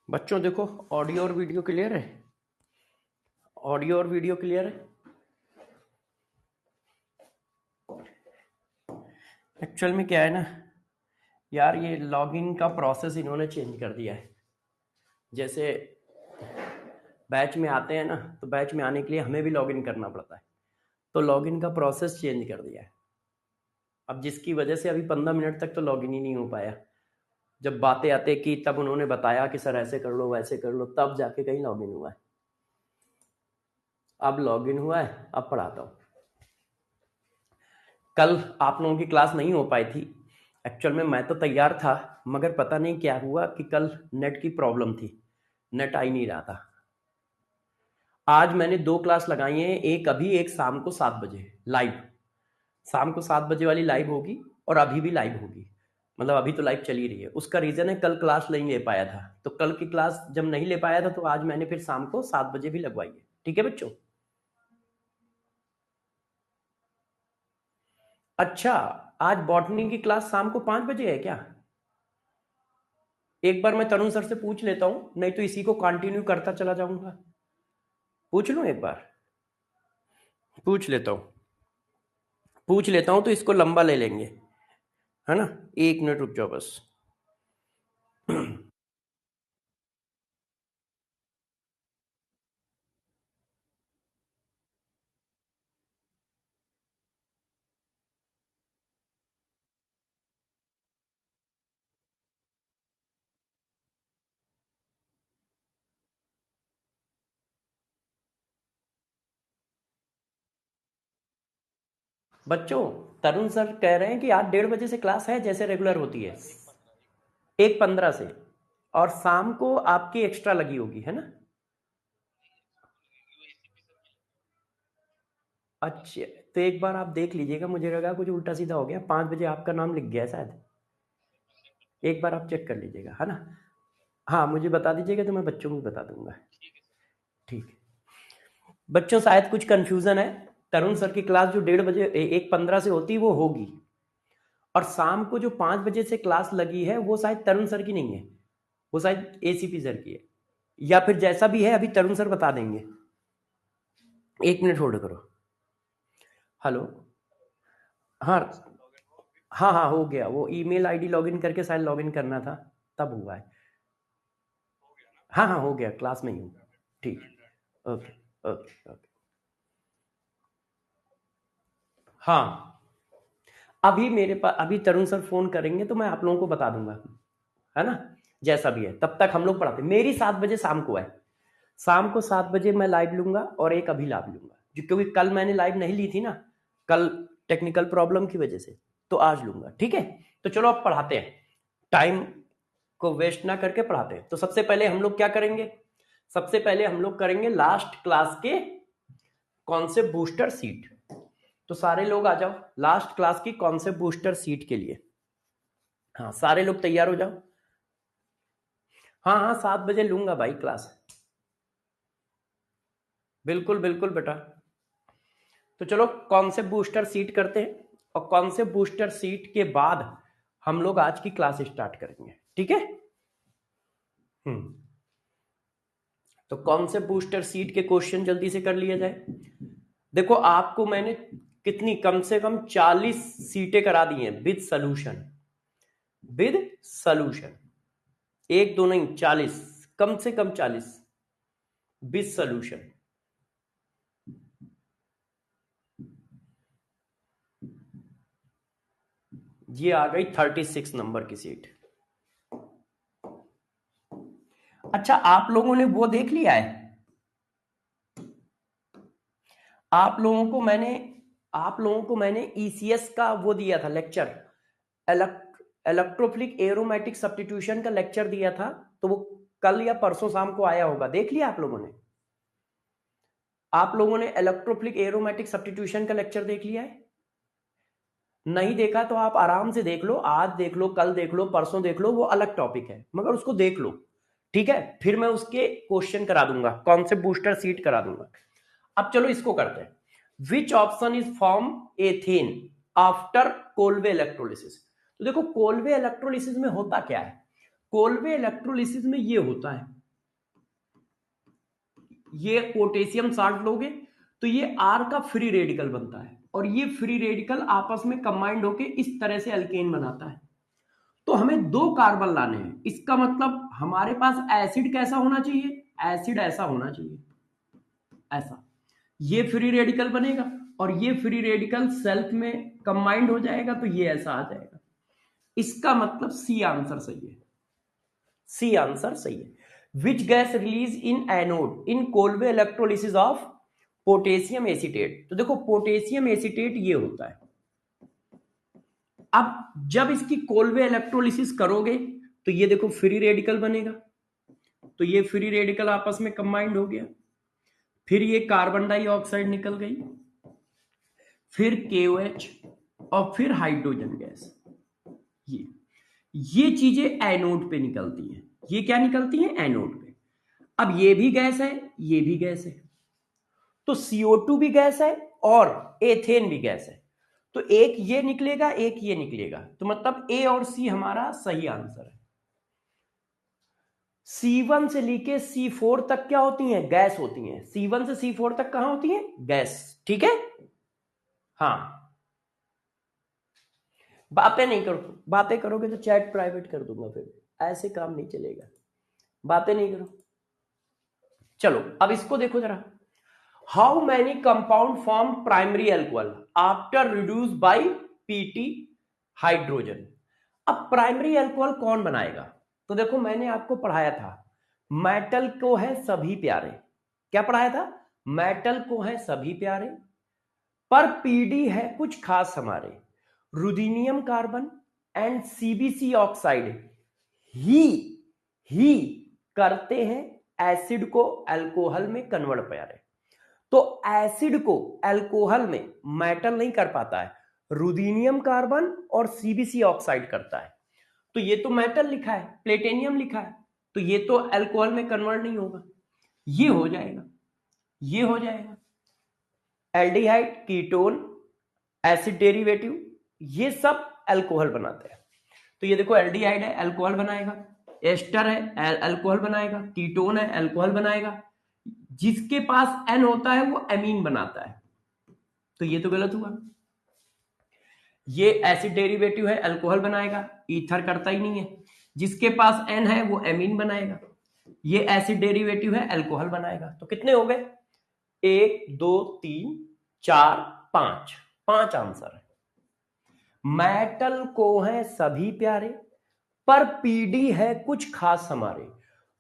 बच्चों देखो, ऑडियो और वीडियो क्लियर है। ऑडियो और वीडियो क्लियर है। एक्चुअल में क्या है ना यार, ये लॉगिन का प्रोसेस इन्होंने चेंज कर दिया है। जैसे बैच में आते हैं ना, तो बैच में आने के लिए हमें भी लॉगिन करना पड़ता है। तो लॉगिन का प्रोसेस चेंज कर दिया है। अब जिसकी वजह से अभी 15 मिनट तक तो लॉगिन ही नहीं हो पाया। जब बातें आते की तब उन्होंने बताया कि सर ऐसे कर लो वैसे कर लो, तब जाके कहीं लॉगिन हुआ है। अब लॉगिन हुआ है, अब पढ़ाता हूँ। कल आप लोगों की क्लास नहीं हो पाई थी। एक्चुअल में मैं तो तैयार था, मगर पता नहीं क्या हुआ कि कल नेट की प्रॉब्लम थी, नेट आ ही नहीं रहा था। आज मैंने 2 क्लास लगाई हैं, एक अभी एक शाम को 7 बजे लाइव। शाम को 7 बजे वाली लाइव होगी और अभी भी लाइव होगी। मतलब अभी तो लाइव चल ही रही है। उसका रीजन है कल क्लास नहीं ले पाया था, तो कल की क्लास जब नहीं ले पाया था तो आज मैंने फिर शाम को 7 बजे भी लगवाई है। ठीक है बच्चों। अच्छा, आज बॉटनी की क्लास शाम को 5 बजे है क्या? एक बार मैं तरुण सर से पूछ लेता हूँ, नहीं तो इसी को कंटिन्यू करता चला जाऊंगा। पूछ लूँ एक बार, पूछ लेता हूँ। पूछ लेता हूँ तो इसको लंबा ले लेंगे, है ना। 1 मिनट रुक जाओ बस। बच्चों, तरुण सर कह रहे हैं कि आज 1:30 से क्लास है जैसे रेगुलर होती है। 1:15 से। और शाम को आपकी एक्स्ट्रा लगी होगी, है ना। अच्छा, तो एक बार आप देख लीजिएगा, मुझे लगा कुछ उल्टा सीधा हो गया। 5 बजे आपका नाम लिख गया है शायद। एक बार आप चेक कर लीजिएगा, है ना। हाँ, मुझे बता दीजिएगा तो मैं बच्चों को भी बता दूंगा। ठीक है बच्चों, शायद कुछ कंफ्यूजन है। तरुण सर की क्लास जो 1:30 1:15 से होती है वो होगी। और शाम को जो 5 बजे से क्लास लगी है वो शायद तरुण सर की नहीं है, वो शायद एसीपी सर की है। या फिर जैसा भी है अभी तरुण सर बता देंगे। 1 मिनट होल्ड करो। हेलो। हाँ हाँ हाँ, हो गया। वो ईमेल आईडी लॉगिन करके शायद लॉगिन करना था, तब हुआ है। हाँ हाँ, हो गया, क्लास में ही हूँ। ठीक। Okay okay okay. हाँ, अभी मेरे पास अभी तरुण सर फोन करेंगे तो मैं आप लोगों को बता दूंगा, है ना। जैसा भी है तब तक हम लोग पढ़ाते। मेरी 7 बजे शाम को है। शाम को 7 बजे मैं लाइव लूंगा और एक अभी लाइव लूंगा, क्योंकि कल मैंने लाइव नहीं ली थी ना, कल टेक्निकल प्रॉब्लम की वजह से। तो आज लूंगा, ठीक है। तो चलो अब पढ़ाते हैं, टाइम को वेस्ट ना करके पढ़ाते हैं। तो सबसे पहले हम लोग क्या करेंगे? सबसे पहले हम लोग करेंगे लास्ट क्लास के कॉन्सेप्ट बूस्टर सीट। तो सारे लोग आ जाओ लास्ट क्लास की कॉन्सेप्ट बूस्टर सीट के लिए। हाँ, सारे लोग तैयार हो जाओ। हाँ हाँ, 7 बजे लूंगा भाई क्लास। बिल्कुल बिल्कुल बेटा। तो चलो कॉन्सेप्ट बूस्टर सीट करते हैं, और कॉन्सेप्ट बूस्टर सीट के बाद हम लोग आज की क्लास स्टार्ट करेंगे, ठीक है। हम्म। तो कॉन्सेप्ट बूस्टर सीट के क्वेश्चन जल्दी से कर लिया जाए। देखो, आपको मैंने कितनी, कम से कम 40 सीटें करा दी हैं विद सॉल्यूशन। विद सॉल्यूशन, एक दो नहीं, 40, कम से कम 40 विद सॉल्यूशन। ये आ गई 36 नंबर की सीट। अच्छा, आप लोगों ने वो देख लिया है? आप लोगों को मैंने आप लोगों को मैंने ईसीएस का वो दिया था लेक्चर, इलेक्ट्रोफिलिक एरोमेटिक सब्स्टिट्यूशन का लेक्चर दिया था। तो वो कल या परसों शाम को आया होगा, देख लिया आप लोगों ने? आप लोगों ने इलेक्ट्रोफिलिक एरोमेटिक सब्स्टिट्यूशन का लेक्चर देख लिया है? नहीं देखा तो आप आराम से देख लो, आज देख लो, कल देख लो, परसों देख लो, वो अलग टॉपिक है, मगर उसको देख लो, ठीक है। फिर मैं उसके क्वेश्चन करा दूंगा, कॉन्सेप्ट बूस्टर सीट करा दूंगा। अब चलो इसको करते हैं। Which option is form ethane after Colway electrolysis? तो देखो, कोलवे इलेक्ट्रोलिसिस में होता क्या है। कोलवे इलेक्ट्रोलिसिस में ये होता है ये पोटेशियम साल्ट लोगे तो ये R का फ्री रेडिकल बनता है, और ये फ्री रेडिकल आपस में कंबाइंड होके इस तरह से अल्केन बनाता है। तो हमें 2 कार्बन लाने हैं, इसका मतलब हमारे पास एसिड कैसा होना चाहिए, एसिड ऐसा होना चाहिए, ऐसा। ये फ्री रेडिकल बनेगा और ये फ्री रेडिकल सेल्फ में कंबाइंड हो जाएगा, तो ये ऐसा आ जाएगा। इसका मतलब सी आंसर सही है, सी आंसर सही है। Which gas release in anode in Kolbe electrolysis of potassium acetate. तो देखो पोटेशियम एसीटेट ये होता है। अब जब इसकी कोल्बे इलेक्ट्रोलिसिस करोगे तो ये देखो फ्री रेडिकल बनेगा, तो ये फ्री रेडिकल आपस में कंबाइंड हो गया, फिर ये कार्बन डाइऑक्साइड निकल गई, फिर KOH और फिर हाइड्रोजन गैस। ये चीजें एनोड पे निकलती हैं। ये क्या निकलती हैं, एनोड पे। अब ये भी गैस है, ये भी गैस है, तो CO2 भी गैस है और एथेन भी गैस है, तो एक ये निकलेगा एक ये निकलेगा, तो मतलब A और C हमारा सही आंसर है। C1 से लेके C4 तक क्या होती हैं, गैस होती हैं। C1 से C4 तक कहां होती हैं, गैस, ठीक है। हाँ, बातें नहीं करो, बातें करोगे तो चैट प्राइवेट कर दूंगा, फिर ऐसे काम नहीं चलेगा, बातें नहीं करो। चलो अब इसको देखो जरा, how many compound form primary alcohol after reduce by PT hydrogen. अब प्राइमरी अल्कोहल कौन बनाएगा, तो देखो मैंने आपको पढ़ाया था, मेटल को है सभी प्यारे। क्या पढ़ाया था, मेटल को है सभी प्यारे, पर PD है कुछ खास हमारे। रुदीनियम कार्बन एंड CbC ऑक्साइड ही करते हैं एसिड को अल्कोहल में कन्वर्ट प्यारे। तो एसिड को अल्कोहल में मेटल नहीं कर पाता है, रुदीनियम कार्बन और CbC ऑक्साइड करता है। तो ये तो मेटल लिखा है, प्लेटिनियम लिखा है, तो ये तो अल्कोहल में कन्वर्ट नहीं होगा, ये हो जाएगा, ये हो जाएगा। एल्डिहाइड, कीटोन, एसिड डेरिवेटिव, ये सब अल्कोहल बनाते हैं। तो ये देखो एल्डिहाइड है, अल्कोहल बनाएगा, एस्टर है, अल्कोहल बनाएगा, कीटोन है, अल्कोहल बनाएगा, जिसके पास N होता है वो एमीन बनाता है, तो ये तो गलत हुआ। ये एसिड डेरिवेटिव है, अल्कोहल बनाएगा, ईथर करता ही नहीं है, जिसके पास N है वो एमीन बनाएगा, ये एसिड डेरिवेटिव है, अल्कोहल बनाएगा। तो कितने हो गए, 1 2 3 4 5, 5 आंसर है। मेटल को है सभी प्यारे, पर PD है कुछ खास हमारे।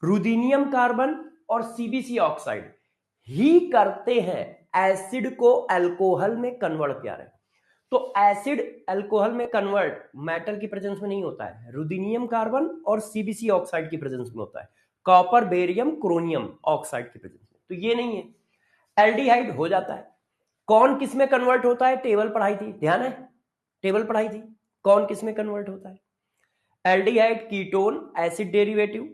रुदीनियम कार्बन और CbC ऑक्साइड ही करते हैं एसिड को अल्कोहल में कन्वर्ट प्यारे। तो एसिड अल्कोहल में कन्वर्ट मेटल की प्रेजेंस में नहीं होता है, रुदीनियम कार्बन और CbC ऑक्साइड की प्रेजेंस में होता है, कॉपर, बेरियम, क्रोनियम ऑक्साइड की प्रेजेंस में, तो ये नहीं है। एल्डिहाइड हो जाता है, कौन किस में कन्वर्ट होता है, टेबल पढ़ाई थी, ध्यान है, टेबल पढ़ाई थी, कौन किस में कन्वर्ट होता है। एल्डिहाइड कीटोन एसिड डेरिवेटिव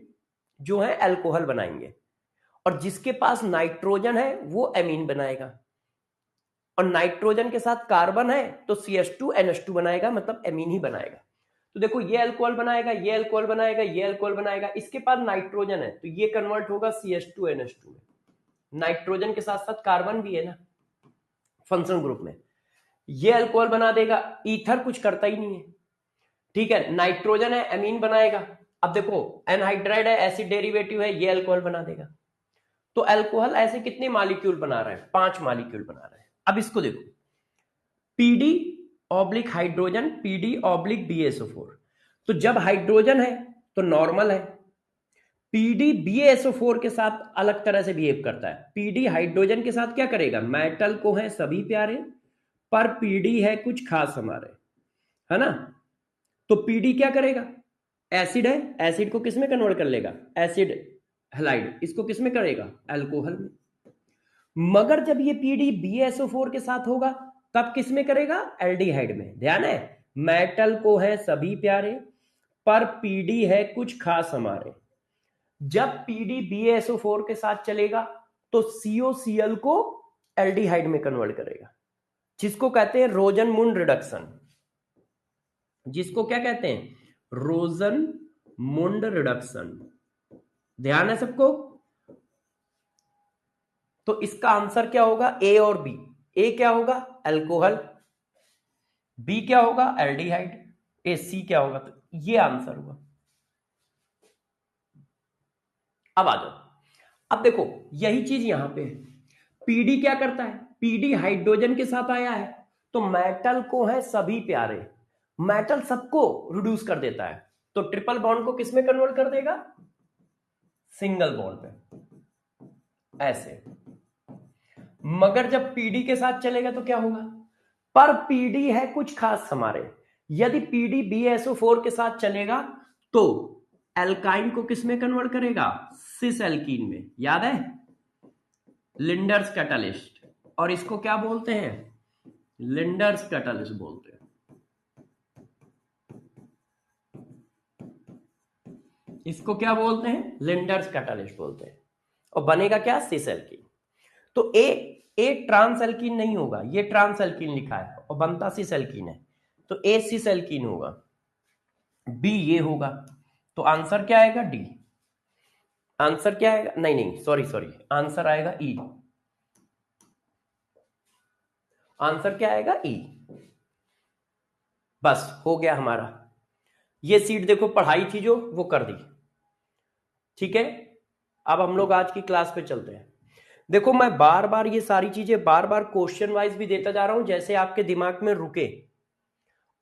जो है अल्कोहल बनाएंगे, और जिसके पास नाइट्रोजन है वो एमीन बनाएगा, और नाइट्रोजन के साथ कार्बन है तो CH2NH2 बनाएगा, मतलब एमीन ही बनाएगा। तो देखो ये अल्कोहल बनाएगा, ये अल्कोहल बनाएगा, ये अल्कोहल बनाएगा, इसके पास नाइट्रोजन है तो ये कन्वर्ट होगा CH2NH2 में, नाइट्रोजन के साथ साथ कार्बन भी है ना फंक्शनल ग्रुप में, ये अल्कोहल बना देगा, ईथर कुछ करता ही नहीं है, ठीक है। नाइट्रोजन है, एमीन बनाएगा, अब देखो एनहाइड्राइड है, एसिड डेरिवेटिव है, ये अल्कोहल बना देगा। तो अल्कोहल ऐसे कितने मॉलिक्यूल बना रहा है, 5 मॉलिक्यूल बना रहा है। अब इसको देखो, PD oblique hydrogen, PD oblique BaSO4, तो जब हाइड्रोजन है तो नॉर्मल है, PD BaSO4 के साथ अलग तरह से बिहेव करता है। PD हाइड्रोजन के साथ क्या करेगा, मेटल को है सभी प्यारे, पर PD है कुछ खास हमारे, है ना। तो PD क्या करेगा, एसिड है, एसिड को किस में कन्वर्ट कर लेगा, एसिड हैलाइड, इसको किस में करेगा, अल्कोहल में। मगर जब ये PD BaSO4 के साथ होगा तब किस में करेगा, एल्डिहाइड में। ध्यान है, मेटल को है सभी प्यारे, पर PD है कुछ खास हमारे। जब PD BaSO4 के साथ चलेगा तो COCl को एल्डिहाइड में कन्वर्ट करेगा, जिसको कहते हैं रोजनमुंड रिडक्शन, जिसको क्या कहते हैं, रोजनमुंड रिडक्शन। ध्यान है सबको, तो इसका आंसर क्या होगा, ए और बी। ए क्या होगा, अल्कोहल, बी क्या होगा, एल्डिहाइड, ए सी क्या होगा, तो ये आंसर हुआ। अब आ जाओ, अब देखो यही चीज यहां पे है। पीडी क्या करता है, पीडी हाइड्रोजन के साथ आया है, तो मेटल को है सभी प्यारे, मेटल सबको रिड्यूस कर देता है, तो ट्रिपल बॉन्ड को किसमें कन्वर्ट कर देगा, सिंगल बॉन्ड पे, ऐसे। मगर जब पीडी के साथ चलेगा तो क्या होगा, पर पीडी है कुछ खास हमारे, यदि पीडी BSO4 के साथ चलेगा तो एल्काइन को किसमें कन्वर्ट करेगा, सिस एल्कीन में, याद है, लिंडर्स कैटलिस्ट, और इसको क्या बोलते हैं, लिंडर्स कैटलिस्ट बोलते हैं, इसको क्या बोलते हैं, लिंडर्स कैटलिस्ट बोलते हैं, और बनेगा क्या, सिस एल्कीन। तो ए ट्रांस एल्कीन नहीं होगा, ये ट्रांस एल्कीन लिखा है और बनता सिस एल्कीन है, तो ए सिस एल्कीन होगा, बी ये होगा, तो आंसर क्या आएगा, डी। आंसर क्या आएगा, नहीं नहीं सॉरी सॉरी, आंसर आएगा ई, आंसर क्या आएगा, ई। बस हो गया हमारा, ये सीट देखो पढ़ाई थी जो वो कर दी, ठीक है। अब हम लोग आज की क्लास पे चलते हैं। देखो मैं बार बार ये सारी चीजें बार बार क्वेश्चन वाइज भी देता जा रहा हूं, जैसे आपके दिमाग में रुके,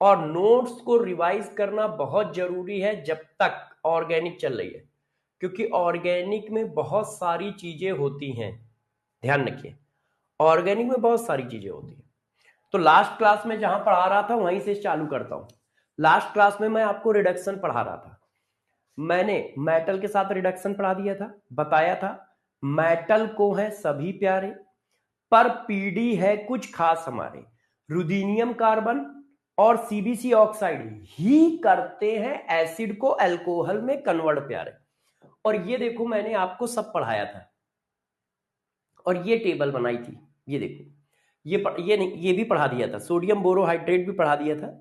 और नोट्स को रिवाइज करना बहुत जरूरी है जब तक ऑर्गेनिक चल रही है, क्योंकि ऑर्गेनिक में बहुत सारी चीजें होती हैं, ध्यान रखिए, ऑर्गेनिक में बहुत सारी चीजें होती हैं। तो लास्ट क्लास में जहां पढ़ा रहा था वहीं से चालू करता हूं। लास्ट क्लास में मैं आपको रिडक्शन पढ़ा रहा था, मैंने मेटल के साथ रिडक्शन पढ़ा दिया था, बताया था मेटल को है सभी प्यारे, पर पीडी है कुछ खास हमारे, रुदीनियम कार्बन और सीबीसी ऑक्साइड ही करते हैं एसिड को अल्कोहल में कन्वर्ट प्यारे। और ये देखो मैंने आपको सब पढ़ाया था, और ये टेबल बनाई थी, ये देखो, ये नहीं, ये भी पढ़ा दिया था, सोडियम बोरोहाइड्रेट भी पढ़ा दिया था,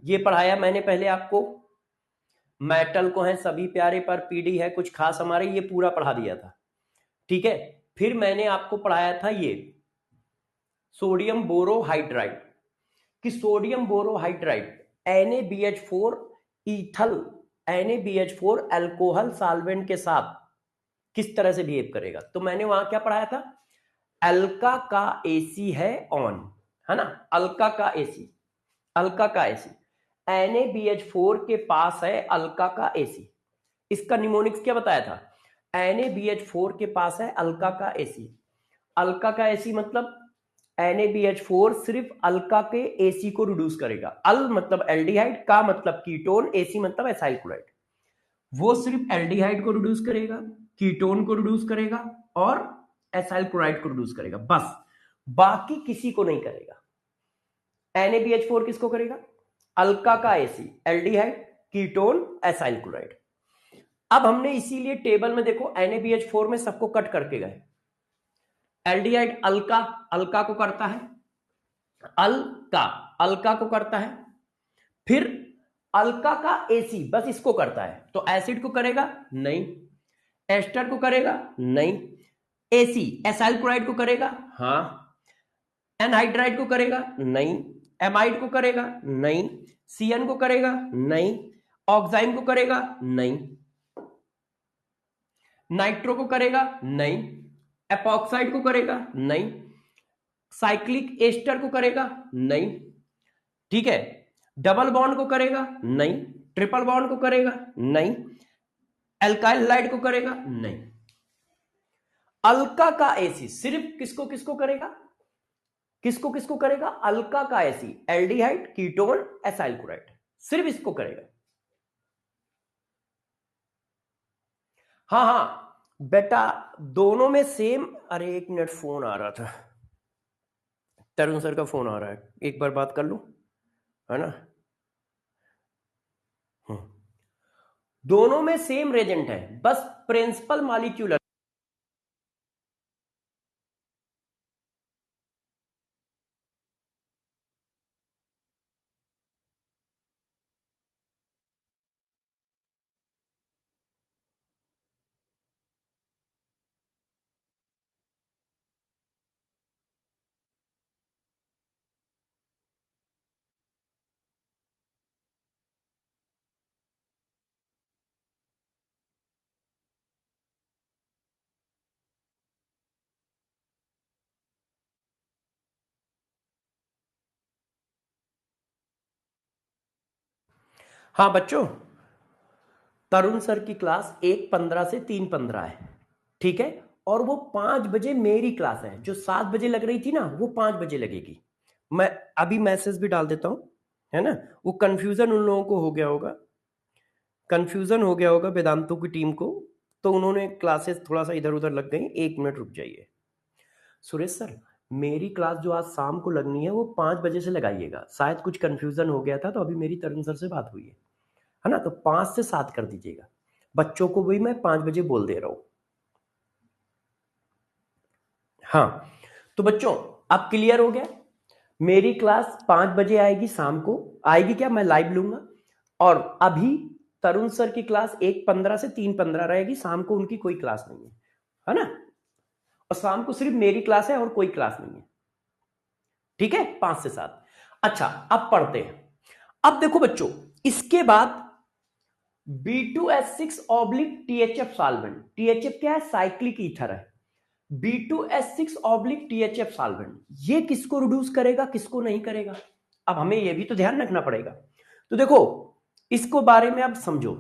ये पढ़ाया मैंने पहले आपको, मेटल को है सभी प्यारे पर पीडी है कुछ खास हमारे, ये पूरा पढ़ा दिया था, ठीक है। फिर मैंने आपको पढ़ाया था ये सोडियम बोरोहाइड्राइड, कि sodium borohydride NaBH4 Ethel, NaBH4 alcohol solvent के साथ किस तरह से बिहेव करेगा, तो मैंने वहां क्या पढ़ाया था, अल्का का AC है ऑन, है ना, अल्का का AC, अल्का का AC, NaBH4 के पास है अल्का का AC, इसका निमोनिक्स क्या बताया था, NaBH4 के पास है अल्का का AC, अल्का का AC मतलब NaBH4 सिर्फ अल्का के AC को रिड्यूस करेगा, अल मतलब एल्डिहाइड, का मतलब कीटोन, AC मतलब एसाइल क्लोराइड, वो सिर्फ एल्डिहाइड को रिड्यूस करेगा, कीटोन को रिड्यूस करेगा और एसाइल क्लोराइड को रिड्यूस करेगा, बस, बाकी किसी को नहीं करेगा। NaBH4 किसको करेगा, अल्का का AC, aldehyde, ketone, acyl chloride. अब हमने इसीलिए टेबल में देखो NaBH4 में सबको कट करके गए, एल्डिहाइड अल्का, अल्का को करता है, अल्का, अल्का को करता है, फिर अल्का का AC बस इसको करता है, तो एसिड को करेगा नहीं, एस्टर को करेगा नहीं, AC एसाइल क्लोराइड को करेगा हाँ, एनहाइड्राइड को करेगा नहीं, एमाइड को करेगा नहीं, CN को करेगा नहीं, ऑक्साइम को करेगा नहीं, नाइट्रो को करेगा नहीं, एपॉक्साइड को करेगा नहीं, साइक्लिक एस्टर को करेगा नहीं, ठीक है, डबल बॉन्ड को करेगा नहीं, ट्रिपल बॉन्ड को करेगा नहीं, एल्काइल हाइड को करेगा नहीं। अल्का का एसी सिर्फ किसको किसको करेगा, किसको किसको करेगा, अल्का का AC, aldehyde, ketone, acyl chloride, सिर्फ इसको करेगा। हाँ हाँ बेटा, दोनों में सेम, अरे एक मिनट फोन आ रहा था, तरुण सर का फोन आ रहा है, एक बार बात कर लूं, है ना। दोनों में सेम रेजेंट है, बस प्रिंसिपल मॉलिक्यूल हाँ बच्चों, तरुण सर की क्लास 1:15 से 3:15 है, ठीक है। और वो 5 बजे मेरी क्लास है, जो 7 बजे लग रही थी ना, वो 5 बजे लगेगी। मैं अभी मैसेज भी डाल देता हूं, है ना। वो कंफ्यूजन उन लोगों को हो गया होगा, कंफ्यूजन हो गया होगा वेदांतों की टीम को, तो उन्होंने क्लासेस थोड़ा सा इधर उधर लग गई। 1 मिनट रुक जाइए। सुरेश सर, मेरी क्लास जो आज शाम को लगनी है वो 5 बजे से लगाइएगा, शायद कुछ कंफ्यूजन हो गया था, तो अभी मेरी तरुण सर से बात हुई है ना। तो 5 से 7 कर दीजिएगा। बच्चों को भी मैं 5 बजे बोल दे रहा हूं। हाँ, तो बच्चों अब क्लियर हो गया। मेरी क्लास 5 बजे आएगी, शाम को आएगी, क्या मैं लाइव लूंगा। और अभी तरुण सर की क्लास 1:15 से 3:15 रहेगी, शाम को उनकी कोई क्लास नहीं है ना। और शाम को सिर्फ मेरी क्लास है और कोई क्लास नहीं है, ठीक है। 5 से 7। अच्छा, अब पढ़ते हैं। अब देखो बच्चों, इसके बाद B2S6/THF सॉल्वेंट। THF क्या है? साइक्लिक ईथर है। B2S6/THF सॉल्वेंट ये किसको रिड्यूस करेगा, किसको नहीं करेगा? अब हमें यह भी तो ध्यान रखना पड़ेगा। तो देखो, इसको बारे में अब समझो।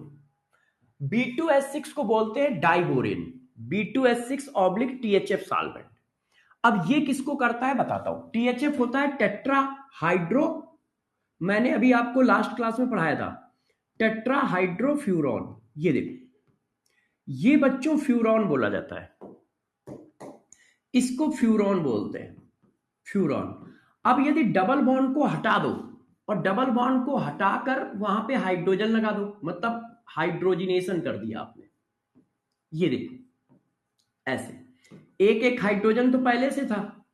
B2S6 को बोलते हैं डाइबोरेन। B2S6/THF solvent. अब ये किसको करता है बताता हूं। THF होता है टेट्रा हाइड्रो, मैंने अभी आपको लास्ट क्लास में पढ़ाया था, टेट्रा हाइड्रोफ्यूरॉन। ये देखो, ये बच्चों फ्यूरॉन बोला जाता है, इसको फ्यूरॉन बोलते हैं, फ्यूरॉन। अब यदि डबल बॉन्ड को हटा दो और डबल बॉन्ड को हटाकर वहां पे हाइड्रोजन लगा दो, मतलब हाइड्रोजिनेशन कर दिया आपने। ये देखो ऐसे एक एक हाइड्रोजन तो पहले से था,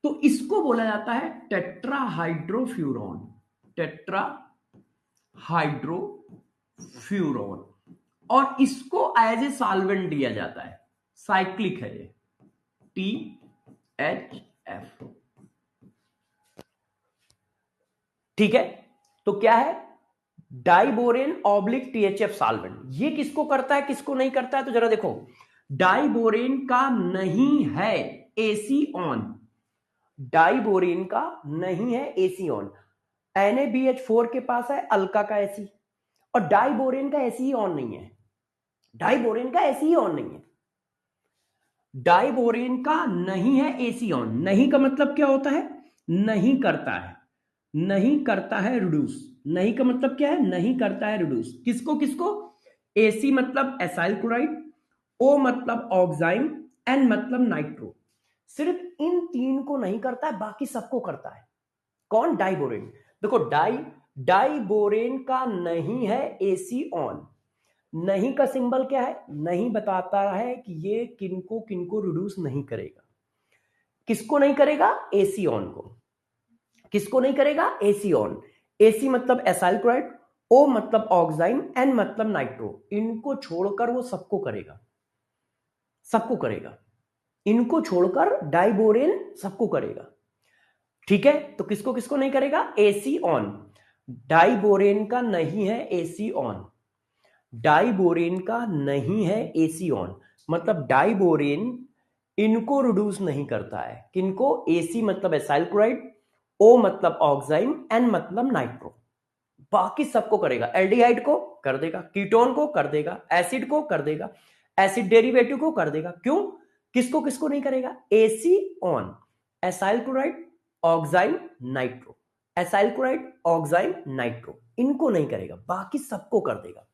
तो इसको बोला जाता है टेट्रा हाइड्रोफ्यूरॉन। टेट्रा हाइड्रोफ्यूरॉन। और इसको एज ए सॉल्वेंट दिया जाता है, साइक्लिक है ये, THF, ठीक है। तो क्या है? डाइबोरेन/THF सॉल्वेंट। ये किसको करता है, किसको नहीं करता है? तो जरा देखो, डाइबोरेन का नहीं है AC ऑन, डाइबोरेन का नहीं है AC ऑन। NaBH4 के पास है अल्का का AC, और डाइबोरेन का ऐसी ही ऑन नहीं है, डाइबोरेन का ऐसी ही ऑन नहीं है, डाइबोरेन का नहीं है AC ऑन। नहीं का मतलब क्या होता है? नहीं करता है, नहीं करता है रिड्यूस। नहीं का मतलब क्या है? नहीं करता है रिड्यूस। किसको किसको? AC मतलब एसाइल क्लोराइड, O मतलब ऑक्साइम, N मतलब नाइट्रो। सिर्फ इन 3 को नहीं करता है, बाकी सबको करता है। कौन? डाइबोरेन। देखो, डाइबोरेन का नहीं है AC ऑन। नहीं का सिंबल क्या है? नहीं बताता है कि ये किनको किनको रिड्यूस नहीं करेगा। किसको नहीं करेगा? AC ऑन को। किसको नहीं करेगा? AC on. AC मतलब एसाइल क्लोराइड, O मतलब ऑक्साइम, N मतलब नाइट्रो। इनको छोड़कर वो सबको करेगा, सबको करेगा। इनको छोड़कर डाइबोरेन सबको करेगा, ठीक है। तो किसको किसको नहीं करेगा? AC on. डाइबोरेन का नहीं है AC ऑन, डाइबोरेन का नहीं है AC ऑन, मतलब डाइबोरेन इनको रिड्यूस नहीं करता है। किनको? AC मतलब एसाइल क्लोराइड, O मतलब ऑक्साइम, N मतलब नाइट्रो। बाकी सबको करेगा। एल्डिहाइड को कर देगा, कीटोन को कर देगा, एसिड को कर देगा, एसिड डेरिवेटिव को कर देगा। क्यों? किसको किसको नहीं करेगा? AC on, acyl chloride, oxime, nitro, acyl chloride, oxime, nitro, इनको नहीं करेगा, बाकी सबको कर देगा,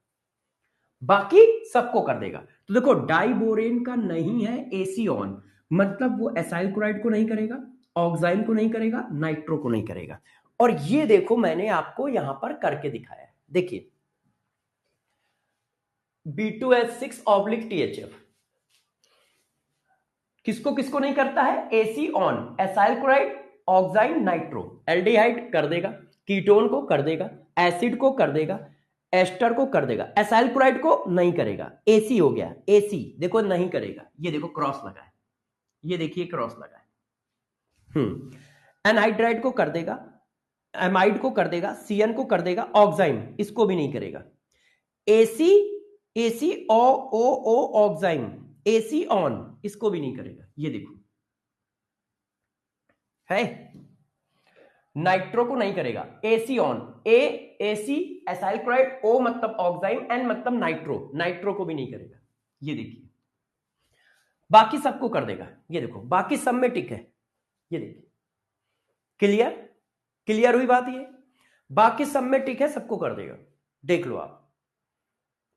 बाकी सबको कर देगा। तो देखो, डाइबोरेन का नहीं है AC ऑन, मतलब वो एसाइल क्लोराइड को नहीं करेगा, ऑक्साइम को नहीं करेगा, नाइट्रो को नहीं करेगा। और ये देखो, मैंने आपको यहां पर करके दिखाया है, देखिए B2S6/THF किसको किसको नहीं करता है? AC on, acyl chloride, oxime, nitro. Aldehyde कर देगा, कीटोन को कर देगा, एसिड को कर देगा, एस्टर को कर देगा, एसाइल क्लोराइड को नहीं करेगा। AC हो गया, AC देखो नहीं करेगा, ये देखो क्रॉस लगा है, ये देखिए क्रॉस लगा है। एनहाइड्राइड को कर देगा, एमाइड को कर देगा, CN को कर देगा, ऑक्साइम इसको भी नहीं करेगा। AC AC O oxime, AC on इसको भी नहीं करेगा, ये देखो है। नाइट्रो को नहीं करेगा, AC on, A AC acyl chloride, O मतलब ऑक्साइम, एन मतलब नाइट्रो, नाइट्रो को भी नहीं करेगा। ये देखिए बाकी सबको कर देगा। ये देखो बाकी सब में टिक है। ये देखिए क्लियर, क्लियर हुई बात। ये बाकी सब में टिक है, सबको कर देगा। देख लो आप,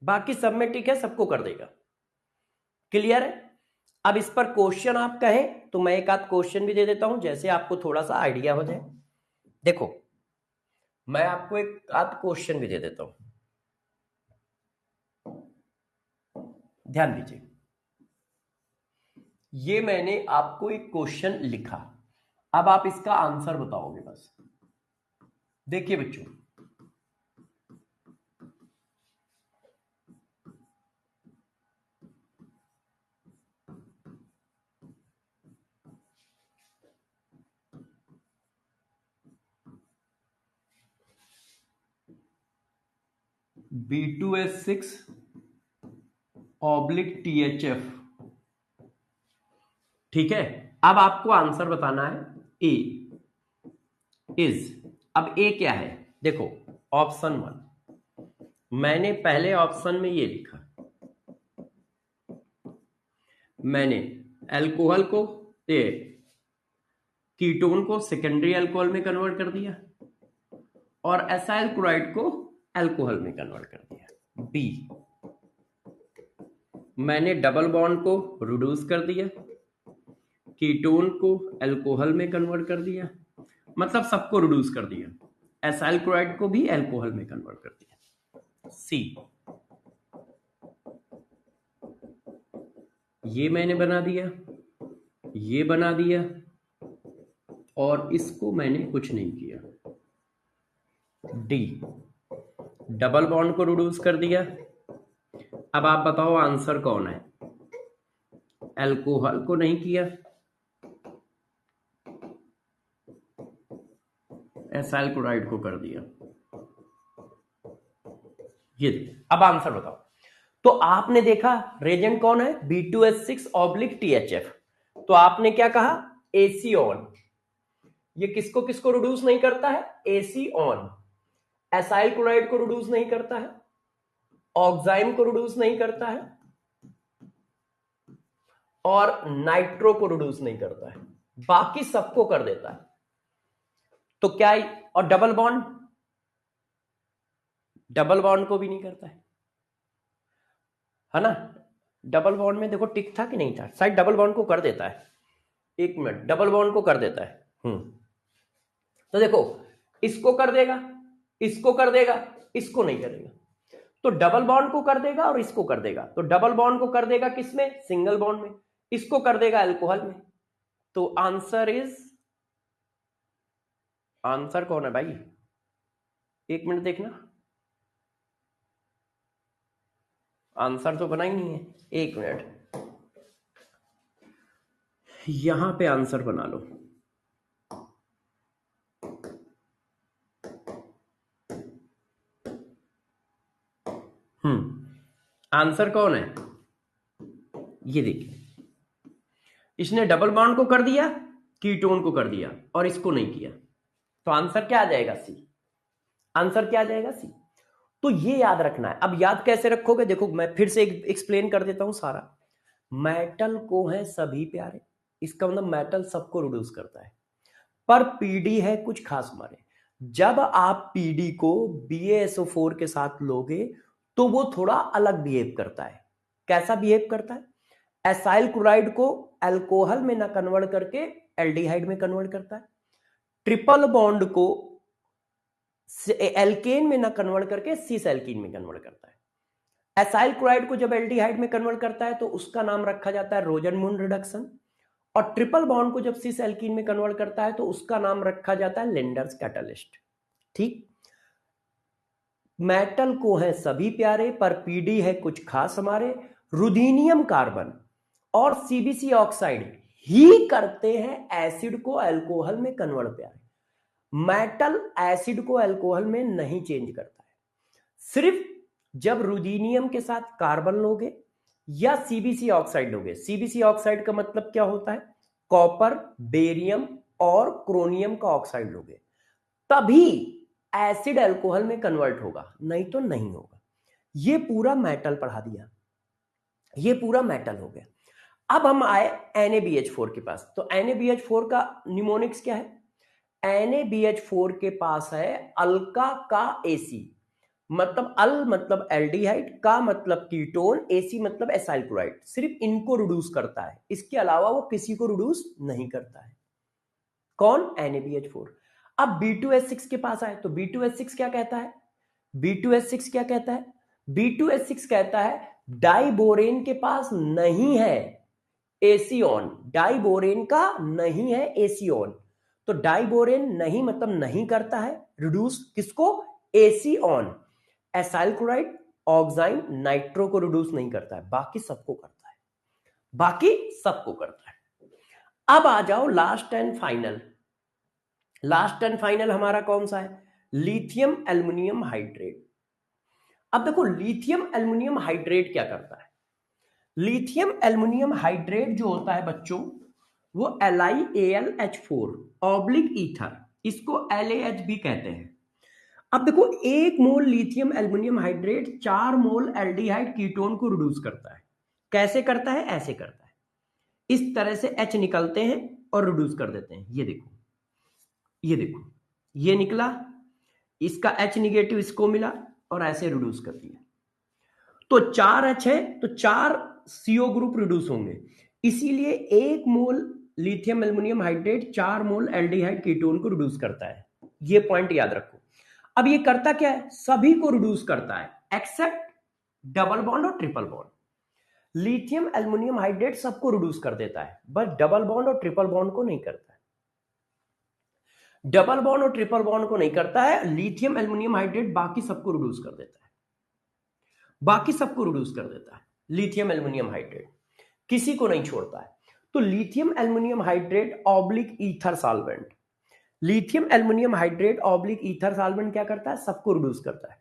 बाकी सब में टिक है, सबको कर देगा। क्लियर है। अब इस पर क्वेश्चन आप कहें तो मैं एक आध क्वेश्चन भी दे देता हूं, जैसे आपको थोड़ा सा आइडिया हो जाए। देखो मैं आपको एक आध क्वेश्चन भी दे देता हूं, ध्यान दीजिए। ये मैंने आपको एक क्वेश्चन लिखा, अब आप इसका आंसर बताओगे बस। देखिए बच्चों, B2H6 ऑब्लिक THF, ठीक है। अब आपको आंसर बताना है। ए इज, अब ए क्या है देखो, ऑप्शन 1 मैंने पहले ऑप्शन में ये लिखा, मैंने अल्कोहल को कीटोन को सेकेंडरी अल्कोहल में कन्वर्ट कर दिया और एसाइल क्लोराइड को अल्कोहल में कन्वर्ट कर दिया। बी मैंने डबल बॉन्ड को रिड्यूस कर दिया, कीटोन को अल्कोहल में कन्वर्ट कर दिया, मतलब सबको रिड्यूस कर दिया, एसाइल क्लोराइड को भी अल्कोहल में कन्वर्ट कर दिया। सी ये मैंने बना दिया, ये बना दिया और इसको मैंने कुछ नहीं किया। डी डबल बॉन्ड को रिड्यूस कर दिया। अब आप बताओ आंसर कौन है। अल्कोहल को नहीं किया, एसाइल क्लोराइड को कर दिया। ये अब आंसर बताओ। तो आपने देखा रेजेंट कौन है, B2H6 ऑब्लिक THF। तो आपने क्या कहा, एसीऑन। ये किसको किसको रिड्यूस नहीं करता है, एसीऑन। एसाइल क्लोराइड को रिड्यूस नहीं करता है, ऑक्साइम को रिड्यूस नहीं करता है और नाइट्रो को रिड्यूस नहीं करता है, बाकी सबको कर देता है। तो क्या, और डबल बॉन्ड, डबल बॉन्ड को भी नहीं करता है ना। डबल बॉन्ड में देखो टिक था कि नहीं था, शायद डबल बॉन्ड को कर देता है। एक मिनट, डबल बॉन्ड को कर देता है। तो देखो इसको कर देगा, इसको कर देगा, इसको नहीं करेगा। तो डबल बॉन्ड को कर देगा और इसको कर देगा। तो डबल बॉन्ड को कर देगा किसमें, सिंगल बॉन्ड में, इसको कर देगा अल्कोहल में। तो आंसर इज, आंसर कौन है भाई, एक मिनट देखना, आंसर तो बना ही नहीं है। एक मिनट, यहां पे आंसर बना लो। आंसर कौन है, ये देखिए, इसने डबल बॉन्ड को कर दिया, कीटोन को कर दिया और इसको नहीं किया। तो आंसर क्या आ जाएगा, सी। आंसर क्या आ जाएगा, सी। तो ये याद रखना है। अब याद कैसे रखोगे, देखो मैं फिर से एक्सप्लेन कर देता हूं सारा। मेटल को है सभी प्यारे, इसका मतलब मेटल सबको रिड्यूस करता है, पर पीडी है कुछ खास हमारे। जब आप पीडी को BaSO4 के साथ लोगे तो वो थोड़ा अलग बिहेव करता है। कैसा बिहेव करता है, एसाइल क्लोराइड को अल्कोहल में ना कन्वर्ट करके एल्डिहाइड में कन्वर्ट करता है, ट्रिपल बॉन्ड को एल्केन में ना कन्वर्ट करके सिस एल्कीन में कन्वर्ट करता है। एसाइल क्लोराइड को जब एल्डिहाइड में कन्वर्ट करता है तो उसका नाम रखा जाता है रोजनमुंड रिडक्शन, और ट्रिपल बॉन्ड को जब सिस एल्कीन में कन्वर्ट करता है तो उसका नाम रखा जाता है लिंडर्स कैटलिस्ट। ठीक, मेटल को है सभी प्यारे, पर पीडी है कुछ खास हमारे। रुदीनियम कार्बन और CbC ऑक्साइड ही करते हैं एसिड को अल्कोहल में कन्वर्ट प्यारे। मेटल एसिड को अल्कोहल में नहीं चेंज करता है। सिर्फ जब रुदीनियम के साथ कार्बन लोगे या CbC ऑक्साइड लोगे, CbC ऑक्साइड का मतलब क्या होता है, कॉपर, बेरियम और क्रोनियम का ऑक्साइड लोगे, तभी एसिड अल्कोहल में कन्वर्ट होगा, नहीं तो नहीं होगा। ये पूरा मेटल पढ़ा दिया, ये पूरा मेटल हो गया। अब हम आए NaBH4 के पास। तो NaBH4 का निमोनिक्स क्या है? NaBH4 के पास है अल्का का AC, मतलब अल मतलब एल्डिहाइड, का मतलब कीटोन, AC मतलब एसाइल क्लोराइड। सिर्फ इनको रिड्यूस करता है, इसके अलावा वो किसी को रिड्यूस नहीं करता है। कौन? NaBH4। अब B2H6 के पास आए तो B2H6 क्या कहता है? B2H6 क्या कहता है? B2H6 कहता है डाइबोरेन के पास नहीं है AC ऑन, डाइबोरेन का नहीं है AC ऑन। तो डाइबोरेन नहीं मतलब नहीं करता है रिड्यूस, किसको? AC on. Acyl chloride, oxime, nitro को रिड्यूस नहीं करता है, बाकी सबको करता है, बाकी सबको करता है। अब आ जाओ last and final. Last and final हमारा कौन सा है? Lithium aluminium hydrate. अब देखो लिथियम एल्युमिनियम हाइड्रेट क्या करता है? लिथियम एल्युमिनियम हाइड्रेट जो होता है बच्चों, वो LiAlH4 ऑब्लिक ईथर, इसको LaH भी कहते हैं। अब देखो 1 मोल लिथियम एल्युमिनियम हाइड्रेट 4 मोल एल्डिहाइड कीटोन को रिड्यूस करता है। कैसे करता है? ऐसे करता है, इस तरह से H निकलते हैं और रिड्यूस कर देते हैं। ये देखो, ये देखो, ये निकला, इसका H निगेटिव इसको मिला और ऐसे रिड्यूस कर दिया। तो 4H है तो 4 CO ग्रुप रिड्यूस होंगे, इसीलिए 1 मोल लिथियम एल्युमिनियम हाइड्रेट 4 मोल एल्डिहाइड कीटोन को रिड्यूस करता है। ये पॉइंट याद रखो। अब ये करता क्या है? सभी को रिड्यूस करता है एक्सेप्ट डबल बॉन्ड और triple bond. Lithium aluminium hydrate सबको रिड्यूस कर देता है, बस डबल बॉन्ड और ट्रिपल बॉन्ड को नहीं करता है। डबल बॉन्ड और ट्रिपल बॉन्ड को नहीं करता है। लिथियम एल्युमिनियम हाइड्रेट बाकी सबको रिड्यूस कर देता है, बाकी सबको रिड्यूस कर देता है। लिथियम एल्युमिनियम हाइड्रेट किसी को नहीं छोड़ता है। तो lithium aluminium hydrate oblique ether solvent, lithium aluminium hydrate oblique ether solvent क्या करता है? सबको रिड्यूस करता है,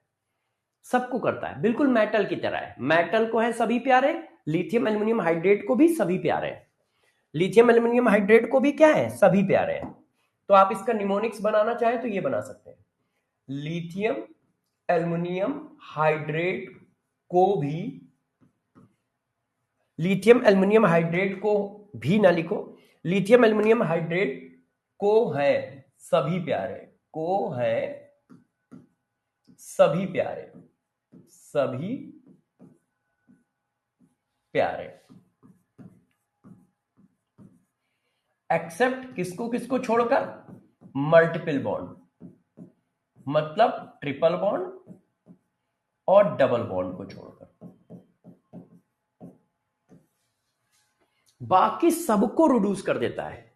सबको करता है, बिल्कुल मेटल की तरह है। मेटल को है सभी प्यारे, लिथियम एल्युमिनियम हाइड्रेट को भी सभी प्यारे हैं। लिथियम एल्युमिनियम हाइड्रेट को भी क्या है? सभी प्यारे हैं। तो आप इसका निमोनिक्स बनाना चाहे तो ये बना सकते हैं, लिथियम एल्युमिनियम हाइड्रेट को भी, लिथियम एल्युमिनियम हाइड्रेट को भी ना लिखो, लिथियम एल्युमिनियम हाइड्रेट को है सभी प्यारे, को है सभी प्यारे, सभी प्यारे, एक्सेप्ट किसको किसको छोड़कर? मल्टीपल बॉन्ड, मतलब ट्रिपल बॉन्ड और डबल बॉन्ड को छोड़कर, बाकी सबको रिड्यूस कर देता है।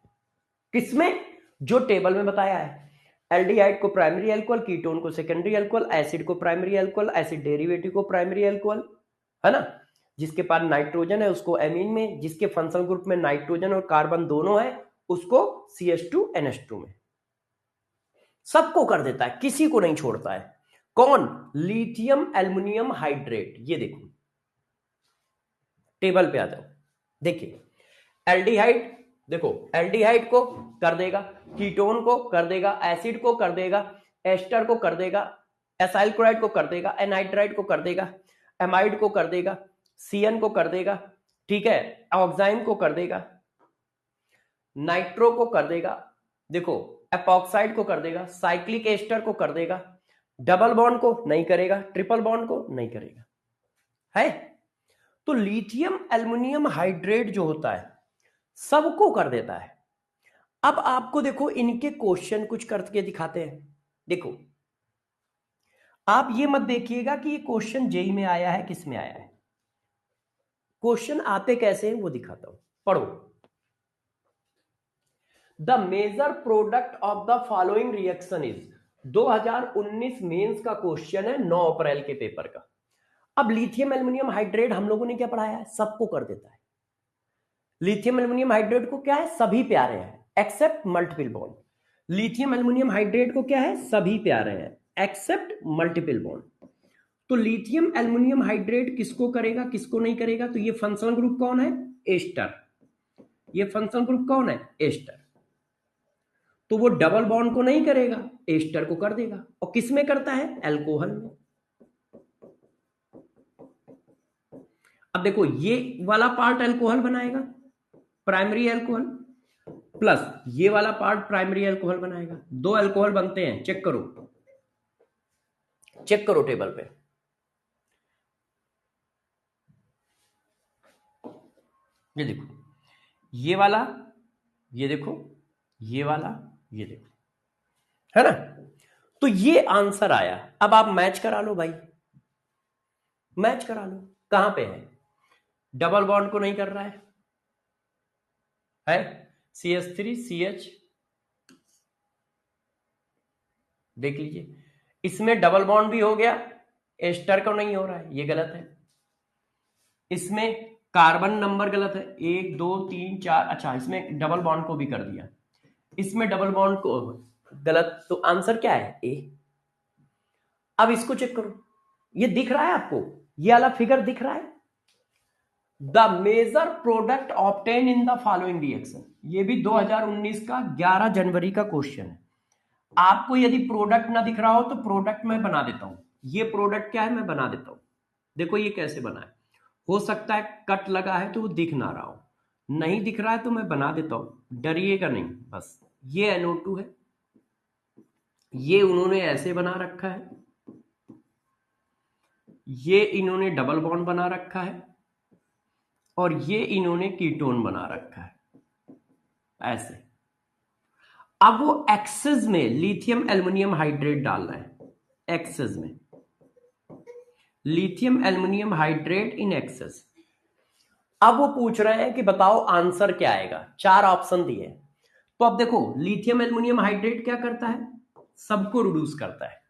किसमें? जो टेबल में बताया है। एल्डिहाइड को प्राइमरी अल्कोहल, कीटोन को सेकेंडरी अल्कोहल, एसिड को प्राइमरी अल्कोहल, एसिड डेरिवेटिव को प्राइमरी अल्कोहल, है ना। जिसके पास नाइट्रोजन है उसको एमीन में, जिसके फंक्शनल ग्रुप में नाइट्रोजन और कार्बन दोनों है उसको CH2NH2 में। सबको कर देता है, किसी को नहीं छोड़ता है। कौन? Lithium aluminium hydrate. ये देखो टेबल पे आ जाओ, देखिए एल्डिहाइड, देखो एल्डिहाइड को कर देगा, कीटोन को कर देगा, एसिड को कर देगा, एस्टर को कर देगा, एसाइल क्लोराइड को कर देगा, एनाइट्राइड को कर देगा, एमाइड को कर देगा, CN को कर देगा, ठीक है, ऑक्साइन को कर देगा, नाइट्रो को कर देगा, देखो एपॉक्साइड को कर देगा, साइक्लिक एस्टर को कर देगा, डबल बॉन्ड को नहीं करेगा, ट्रिपल बॉन्ड को नहीं करेगा, है। तो लिथियम एल्युमिनियम हाइड्रेट जो होता है सबको कर देता है। अब आपको देखो इनके क्वेश्चन कुछ करके दिखाते हैं। देखो आप ये मत देखिएगा कि ये क्वेश्चन जेई में आया है, किस में आया है। क्वेश्चन आते कैसे हैं वो दिखाता हूं, पढ़ो। The major product of the following reaction is, 2019 mains का क्वेश्चन है 9 अप्रैल के पेपर का। अब लिथियम एल्युमिनियम हाइड्रेट हम लोगों ने क्या पढ़ाया है? सबको कर देता है। लिथियम एल्युमिनियम हाइड्रेट को क्या है? सभी प्यारे हैं except multiple bond. Lithium aluminium hydrate को क्या है? सभी प्यारे हैं एक्सेप्ट मल्टीपल बॉन्ड। तो लिथियम एल्युमिनियम हाइड्रेट किसको करेगा, किसको नहीं करेगा? तो ये फंक्शनल ग्रुप कौन है? एस्टर। ये फंक्शनल ग्रुप कौन है? एस्टर। तो वो डबल बॉन्ड को नहीं करेगा, एस्टर को कर देगा। और किस में करता है? अल्कोहल में। अब देखो ये वाला पार्ट अल्कोहल बनाएगा, प्राइमरी अल्कोहल, प्लस ये वाला पार्ट प्राइमरी अल्कोहल बनाएगा। दो अल्कोहल बनते हैं, चेक करो, चेक करो टेबल पे। ये देखो, ये वाला, ये देखो, ये वाला, ये देखो, है ना? तो ये आंसर आया। अब आप मैच करा लो भाई, मैच करा लो। कहां पे है? डबल बॉन्ड को नहीं कर रहा है CH3CH, देख लीजिए, इसमें डबल बॉन्ड भी हो गया, एस्टर को नहीं हो रहा है, ये गलत है। इसमें कार्बन नंबर गलत है, 1 2 3 4, अच्छा इसमें डबल बॉन्ड को भी कर दिया, इसमें डबल बॉन्ड को गलत। तो आंसर क्या है? ए। अब इसको चेक करो, ये दिख रहा है आपको, ये वाला फिगर दिख रहा है, the major product obtain in the following reaction. ये भी 2019 का 11 जनवरी का क्वेश्चन है। आपको यदि प्रोडक्ट ना दिख रहा हो तो प्रोडक्ट मैं बना देता हूं। ये प्रोडक्ट क्या है, मैं बना देता हूं। देखो ये कैसे बना है, हो सकता है कट लगा है तो वो दिख ना रहा हो, नहीं दिख रहा है तो मैं बना देता हूं, डरिएगा नहीं। बस ये NO2 है, ये उन्होंने ऐसे बना रखा है, ये इन्होंने डबल बॉन्ड बना रखा है, और ये इन्होंने कीटोन बना रखा है ऐसे। अब वो एक्सेस में लिथियम एल्युमिनियम हाइड्रेट डालना है, एक्सेस में lithium aluminium hydrate in excess. अब वो पूछ रहे हैं कि बताओ आंसर क्या आएगा, 4 ऑप्शन दिए। तो अब देखो लिथियम एल्युमिनियम हाइड्रेट क्या करता है, सबको रिड्यूस करता है।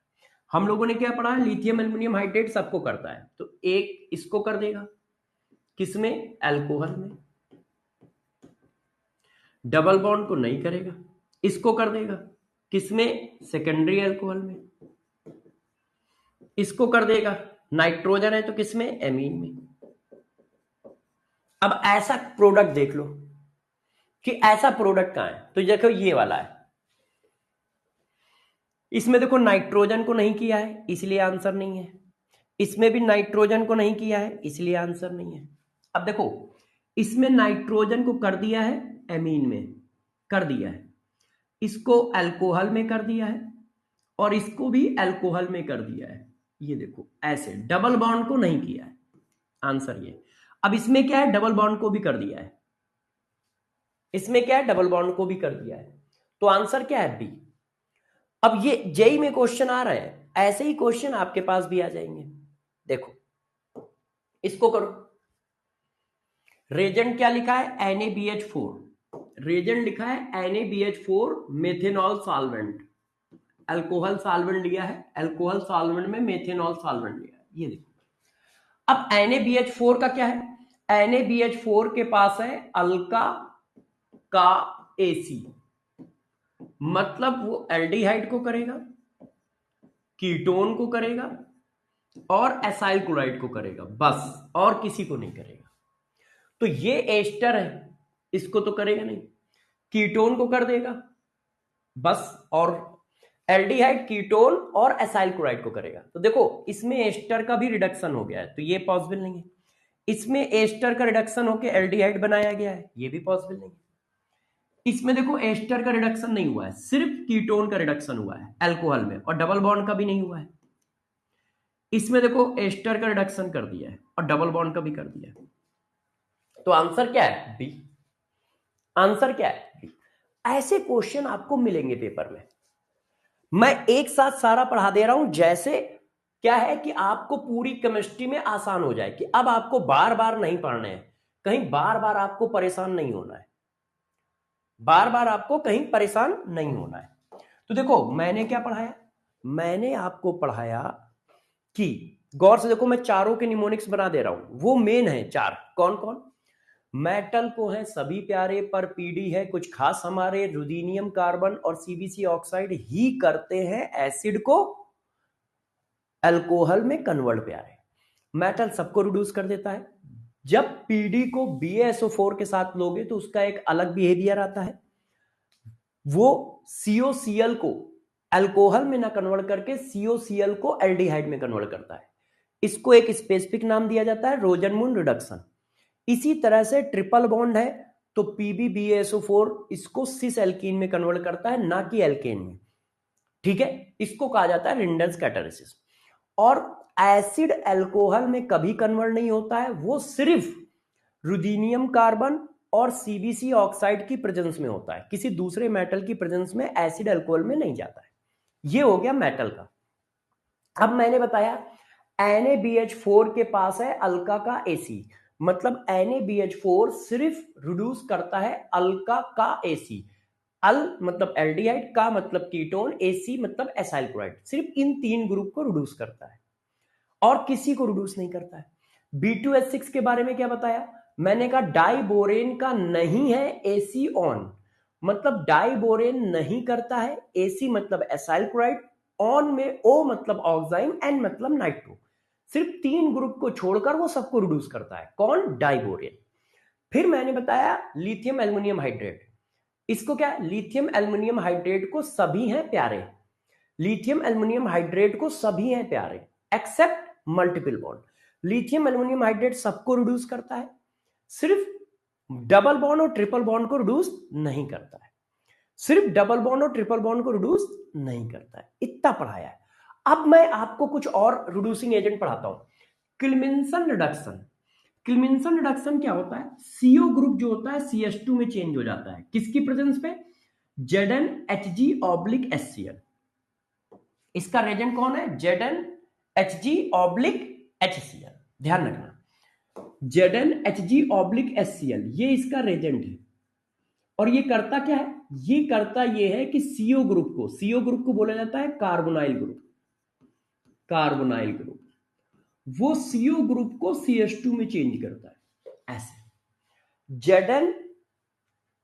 हम लोगों ने क्या पढ़ा है, लिथियम एल्युमिनियम हाइड्रेट सबको करता है, तो एक इसको कर देगा, किसमें? अल्कोहल में। डबल बॉन्ड को नहीं करेगा, इसको कर देगा, किसमें? सेकेंडरी अल्कोहल में। इसको कर देगा, नाइट्रोजन है तो किसमें? एमीन में। अब ऐसा प्रोडक्ट देख लो कि ऐसा प्रोडक्ट कहां है, तो देखो ये वाला है, इसमें देखो नाइट्रोजन को नहीं किया है इसलिए आंसर नहीं है, इसमें भी नाइट्रोजन को नहीं किया है इसलिए आंसर नहीं है। अब देखो इसमें नाइट्रोजन को कर दिया है एमीन में, कर दिया है, इसको अल्कोहल में कर दिया है, और इसको भी अल्कोहल में कर दिया है। ये देखो ऐसे डबल बॉन्ड को नहीं किया है, आंसर ये। अब इसमें क्या है, डबल बॉन्ड को भी कर दिया है, इसमें क्या है, डबल बॉन्ड को भी कर दिया है, तो आंसर क्या है? बी। अब ये जेई में क्वेश्चन आ रहे हैं, ऐसे ही क्वेश्चन आपके पास भी आ जाएंगे। देखो इसको करो, रेजेंट क्या लिखा है? NaBH4, रेजेंट लिखा है NaBH4 methanol solvent, alcohol solvent लिया है, अल्कोहल सॉल्वेंट में मेथेनॉल सॉल्वेंट लिया है। ये देखो, अब NaBH4 का क्या है, NaBH4 के पास है अल्का का AC, मतलब वो एल्डिहाइड को करेगा, कीटोन को करेगा, और एसाइल क्लोराइड को करेगा, बस, और किसी को नहीं करेगा। तो ये एस्टर है, इसको तो करेगा नहीं, कीटोन को कर देगा बस, और एल्डिहाइड, कीटोन और एसाइल क्लोराइड को करेगा। तो देखो इसमें एस्टर का भी रिडक्शन हो गया है, तो ये पॉसिबल नहीं है। इसमें एस्टर का रिडक्शन होकर एल्डिहाइड बनाया गया है, ये भी पॉसिबल नहीं है। इसमें देखो एस्टर का रिडक्शन नहीं हुआ है, सिर्फ कीटोन का रिडक्शन हुआ है अल्कोहल में, और डबल बॉन्ड का भी नहीं हुआ है। इसमें देखो एस्टर का रिडक्शन कर दिया है और डबल बॉन्ड का भी कर दिया है, तो आंसर क्या है? बी। आंसर क्या है? बी। ऐसे क्वेश्चन आपको मिलेंगे पेपर में, मैं एक साथ सारा पढ़ा दे रहा हूं, जैसे क्या है कि आपको पूरी केमिस्ट्री में आसान हो जाए, कि अब आपको बार बार नहीं पढ़ने हैं, कहीं बार बार आपको परेशान नहीं होना है, बार बार आपको कहीं परेशान नहीं होना है। तो देखो मैंने क्या पढ़ाया, मैंने आपको पढ़ाया कि गौर से देखो, मैं चारों के निमोनिक्स बना दे रहा हूं, वो मेन है 4, कौन कौन? मेटल को है सभी प्यारे, पर पीडी है कुछ खास हमारे, रुदीनियम कार्बन और CbC ऑक्साइड ही करते हैं एसिड को अल्कोहल में कन्वर्ट प्यारे। मेटल सबको रिड्यूस कर देता है, जब पीडी को BaSO4 के साथ लोगे तो उसका एक अलग बिहेवियर आता है, वो COCl को अल्कोहल में ना कन्वर्ट करके COCl को एल्डिहाइड में कन्वर्ट करता है। इसको एक स्पेसिफिक नाम दिया जाता है रोजनमून रिडक्शन। इसी तरह से ट्रिपल बॉन्ड है तो PbBaSO4 इसको सिस एल्कीन में कन्वर्ट करता है, ना कि एल्केन में। ठीक है, इसको कहा जाता है रिडंडेंस कैटालिसिस। और एसिड अल्कोहल में कभी कन्वर्ट नहीं होता है, वो सिर्फ रुदीनियम कार्बन और CbC ऑक्साइड की प्रेजेंस में होता है, किसी दूसरे मेटल की प्रेजेंस में एसिड अल्कोहल में नहीं जाता है। ये हो गया मेटल का। अब मैंने बताया NaBH4 के पास है अल्का का AC, मतलब NaBH4 सिर्फ रिड्यूस करता है अल्का का AC। अल मतलब एल्डिहाइड, का मतलब कीटोन, AC मतलब एसाइल क्लोराइड। सिर्फ इन 3 ग्रुप को रिड्यूस करता है और किसी को रिड्यूस नहीं करता है। B2H6 के बारे में क्या बताया मैंने? कहा डाइबोरेन का नहीं है AC ऑन, मतलब डाइबोरेन नहीं करता है। AC मतलब एसाइल क्लोराइड, ऑन में O मतलब ऑक्साइम, N मतलब नाइट्रो। सिर्फ 3 ग्रुप को छोड़कर वो सबको रिड्यूस करता है। कौन? डाइबोरेन। फिर मैंने बताया लिथियम एल्युमिनियम हाइड्रेट। इसको क्या? लिथियम एल्युमिनियम हाइड्रेट को सभी हैं प्यारे, लिथियम एल्युमिनियम हाइड्रेट को सभी हैं प्यारे except multiple bond. Lithium aluminium hydrate सबको रिड्यूस करता है, सिर्फ डबल बॉन्ड और ट्रिपल बॉन्ड को रिड्यूस नहीं करता है। सिर्फ डबल बॉन्ड और ट्रिपल बॉन्ड को रिड्यूस नहीं करता है। इतना पढ़ाया है। अब मैं आपको कुछ और रिड्यूसिंग एजेंट पढ़ाता हूं। क्लिमिंसन रिडक्शन। क्लिमिंसन रिडक्शन क्या होता है? CO ग्रुप जो होता है CH2 में चेंज हो जाता है, किसकी प्रेजेंस पे? ZnHg/HCl। इसका रेजेंट कौन है? ZnHg/HCl। ध्यान रखना, ZnHg/HCl ये इसका रेजेंट है। और ये करता क्या है? ये करता ये है कि CO ग्रुप को बोला जाता है कार्बोनाइल ग्रुप। कार्बोनाइल ग्रुप वो CO ग्रुप को CH2 में चेंज करता है ऐसे।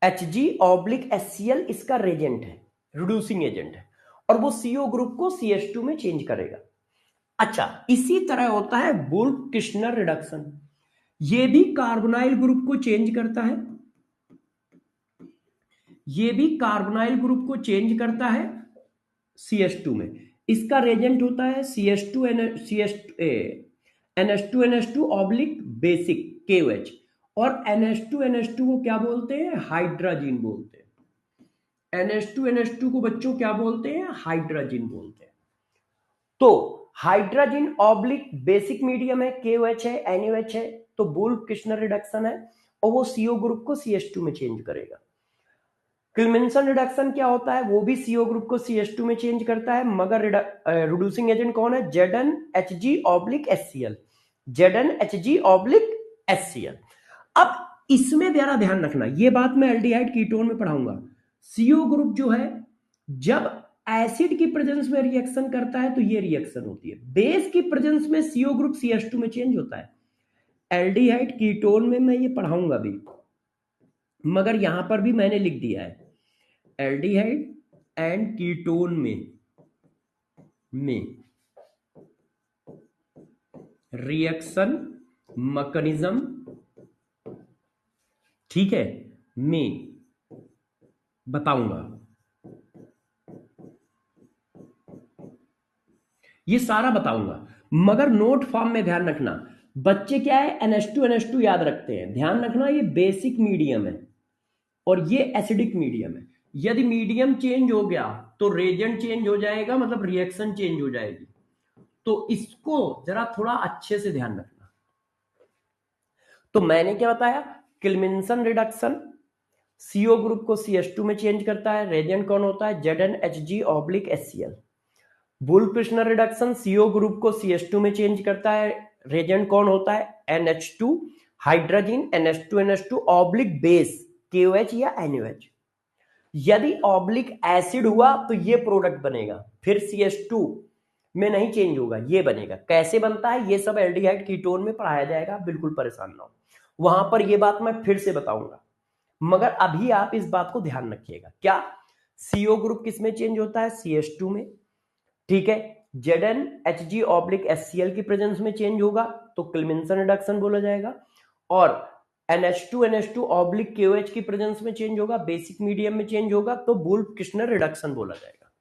ZnHg/HCl इसका रेजेंट है, रिड्यूसिंग एजेंट है, और वो CO ग्रुप को CH2 में चेंज करेगा। अच्छा, इसी तरह होता है वुल्फ-किर्शनर रिडक्शन। ये भी कार्बोनाइल ग्रुप को चेंज करता है, ये भी कार्बोनाइल ग्रुप को चेंज करता है CH2 में। इसका रेजेंट होता है NH2NH2 KOH, और NH2NH2 को क्या बोलते हैं? हाइड्राजीन बोलते हैं। NH2NH2 को बच्चों क्या बोलते हैं? हाइड्राजीन बोलते हैं। तो हाइड्राजीन ऑब्लिक बेसिक मीडियम है, KOH है, NaOH है, तो वुल्फ-किर्शनर रिडक्शन है, और वो CO ग्रुप को CH2 में चेंज करेगा। क्लिमिंसन रिडक्शन क्या होता है? वो भी CO ग्रुप को CH2 में चेंज करता है, मगर रिड्यूसिंग एजेंट कौन है? ZnHg/HCl। ZnHg/HCl। अब इसमें जरा ध्यान रखना, ये बात मैं एल्डिहाइड कीटोन में पढ़ाऊंगा। CO ग्रुप जो है जब एसिड की प्रेजेंस में रिएक्शन करता है तो ये रिएक्शन होती है। बेस की प्रेजेंस में CO ग्रुप CH2 में चेंज होता है। एल्डिहाइड कीटोन में मैं ये पढ़ाऊंगा भी, मगर यहां पर भी मैंने लिख दिया है एल्डिहाइड एंड कीटोन में रिएक्शन मैकेनिज्म, ठीक है, में बताऊंगा। ये सारा बताऊंगा, मगर नोट फॉर्म में ध्यान रखना। बच्चे क्या है? NH2NH2 याद रखते हैं। ध्यान रखना ये बेसिक मीडियम है और ये एसिडिक मीडियम है। यदि मीडियम चेंज हो गया तो रेजेंट चेंज हो जाएगा, मतलब रिएक्शन चेंज हो जाएगी। तो इसको जरा थोड़ा अच्छे से ध्यान रखना। तो मैंने क्या बताया? क्लिमिंसन रिडक्शन CO ग्रुप को CH2 में चेंज करता है, रेजेंट कौन होता है? ZnHg/HCl। वुल्फ-किर्शनर रिडक्शन CO ग्रुप को CH2 में चेंज करता है, रेजेंट कौन होता है? NH2 hydrogen, NH2NH2 base KOH या NaOH। यदि ऑब्लिक एसिड हुआ तो ये प्रोडक्ट बनेगा, फिर CH2 में नहीं चेंज होगा, ये बनेगा। कैसे बनता है ये सब एल्डिहाइड कीटोन में पढ़ाया जाएगा, बिल्कुल परेशान ना हो। वहां पर ये बात मैं फिर से बताऊंगा, मगर अभी आप इस बात को ध्यान रखिएगा। क्या? CO ग्रुप किस में चेंज होता है? CH2 में, ठीक है। ZnHg/HCl की प्रेजेंस में चेंज होगा तो क्लिमिंसन रिडक्शन बोला जाएगा, और NH2 NH2 ऑब्लिक KOH की प्रेजेंस में चेंज होगा, बेसिक मीडियम में चेंज होगा, तो वुल्फ-किर्शनर रिडक्शन बोला जाएगा।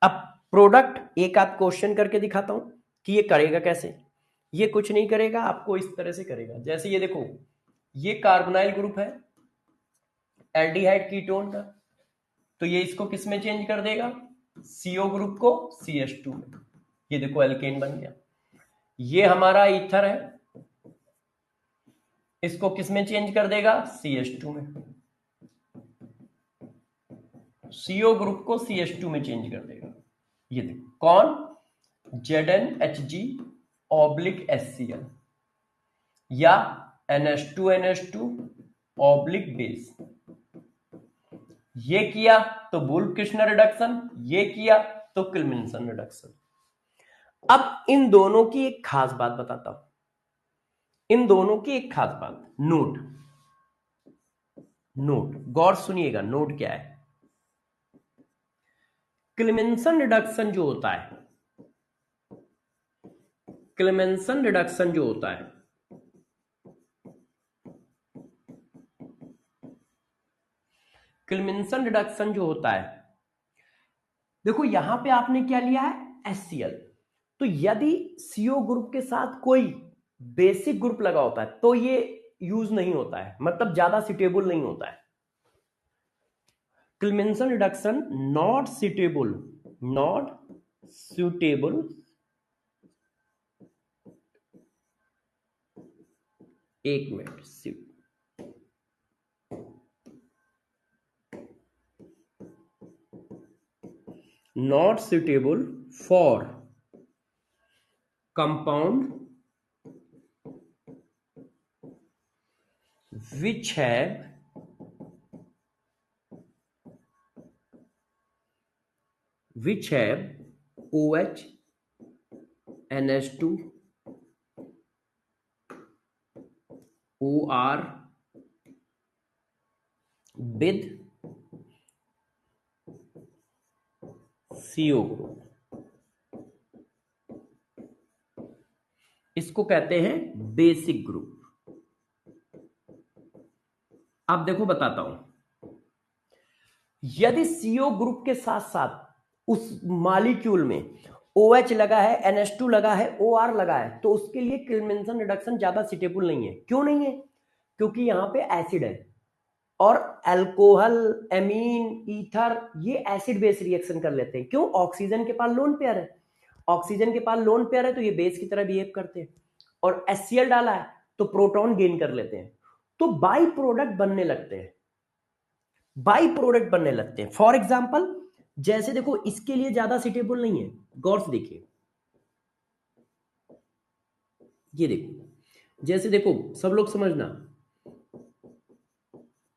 अब प्रोडक्ट एक आध क्वेश्चन करके दिखाता हूं कि ये करेगा कैसे। ये कुछ नहीं करेगा, आपको इस तरह से करेगा। जैसे ये देखो, ये कार्बोनाइल ग्रुप है एल्डिहाइड कीटोन का, तो ये इसको किस में चेंज कर देगा, CO ग्रुप को CH2 में। ये देखो एल्केन बन गया। ये हमारा ईथर है, इसको किस में चेंज कर देगा, CH2 में। CO ग्रुप को CH2 में चेंज कर देगा। ये देखो कौन, ZnHg ऑब्लिक HCl या NH2NH2 ऑब्लिक बेस। ये किया तो वुल्फ-किर्शनर रिडक्शन, ये किया तो क्लेमेंसन रिडक्शन। अब इन दोनों की एक खास बात बताता हूं, इन दोनों की एक खास बात, नोट नोट गौर सुनिएगा, नोट क्या है। क्लेमेंसन रिडक्शन जो होता है, क्लेमेंसन रिडक्शन जो होता है, क्लेमेंसन रिडक्शन जो होता है, देखो यहां पे आपने क्या लिया है, HCl। तो यदि CO ग्रुप के साथ कोई बेसिक ग्रुप लगा होता है तो ये यूज नहीं होता है, मतलब ज्यादा सुटेबल नहीं होता है। Clemmensen reduction not suitable, not suitable एक मिनट, not suitable for compound which have OH, NH2, OR with CO group. इसको कहते हैं बेसिक ग्रुप। अब देखो बताता हूं, यदि CO ग्रुप के साथ साथ उस मॉलिक्यूल में OH लगा है, NH2 लगा है, OR लगा है, तो उसके लिए क्लेमेंसन रिडक्शन ज्यादा सुटेबल नहीं है। क्यों नहीं है, क्योंकि यहां पे एसिड है और अल्कोहल, एमीन, ईथर ये एसिड बेस रिएक्शन कर लेते हैं। क्यों, ऑक्सीजन के पास लोन पेयर है, ऑक्सीजन के पास लोन पेयर है तो ये बेस की तरह बिहेव करते हैं, और HCl डाला है तो प्रोटॉन गेन कर लेते हैं, तो बाई प्रोडक्ट बनने लगते हैं, बाई प्रोडक्ट बनने लगते हैं। फॉर एग्जाम्पल जैसे देखो इसके लिए ज्यादा सुटेबल नहीं है, गौर से देखिए, ये देखो, जैसे देखो सब लोग समझना,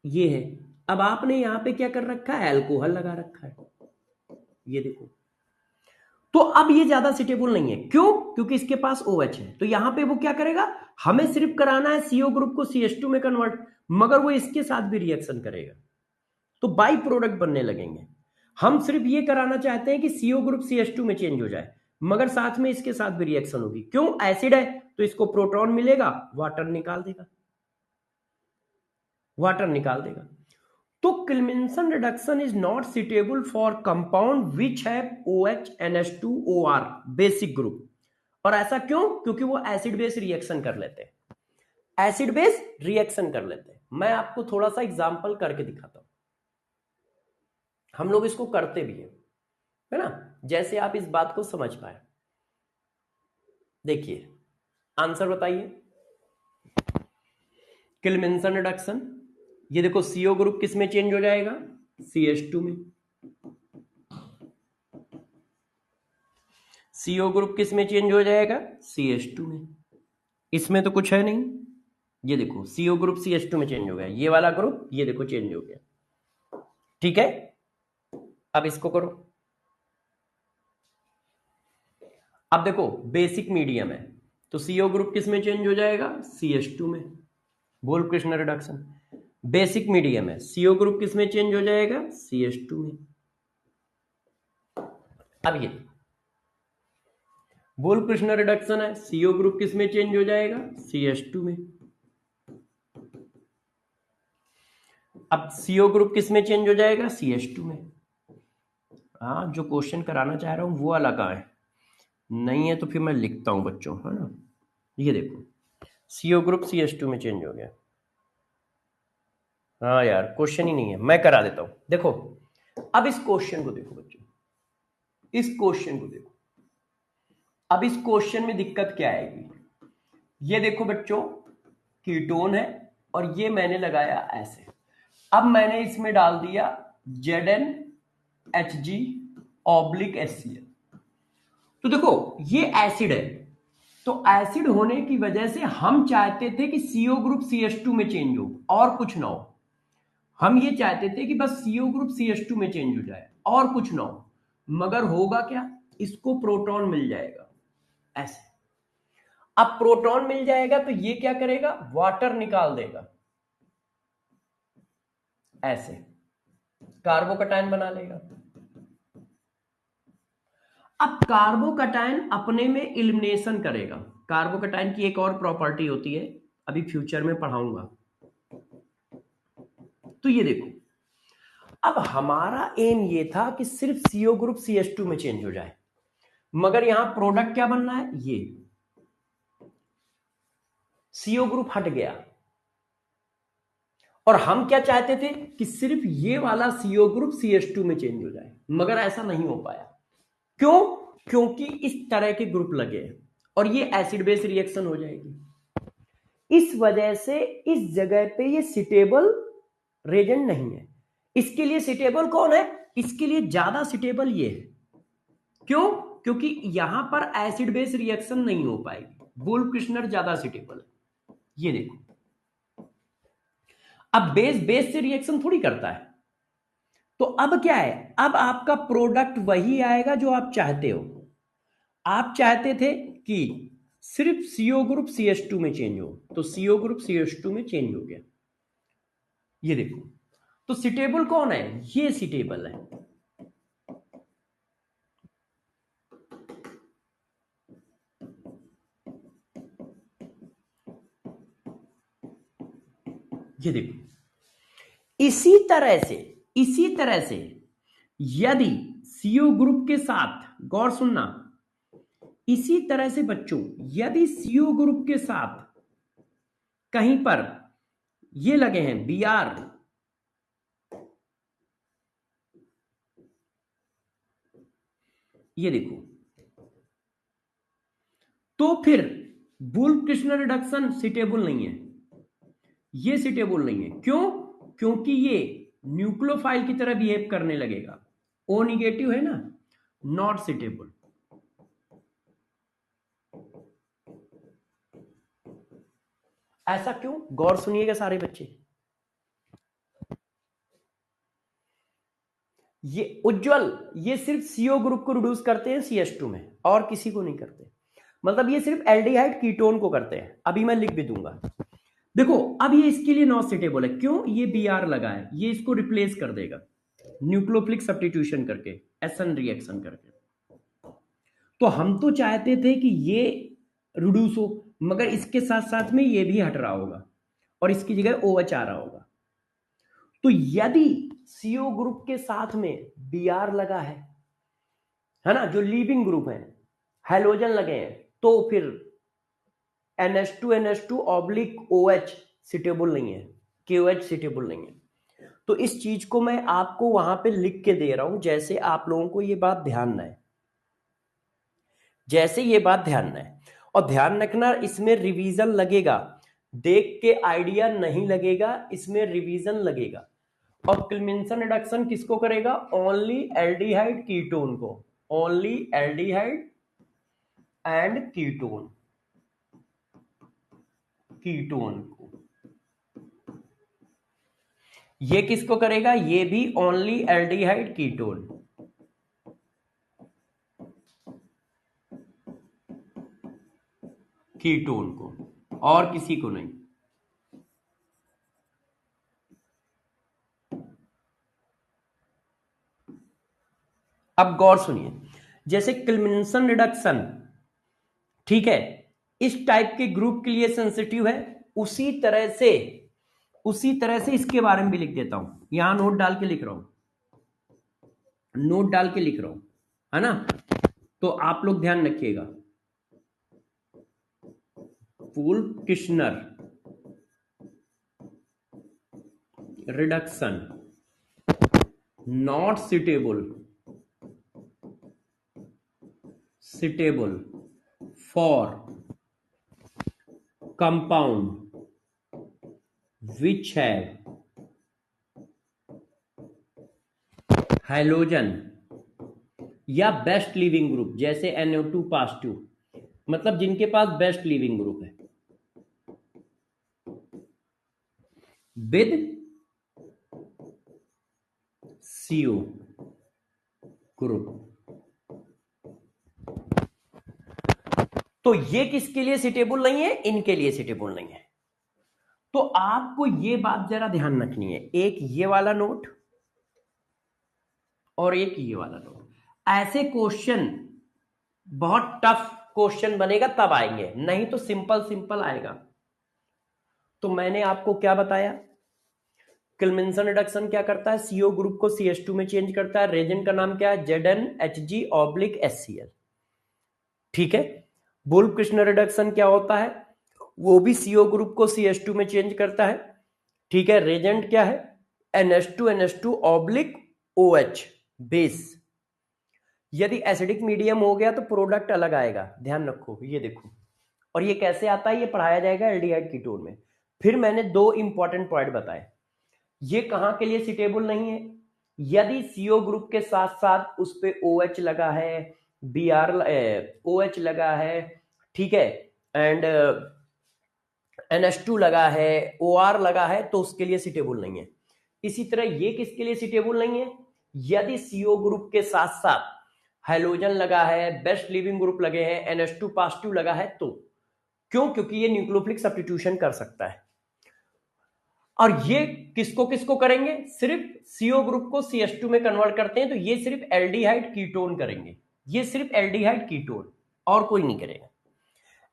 ये है, अब आपने यहां पे क्या कर रखा है, अल्कोहल लगा रखा है, ये देखो, तो अब ये ज्यादा सुटेबल नहीं है। क्यों, क्योंकि इसके पास OH है, तो यहां पे वो क्या करेगा, हमें सिर्फ कराना है CO ग्रुप को CH2 में कन्वर्ट, मगर वो इसके साथ भी रिएक्शन करेगा, तो बाई प्रोडक्ट बनने लगेंगे। हम सिर्फ ये कराना चाहते हैं कि CO ग्रुप CH2 में चेंज हो जाए, मगर साथ में इसके साथ भी रिएक्शन होगी। क्यों, एसिड है तो इसको प्रोटॉन मिलेगा, वाटर निकाल देगा, वाटर निकाल देगा। तो Clemmensen reduction is not suitable for compound which have OH, NH2, OR basic group. और ऐसा क्यों, क्योंकि वो एसिड बेस रिएक्शन कर लेते हैं, एसिड बेस रिएक्शन कर लेते हैं। मैं आपको थोड़ा सा एग्जांपल करके दिखाता हूं, हम लोग इसको करते भी हैं, है ना, जैसे आप इस बात को समझ पाए। देखिए आंसर बताइए, क्लेमेंसन रिडक्शन, ये देखो CO ग्रुप किस में चेंज हो जाएगा, CH2 में। CO ग्रुप किस में चेंज हो जाएगा, CH2 में। इसमें तो कुछ है नहीं, ये देखो CO ग्रुप CH2 में चेंज हो गया, ये वाला ग्रुप ये देखो चेंज हो गया, ठीक है। अब इसको करो, अब देखो बेसिक मीडियम है तो CO ग्रुप किस में चेंज हो जाएगा, CH2 में, वुल्फ-किर्शनर रिडक्शन। बेसिक मीडियम है, CO ग्रुप किस में चेंज हो जाएगा, CH2 में। अब ये वुल्फ-किर्शनर रिडक्शन है, CO ग्रुप किस में चेंज हो जाएगा, CH2 में। अब CO ग्रुप किस में चेंज हो जाएगा? CH2 में। हाँ, जो क्वेश्चन कराना चाह रहा हूं वो वाला कहाँ है? नहीं है तो फिर मैं लिखता हूं बच्चों, है ना। ये देखो, CO ग्रुप CH2 में चेंज हो गया। हाँ यार, क्वेश्चन ही नहीं है, मैं करा देता हूं। देखो, अब इस क्वेश्चन को देखो बच्चों, इस क्वेश्चन को देखो। अब इस क्वेश्चन में दिक्कत क्या आएगी? ये देखो बच्चों, कीटोन है और ये मैंने लगाया ऐसे। अब मैंने इसमें डाल दिया ZnHg/HCl। तो देखो, ये एसिड है, तो एसिड होने की वजह से हम चाहते थे कि CO ग्रुप CH2 में चेंज हो और कुछ ना हो। हम ये चाहते थे कि बस CO ग्रुप CH2 में चेंज हो जाए और कुछ ना हो। मगर होगा क्या? इसको प्रोटॉन मिल जाएगा ऐसे। अब प्रोटॉन मिल जाएगा तो ये क्या करेगा? वाटर निकाल देगा ऐसे, कार्बोकैटायन बना लेगा। अब कार्बोकैटायन अपने में एलिमिनेशन करेगा। कार्बोकैटायन की एक और प्रॉपर्टी होती है, अभी फ्यूचर में पढ़ाऊंगा। तो ये देखो, अब हमारा एम ये था कि सिर्फ CO ग्रुप CH2 में चेंज हो जाए, मगर यहां प्रोडक्ट क्या बनना है? ये CO ग्रुप हट गया और हम क्या चाहते थे कि सिर्फ ये वाला CO ग्रुप CH2 में चेंज हो जाए, मगर ऐसा नहीं हो पाया। क्यों? क्योंकि इस तरह के ग्रुप लगे और ये एसिड बेस रिएक्शन हो जाएगी। इस वजह से इस जगह पे ये सिटेबल रेजेंट नहीं है। इसके लिए सिटेबल कौन है? इसके लिए ज्यादा सिटेबल ये है। क्यों? क्योंकि यहां पर एसिड बेस रिएक्शन नहीं हो पाएगी, वुल्फ-किर्शनर ज्यादा सिटेबल है। ये देखो, अब बेस बेस से रिएक्शन थोड़ी करता है, तो अब क्या है? अब आपका प्रोडक्ट वही आएगा जो आप चाहते हो। आप चाहते थे कि सिर्फ CO ग्रुप CH2 में चेंज हो, तो CO ग्रुप CH2 में चेंज हो गया। ये देखो, तो सिटेबल कौन है? ये सिटेबल है। ये देखो, इसी तरह से यदि CO ग्रुप के साथ, गौर सुनना, इसी तरह से बच्चों, यदि CO ग्रुप के साथ कहीं पर ये लगे हैं Br, ये देखो, तो फिर वुल्फ-किर्शनर रिडक्शन सिटेबल नहीं है। ये सिटेबल नहीं है। क्यों? क्योंकि ये न्यूक्लियोफाइल की तरह बिहेव करने लगेगा। O निगेटिव है ना, नॉट सिटेबल। ऐसा क्यों? गौर सुनिएगा सारे बच्चे। ये उज्जवल, ये सिर्फ CO ग्रुप को रिड्यूस करते हैं CH2 में, और किसी को नहीं करते। मतलब ये सिर्फ एल्डिहाइड कीटोन को करते हैं। अभी मैं लिख भी दूंगा। देखो, अब ये इसके लिए नॉट सिटेबल है। क्यों? ये Br लगा है, ये इसको रिप्लेस कर देगा न्यूक्लियोफिलिक सब्स्टिट्यूशन करके, SN रिएक्शन करके। तो हम तो चाहते थे कि ये रिड्यूस हो, मगर इसके साथ साथ में ये भी हट रहा होगा और इसकी जगह OH आ रहा होगा। तो यदि CO ग्रुप के साथ में Br लगा है ना, जो लीविंग ग्रुप है, हैलोजन लगे हैं, तो फिर NH2NH2/OH सिटेबल नहीं है, KOH सिटेबल नहीं है। तो इस चीज को मैं आपको वहां पे लिख के दे रहा हूं, जैसे आप लोगों को ये बात ध्यान है, जैसे ये बात ध्यान है। और ध्यान रखना, इसमें रिवीजन लगेगा, देख के आइडिया नहीं लगेगा, इसमें रिवीजन लगेगा। और क्लेमेंसन रिडक्शन किसको करेगा? ओनली एल्डिहाइड कीटोन को, only aldehyde and ketone, ketone को। ये किसको करेगा? ये भी ओनली एल्डिहाइड कीटोन, कीटोन को, और किसी को नहीं। अब गौर सुनिए, जैसे क्लेमेंसन रिडक्शन, ठीक है, इस टाइप के ग्रुप के लिए सेंसिटिव है, उसी तरह से उसी तरह से इसके बारे में भी लिख देता हूं, यहां नोट डाल के लिख रहा हूं, नोट डाल के लिख रहा हूं, है ना। तो आप लोग ध्यान रखिएगा, wolf-Kishner reduction not suitable for compound which have halogen या बेस्ट लिविंग ग्रुप, जैसे NO2 पॉजिटिव, मतलब जिनके पास बेस्ट लिविंग ग्रुप है विद CO ग्रुप। तो ये किसके लिए सिटेबल नहीं है? इनके लिए सिटेबल नहीं है। तो आपको ये बात जरा ध्यान रखनी है, एक ये वाला नोट और एक ये वाला नोट। ऐसे क्वेश्चन बहुत टफ क्वेश्चन बनेगा तब आएंगे, नहीं तो सिंपल सिंपल आएगा। तो मैंने आपको क्या बताया, क्लेमेंसन रिडक्शन क्या करता है, CO ग्रुप को CH2 में चेंज करता है। रेजेंट का नाम क्या है? ZnHg/HCl। ठीक है। वुल्फ-किश्नर रिडक्शन क्या होता है? वो भी CO ग्रुप को CH2 में चेंज करता है। ठीक है। रेजेंट क्या है? NH2NH2/OH base. यदि एसिडिक मीडियम हो गया तो प्रोडक्ट अलग आएगा, ध्यान रखो। ये देखो, और ये कैसे आता है, ये पढ़ाया जाएगा एल्डिहाइड कीटोन में। फिर मैंने दो इंपॉर्टेंट पॉइंट बताए। ये कहां के लिए सिटेबल नहीं है? यदि CO ग्रुप के साथ साथ उस पे OH लगा है, OH लगा है, ठीक है, एंड NH2 लगा है, OR लगा है, तो उसके लिए सिटेबल नहीं है। इसी तरह ये किसके लिए सिटेबल नहीं है? यदि CO ग्रुप के साथ साथ हाइड्रोजन लगा है, बेस्ट लिविंग ग्रुप लगे हैं, NH2 पॉजिटिव लगा है, तो क्यों? क्योंकि ये न्यूक्लियोफिलिक सब्स्टिट्यूशन कर सकता है। और ये किसको किसको करेंगे? सिर्फ CO ग्रुप को CH2 में कन्वर्ट करते हैं, तो ये सिर्फ एल्डिहाइड कीटोन करेंगे, ये सिर्फ एल्डिहाइड कीटोन, और कोई नहीं करेगा।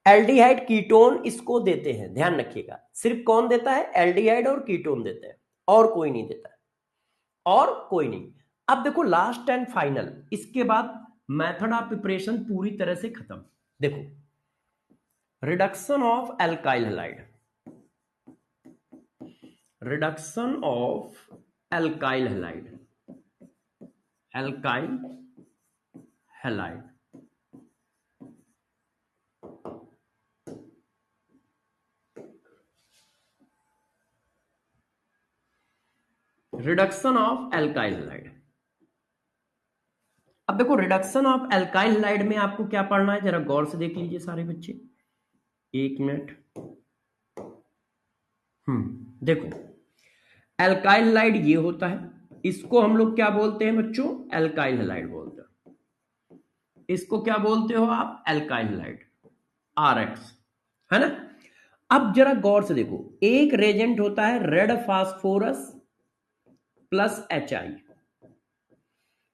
एल्डिहाइड कीटोन इसको देते हैं, ध्यान रखिएगा। सिर्फ कौन देता है? एल्डिहाइड और कीटोन देते हैं, और कोई नहीं देता है, और कोई नहीं। अब देखो लास्ट एंड फाइनल, इसके बाद मेथड ऑफ प्रिपरेशन पूरी तरह से खत्म। देखो, reduction of alkyl halide, reduction of alkyl halide, alkyl halide. Reduction of alkyl halide. अब देखो, रिडक्शन ऑफ एल्काइल हैलाइड में आपको क्या पढ़ना है, जरा गौर से देख लीजिए सारे बच्चे, एक मिनट। देखो, एल्काइल हैलाइड ये होता है, इसको हम लोग क्या बोलते हैं बच्चों? एल्काइल हैलाइड बोलते हैं। इसको क्या बोलते हो आप? एल्काइल हैलाइड, RX, है ना। अब जरा गौर से देखो, एक रेजेंट होता है red phosphorus plus HI,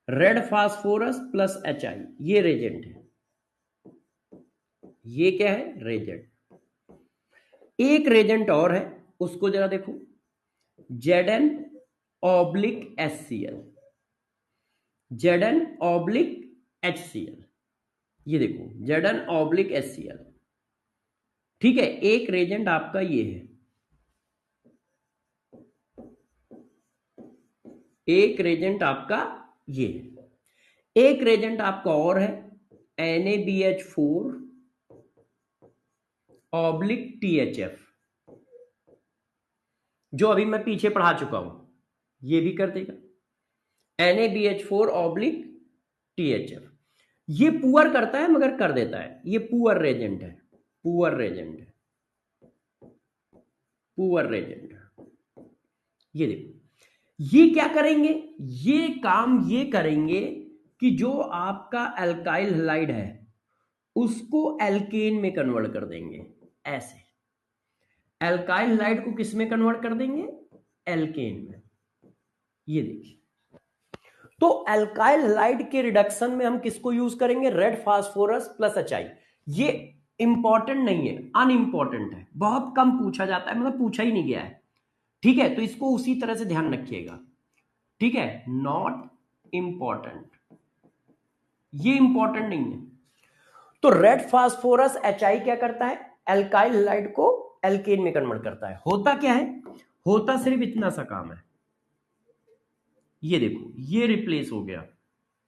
red phosphorus plus HI, ये रेजेंट है। ये क्या है? रेजेंट। एक रेजेंट और है, उसको जरा देखो, Zn/HCl, Zn/HCl, ये देखो Zn/HCl। ठीक है, एक रेजेंट आपका ये है, एक रेजेंट आपका ये है, एक रेजेंट आपका और है NaBH4/THF, जो अभी मैं पीछे पढ़ा चुका हूं, ये भी कर देगा NaBH4/THF। ये पुअर करता है मगर कर देता है, ये पुअर रेजेंट है, पुअर रेजेंट है, पुअर रेजेंट है। ये देखो, ये क्या करेंगे? ये काम ये करेंगे कि जो आपका एल्काइल हैलाइड है उसको एल्केन में कन्वर्ट कर देंगे। ऐसे एल्काइल हैलाइड को किस में कन्वर्ट कर देंगे? एल्केन में। ये देखिए, तो एल्काइल हैलाइड के रिडक्शन में हम किसको यूज करेंगे? Red phosphorus plus HI। ये इंपॉर्टेंट नहीं है, अनइंपॉर्टेंट है, बहुत कम पूछा जाता है, मतलब पूछा ही नहीं गया है। ठीक है, तो इसको उसी तरह से ध्यान रखिएगा। ठीक है, नॉट इंपॉर्टेंट, ये इंपॉर्टेंट नहीं है। तो रेड फास्फोरस HI क्या करता है, एल्काइल हैलाइड को एल्केन में कन्वर्ट करता है। होता क्या है, होता सिर्फ इतना सा काम है, ये देखो ये रिप्लेस हो गया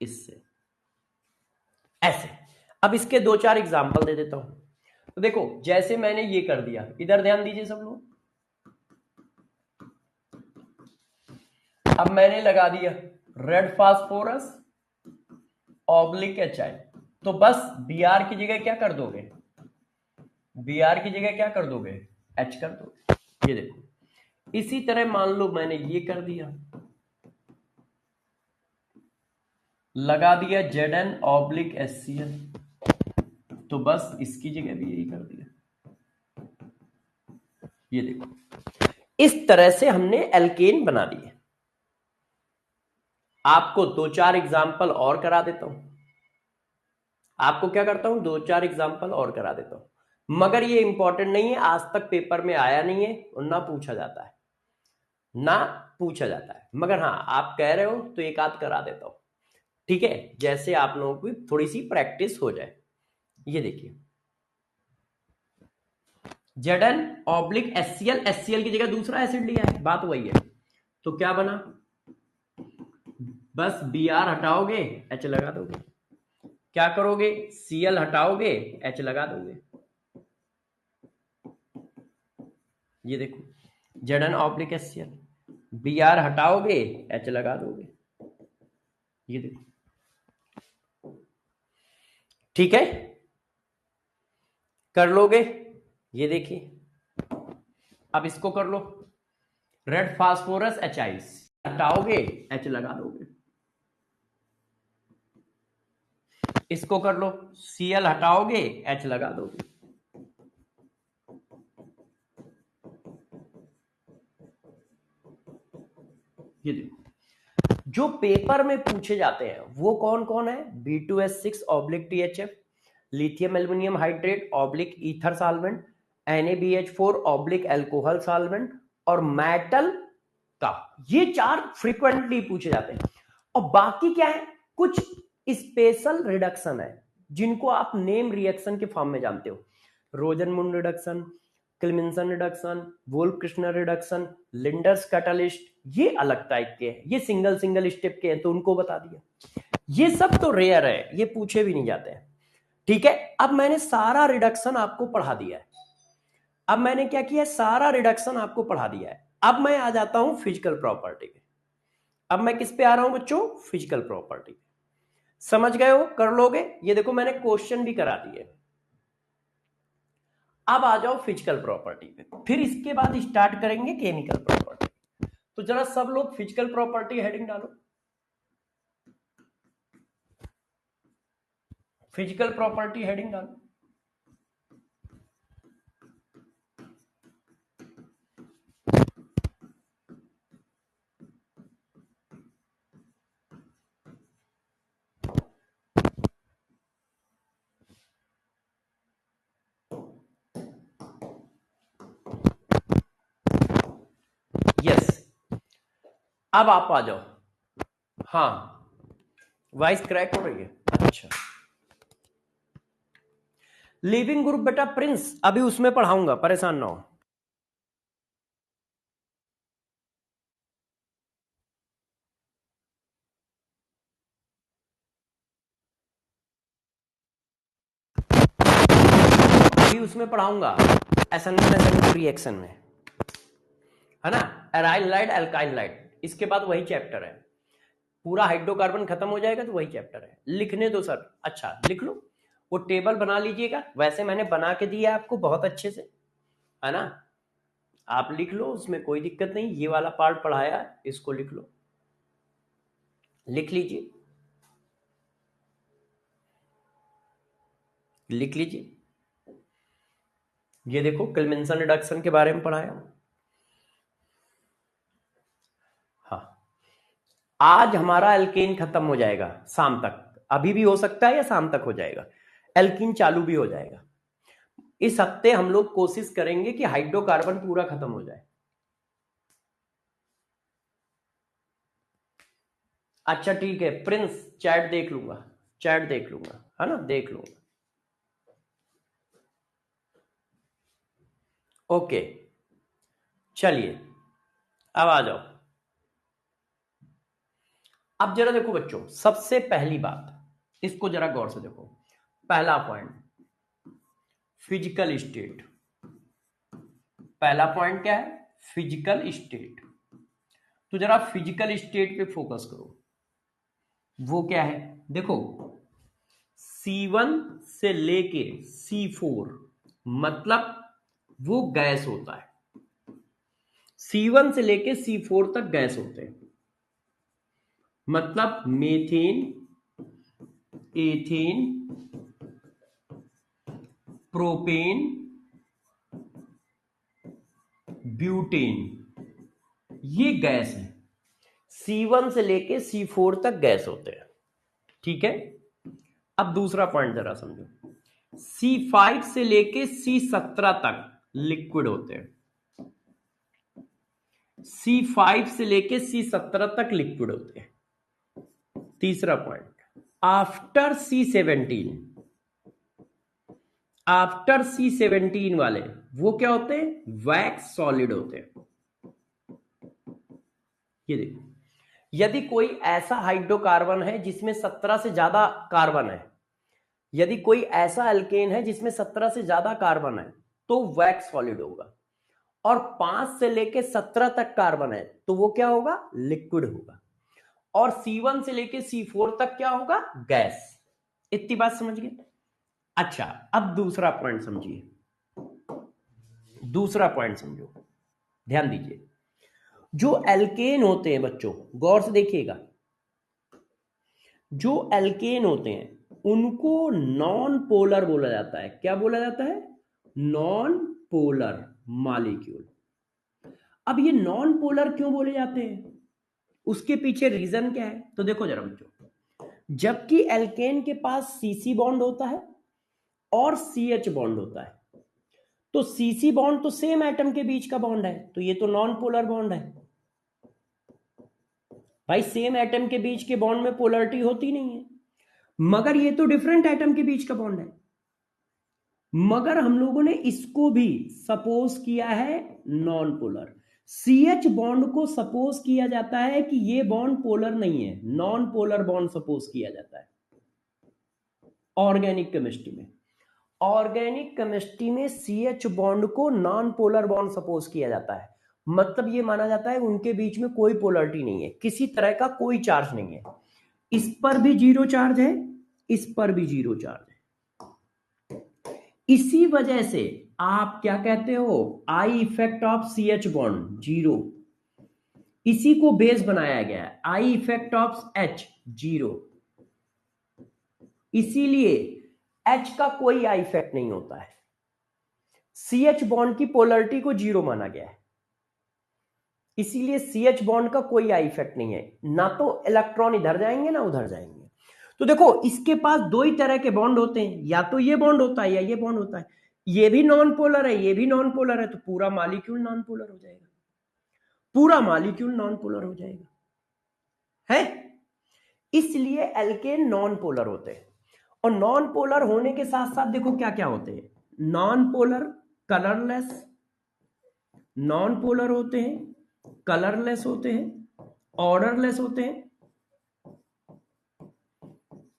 इससे, ऐसे। अब इसके 2-4 एग्जांपल दे देता हूं। तो देखो जैसे मैंने ये कर दिया, इधर ध्यान दीजिए सब लोग। अब मैंने लगा दिया रेड फास्फोरस ऑब्लिक HI, तो बस Br की जगह क्या कर दोगे, Br की जगह क्या कर दोगे, H कर दोगे। ये देखो इसी तरह मान लो मैंने ये कर दिया, लगा दिया Zn ऑब्लिक HCl, तो बस इसकी जगह भी यही कर दिया। ये देखो इस तरह से हमने एल्केन बना दिए। आपको 2-4 एग्जाम्पल और करा देता हूं, आपको क्या करता हूं 2-4 एग्जाम्पल और करा देता हूं, मगर ये इंपॉर्टेंट नहीं है, आज तक पेपर में आया नहीं है और ना पूछा जाता है, ना पूछा जाता है। मगर हाँ आप कह रहे हो तो एक आध करा देता हूं, ठीक है, जैसे आप लोगों की थोड़ी सी प्रैक्टिस हो जाए। ये देखिए Zn ऑब्लिक HCl, HCl की जगह दूसरा एसिड लिया है, बात वही है। तो क्या बना, बस Br हटाओगे H लगा दोगे, क्या करोगे Cl हटाओगे H लगा दोगे। ये देखो Zn oblique HCl, Br हटाओगे H लगा दोगे। ये देखो ठीक है, कर लोगे। ये देखिए अब इसको कर लो, रेड फास्फोरस HI हटाओगे H लगा दोगे, इसको कर लो Cl हटाओगे H लगा दोगे। ये देखो जो पेपर में पूछे जाते हैं वो कौन कौन है, B2S6 oblique THF, lithium aluminium hydrate oblique ether solvent, NaBH4 oblique alcohol solvent और मेटल का, ये 4 फ्रीक्वेंटली पूछे जाते हैं। और बाकी क्या है, कुछ स्पेशल रिडक्शन है जिनको आप नेम रिएक्शन के फॉर्म में जानते हो, Rosenmund reduction, Clemmensen reduction, Wolff Kishner reduction, Lindlar's catalyst, ये अलग टाइप के हैं, ये सिंगल सिंगल स्टेप के हैं तो उनको बता दिया। ये सब तो रेयर है, ये पूछे भी नहीं जाते हैं। ठीक है, अब मैंने सारा रिडक्शन आपको पढ़ा दिया है, अब मैंने क्या किया, सारा रिडक्शन आपको पढ़ा दिया है। अब मैं आ जाता हूं फिजिकल प्रॉपर्टी पे। अब मैं किस पे आ रहा हूं बच्चों, फिजिकल प्रॉपर्टी। समझ गए हो, कर लोगे। ये देखो मैंने क्वेश्चन भी करा दिए। अब आ जाओ फिजिकल प्रॉपर्टी पे, फिर इसके बाद स्टार्ट करेंगे केमिकल प्रॉपर्टी। तो जरा सब लोग फिजिकल प्रॉपर्टी हेडिंग डालो, फिजिकल प्रॉपर्टी हेडिंग डालो। यस, अब आप आ जाओ। हाँ वॉइस क्रैक हो रही है, अच्छा। लिविंग ग्रुप बेटा प्रिंस अभी उसमें पढ़ाऊंगा, परेशान ना हो। अभी उसमें पढ़ाऊंगा SN2 रिएक्शन में, है ना, एराइल लाइट एल्काइल लाइट, इसके बाद वही चैप्टर है, पूरा हाइड्रोकार्बन खत्म हो जाएगा तो वही चैप्टर है। लिखने दो सर, अच्छा लिख लो, वो टेबल बना लीजिएगा, वैसे मैंने बना के दिया आपको बहुत अच्छे से, है ना, आप लिख लो, उसमें कोई दिक्कत नहीं। ये वाला पार्ट पढ़ाया है, इसको लिख लो, लिख लीजिए, लिख लीजिए। ये देखो क्लेमेंसन रिडक्शन के बारे में पढ़ाया। हाँ आज हमारा एल्केन खत्म हो जाएगा शाम तक, अभी भी हो सकता है या शाम तक हो जाएगा, एल्कीन चालू भी हो जाएगा। इस हफ्ते हम लोग कोशिश करेंगे कि हाइड्रोकार्बन पूरा खत्म हो जाए। अच्छा ठीक है प्रिंस, चैट देख लूंगा, चैट देख लूंगा, है ना, देख लूंगा। ओके चलिए अब आ जाओ। अब जरा देखो बच्चों, सबसे पहली बात इसको जरा गौर से देखो। पहला पॉइंट फिजिकल स्टेट। पहला पॉइंट क्या है? Physical state. तो जरा फिजिकल स्टेट पे फोकस करो। वो क्या है? देखो C1 से लेके C4 मतलब वो गैस होता है। C1 से लेके C4 तक गैस होते हैं, मतलब मीथेन, एथेन, प्रोपेन, ब्यूटेन, ये गैस है। C1 से लेके C4 तक गैस होते हैं, ठीक है। अब दूसरा पॉइंट जरा समझो। C5 से लेके C17 तक लिक्विड होते हैं। C5 से लेके C17 तक लिक्विड होते हैं। तीसरा point, after C17, after C17 वाले वो क्या होते हैं? वैक्स सॉलिड होते हैं। ये देखो, यदि कोई ऐसा हाइड्रोकार्बन है जिसमें 17 से ज्यादा कार्बन है, यदि कोई ऐसा अल्केन है जिसमें 17 से ज्यादा कार्बन है, तो वैक्स सॉलिड होगा। और 5 से लेके 17 तक कार्बन है तो वो क्या होगा? लिक्विड होगा। और C1 से लेके C4 तक क्या होगा? गैस। इतनी बात समझ गए? अच्छा अब दूसरा पॉइंट समझिए, दूसरा पॉइंट समझो, ध्यान दीजिए। जो एल्केन होते हैं बच्चों, गौर से देखिएगा, जो एल्केन होते हैं उनको नॉन पोलर बोला जाता है। क्या बोला जाता है? Non polar molecule. अब ये नॉन पोलर क्यों बोले जाते हैं, उसके पीछे रीजन क्या है? तो देखो जरा बच्चों, जबकि एल्केन के पास CC बॉन्ड होता है और CH बॉन्ड होता है, तो CC बॉन्ड तो सेम एटम के बीच का बॉन्ड है, तो ये तो नॉन पोलर बॉन्ड है। भाई सेम एटम के बीच के बॉन्ड में पोलरिटी होती नहीं है, मगर ये तो डिफरेंट एटम के बीच का बॉन्ड है। मगर हम लोगों ने इसको भी सपोज किया है नॉन पोलर। CH बॉन्ड को सपोज किया जाता है कि ये बॉन्ड पोलर नहीं है, नॉन पोलर बॉन्ड सपोज किया जाता है ऑर्गेनिक केमिस्ट्री में। ऑर्गेनिक केमिस्ट्री में CH बॉन्ड को नॉन पोलर बॉन्ड सपोज किया जाता है, मतलब ये माना जाता है उनके बीच में कोई पोलरिटी नहीं है, किसी तरह का कोई चार्ज नहीं है। इस पर भी जीरो चार्ज है, इस पर भी जीरो चार्ज है। इसी वजह से आप क्या कहते हो? I effect of CH bond zero. इसी को बेस बनाया गया है, I effect of H zero. इसीलिए H का कोई आई इफेक्ट नहीं होता है। CH बॉन्ड की पोलरिटी को जीरो माना गया है, इसीलिए CH बॉन्ड का कोई आई इफेक्ट नहीं है, ना तो इलेक्ट्रॉन इधर जाएंगे ना उधर जाएंगे। तो देखो इसके पास दो ही तरह के बॉन्ड होते हैं, या तो ये बॉन्ड होता है या ये बॉन्ड होता है। ये भी नॉन पोलर है, ये भी नॉन पोलर है, तो पूरा मॉलिक्यूल नॉन पोलर हो जाएगा, पूरा मॉलिक्यूल नॉन पोलर हो जाएगा, है। इसलिए एल्केन नॉन पोलर होते हैं। और नॉन पोलर होने के साथ साथ देखो क्या क्या होते हैं। Non polar colourless, non polar होते हैं, कलरलेस होते हैं, ऑर्डरलेस होते हैं,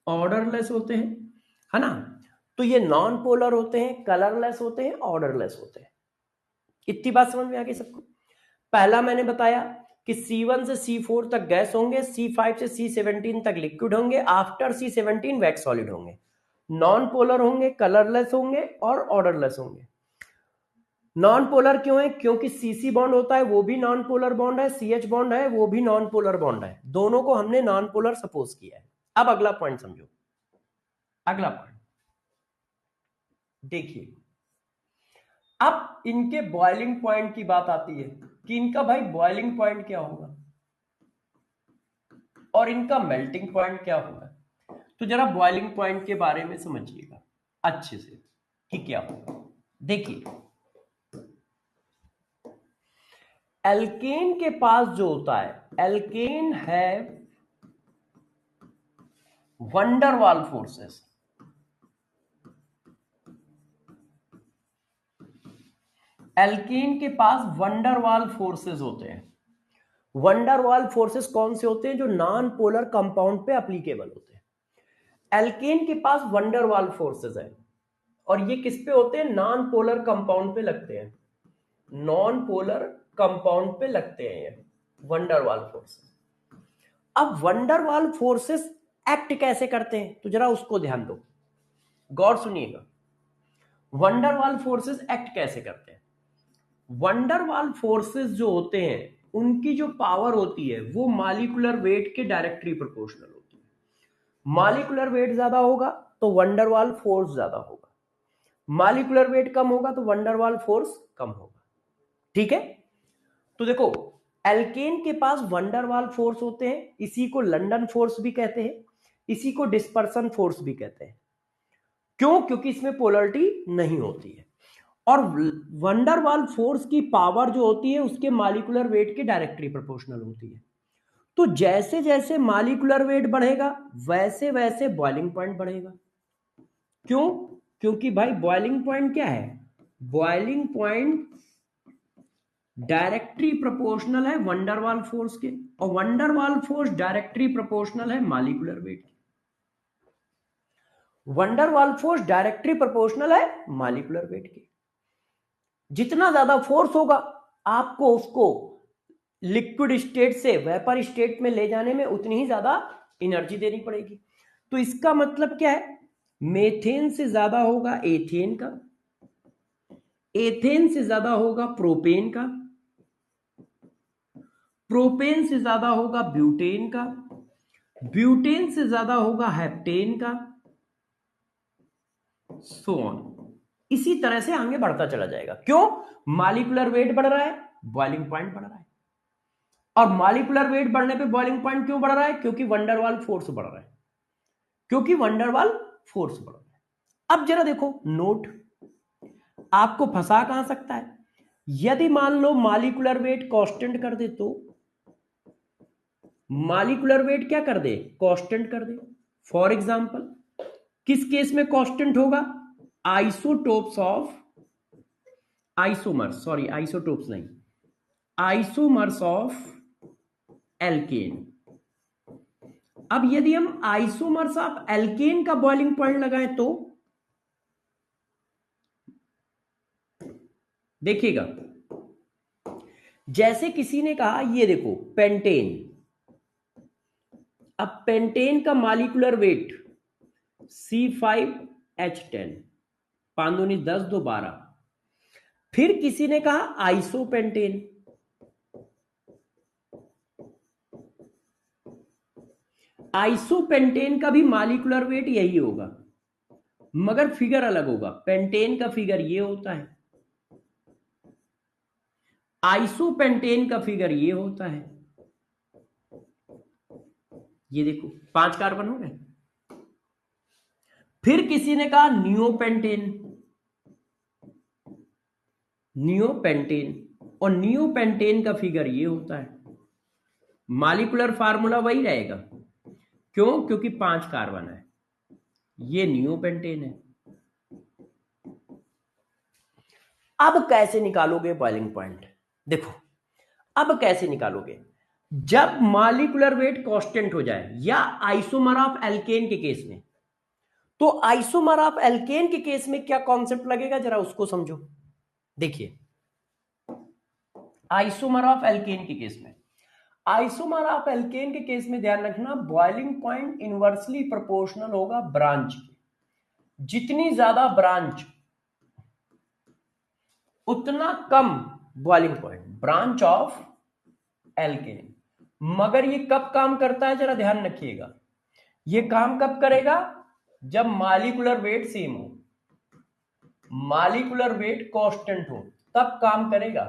ऑर्डरलेस होते हैं, है ना। तो ये नॉन पोलर होते हैं, कलरलेस होते हैं, ऑर्डरलेस होते हैं। इतनी बात समझ में आ गई सबको? पहला मैंने बताया कि C1 से C4 तक गैस होंगे, C5 से C17 तक लिक्विड होंगे, आफ्टर C17 वैक्स सॉलिड होंगे, नॉन पोलर होंगे, कलरलेस होंगे और ऑर्डरलेस होंगे। नॉन पोलर क्यों है? क्योंकि CC बॉन्ड होता है वो भी नॉन पोलर बॉन्ड है, CH बॉन्ड है वो भी नॉन पोलर बॉन्ड है, दोनों को हमने नॉन पोलर सपोज किया है। अब अगला पॉइंट समझो, अगला पॉइंट देखिए। अब इनके बॉइलिंग पॉइंट की बात आती है कि इनका भाई बॉइलिंग पॉइंट क्या होगा और इनका मेल्टिंग पॉइंट क्या होगा। तो जरा बॉइलिंग पॉइंट के बारे में समझिएगा अच्छे से कि क्या होगा। देखिए एल्केन के पास जो होता है, एल्केन है वंडरवाल फोर्सेस। एल्केन के पास वंडरवाल फोर्सेस होते हैं। वंडरवाल फोर्सेस कौन से होते हैं? जो नॉन पोलर कंपाउंड पे एप्लीकेबल होते हैं। एल्केन के पास वंडरवाल फोर्सेस है और ये किस पे होते हैं? नॉन पोलर कंपाउंड पे लगते हैं। नॉन पोलर कंपाउंड पे लगते हैं ये वंडरवाल फोर्सेस। अब वंडरवाल फोर्सेस एक्ट कैसे करते हैं तो जरा उसको ध्यान दो, गौर सुनिएगा। वंडरवाल फोर्सेस एक्ट कैसे करते हैं? वंडरवाल फोर्सेस जो होते हैं उनकी जो पावर होती है वो मॉलिक्यूलर वेट के डायरेक्टली प्रोपोर्शनल होती है। मॉलिक्यूलर वेट ज्यादा होगा तो वंडरवाल फोर्स ज्यादा होगा, मॉलिक्यूलर वेट कम होगा तो वंडरवाल फोर्स कम होगा। ठीक है, तो देखो एल्केन के पास वंडरवाल फोर्स होते हैं, इसी को लंदन फोर्स भी कहते हैं, इसी को डिस्पर्सन फोर्स भी कहते हैं। क्यों? क्योंकि इसमें पोलरिटी नहीं होती है और वंडरवाल फोर्स की पावर जो होती है उसके मॉलिक्यूलर वेट के डायरेक्टली प्रोपोर्शनल होती है। तो जैसे जैसे मॉलिक्यूलर वेट बढ़ेगा वैसे वैसे बॉइलिंग पॉइंट बढ़ेगा। क्यों? क्योंकि भाई बॉइलिंग पॉइंट क्या है? बॉइलिंग पॉइंट डायरेक्टली प्रोपोर्शनल है वंडरवाल फोर्स के और वंडरवाल फोर्स डायरेक्टली प्रोपोर्शनल है मॉलिक्यूलर वेट के। वंडरवाल फोर्स डायरेक्टली प्रोपोर्शनल है मॉलिक्यूलर वेट के। जितना ज्यादा फोर्स होगा आपको उसको लिक्विड स्टेट से वेपर स्टेट में ले जाने में उतनी ही ज्यादा एनर्जी देनी पड़ेगी। तो इसका मतलब क्या है? मेथेन से ज्यादा होगा एथेन का, एथेन से ज्यादा होगा प्रोपेन का, प्रोपेन से ज्यादा होगा ब्यूटेन का, ब्यूटेन से ज्यादा होगा हेप्टेन का, सो ऑन। इसी तरह से आगे बढ़ता चला जाएगा। क्यों? मॉलिक्यूलर वेट बढ़ रहा है, बॉइलिंग पॉइंट बढ़ रहा है। और मॉलिक्यूलर वेट बढ़ने पे बॉइलिंग पॉइंट क्यों बढ़ रहा है? क्योंकि वंडरवाल फोर्स बढ़ रहा है, क्योंकि वंडरवाल फोर्स बढ़ रहा है। अब जरा देखो नोट, आपको फंसा कहां सकता है? यदि मान लो मॉलिक्यूलर वेट कांस्टेंट कर दे तो मॉलिक्यूलर वेट क्या कर दे? कांस्टेंट कर दे। फॉर एग्जांपल किस केस में कांस्टेंट होगा? Isotopes of isomers, sorry isotopes नहीं, आइसोमर्स ऑफ एल्केन। अब यदि हम आइसोमर्स ऑफ एल्केन का बॉइलिंग पॉइंट लगाएं तो देखिएगा, जैसे किसी ने कहा ये देखो पेंटेन, अब पेंटेन का मॉलिक्यूलर वेट C5H10, 5 दूनी 10 2 12। फिर किसी ने कहा आइसोपेंटेन, आइसोपेंटेन का भी मॉलिक्यूलर वेट यही होगा मगर फिगर अलग होगा। पेंटेन का फिगर ये होता है, आइसोपेंटेन का फिगर ये होता है। ये देखो 5 कार्बन हो गए। फिर किसी ने कहा नियोपेंटेन, नियोपेंटेन, और नियोपेंटेन का फिगर ये होता है। मॉलिक्यूलर फार्मूला वही रहेगा। क्यों? क्योंकि 5 कार्बन है। ये नियोपेंटेन है। अब कैसे निकालोगे बॉइलिंग पॉइंट? देखो अब कैसे निकालोगे? जब मॉलिक्यूलर वेट कांस्टेंट हो जाए या आइसोमर ऑफ एल्केन के केस में, तो आइसोमर ऑफ एल्केन के केस में क्या कॉन्सेप्ट लगेगा जरा उसको समझो। देखिए आइसोमर ऑफ एल्केन के केस में, आइसोमर ऑफ एल्केन के केस में ध्यान रखना बॉइलिंग पॉइंट इनवर्सली प्रोपोर्शनल होगा ब्रांच के। जितनी ज्यादा ब्रांच उतना कम boiling point, branch of alkane. मगर ये कब काम करता है जरा ध्यान रखिएगा, ये काम कब करेगा? जब मॉलिक्यूलर वेट सेम हो, मॉलिक्यूलर वेट कांस्टेंट हो, तब काम करेगा।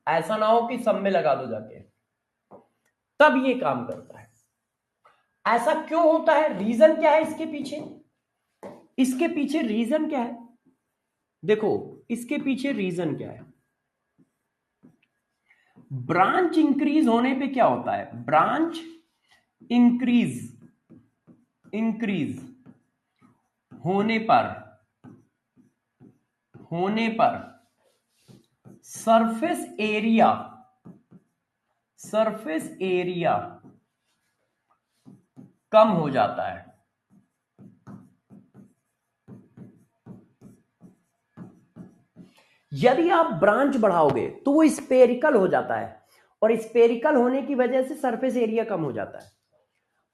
ऐसा ना हो कि सब में लगा दो जाके, तब ये काम करता है। ऐसा क्यों होता है? रीजन क्या है इसके पीछे? इसके पीछे रीजन क्या है? देखो इसके पीछे रीजन क्या है? ब्रांच इंक्रीज होने पे क्या होता है? ब्रांच इंक्रीज इंक्रीज होने पर सरफेस एरिया कम हो जाता है। यदि आप ब्रांच बढ़ाओगे तो वो स्पेरिकल हो जाता है, और स्पेरिकल होने की वजह से सरफेस एरिया कम हो जाता है।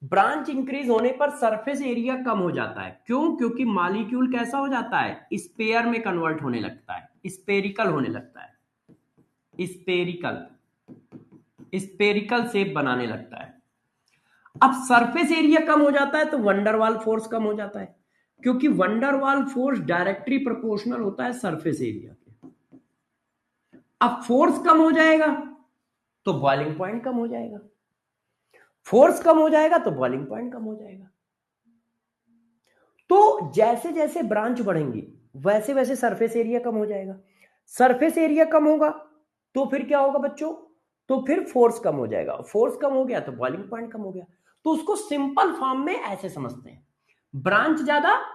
ब्रांच इंक्रीज होने पर सरफेस एरिया कम हो जाता है। क्यों? क्योंकि मॉलिक्यूल कैसा हो जाता है? स्पेयर में कन्वर्ट होने लगता है, स्पेरिकल होने लगता है, स्पेरिकल शेप बनाने लगता है। अब सरफेस एरिया कम हो जाता है तो वंडरवाल फोर्स कम हो जाता है, क्योंकि वंडरवाल फोर्स डायरेक्टली प्रोपोर्शनल होता है सरफेस एरिया के। अब फोर्स कम हो जाएगा तो बॉइलिंग पॉइंट कम हो जाएगा, फोर्स कम हो जाएगा तो बॉइलिंग पॉइंट कम हो जाएगा। तो जैसे जैसे ब्रांच बढ़ेंगी वैसे वैसे सरफेस एरिया कम हो जाएगा। सरफेस एरिया कम होगा तो फिर क्या होगा बच्चों? तो फिर फोर्स कम हो जाएगा, फोर्स कम हो गया तो बॉइलिंग पॉइंट कम हो गया। तो उसको सिंपल फॉर्म में ऐसे समझते हैं, ब्रांच ज्यादा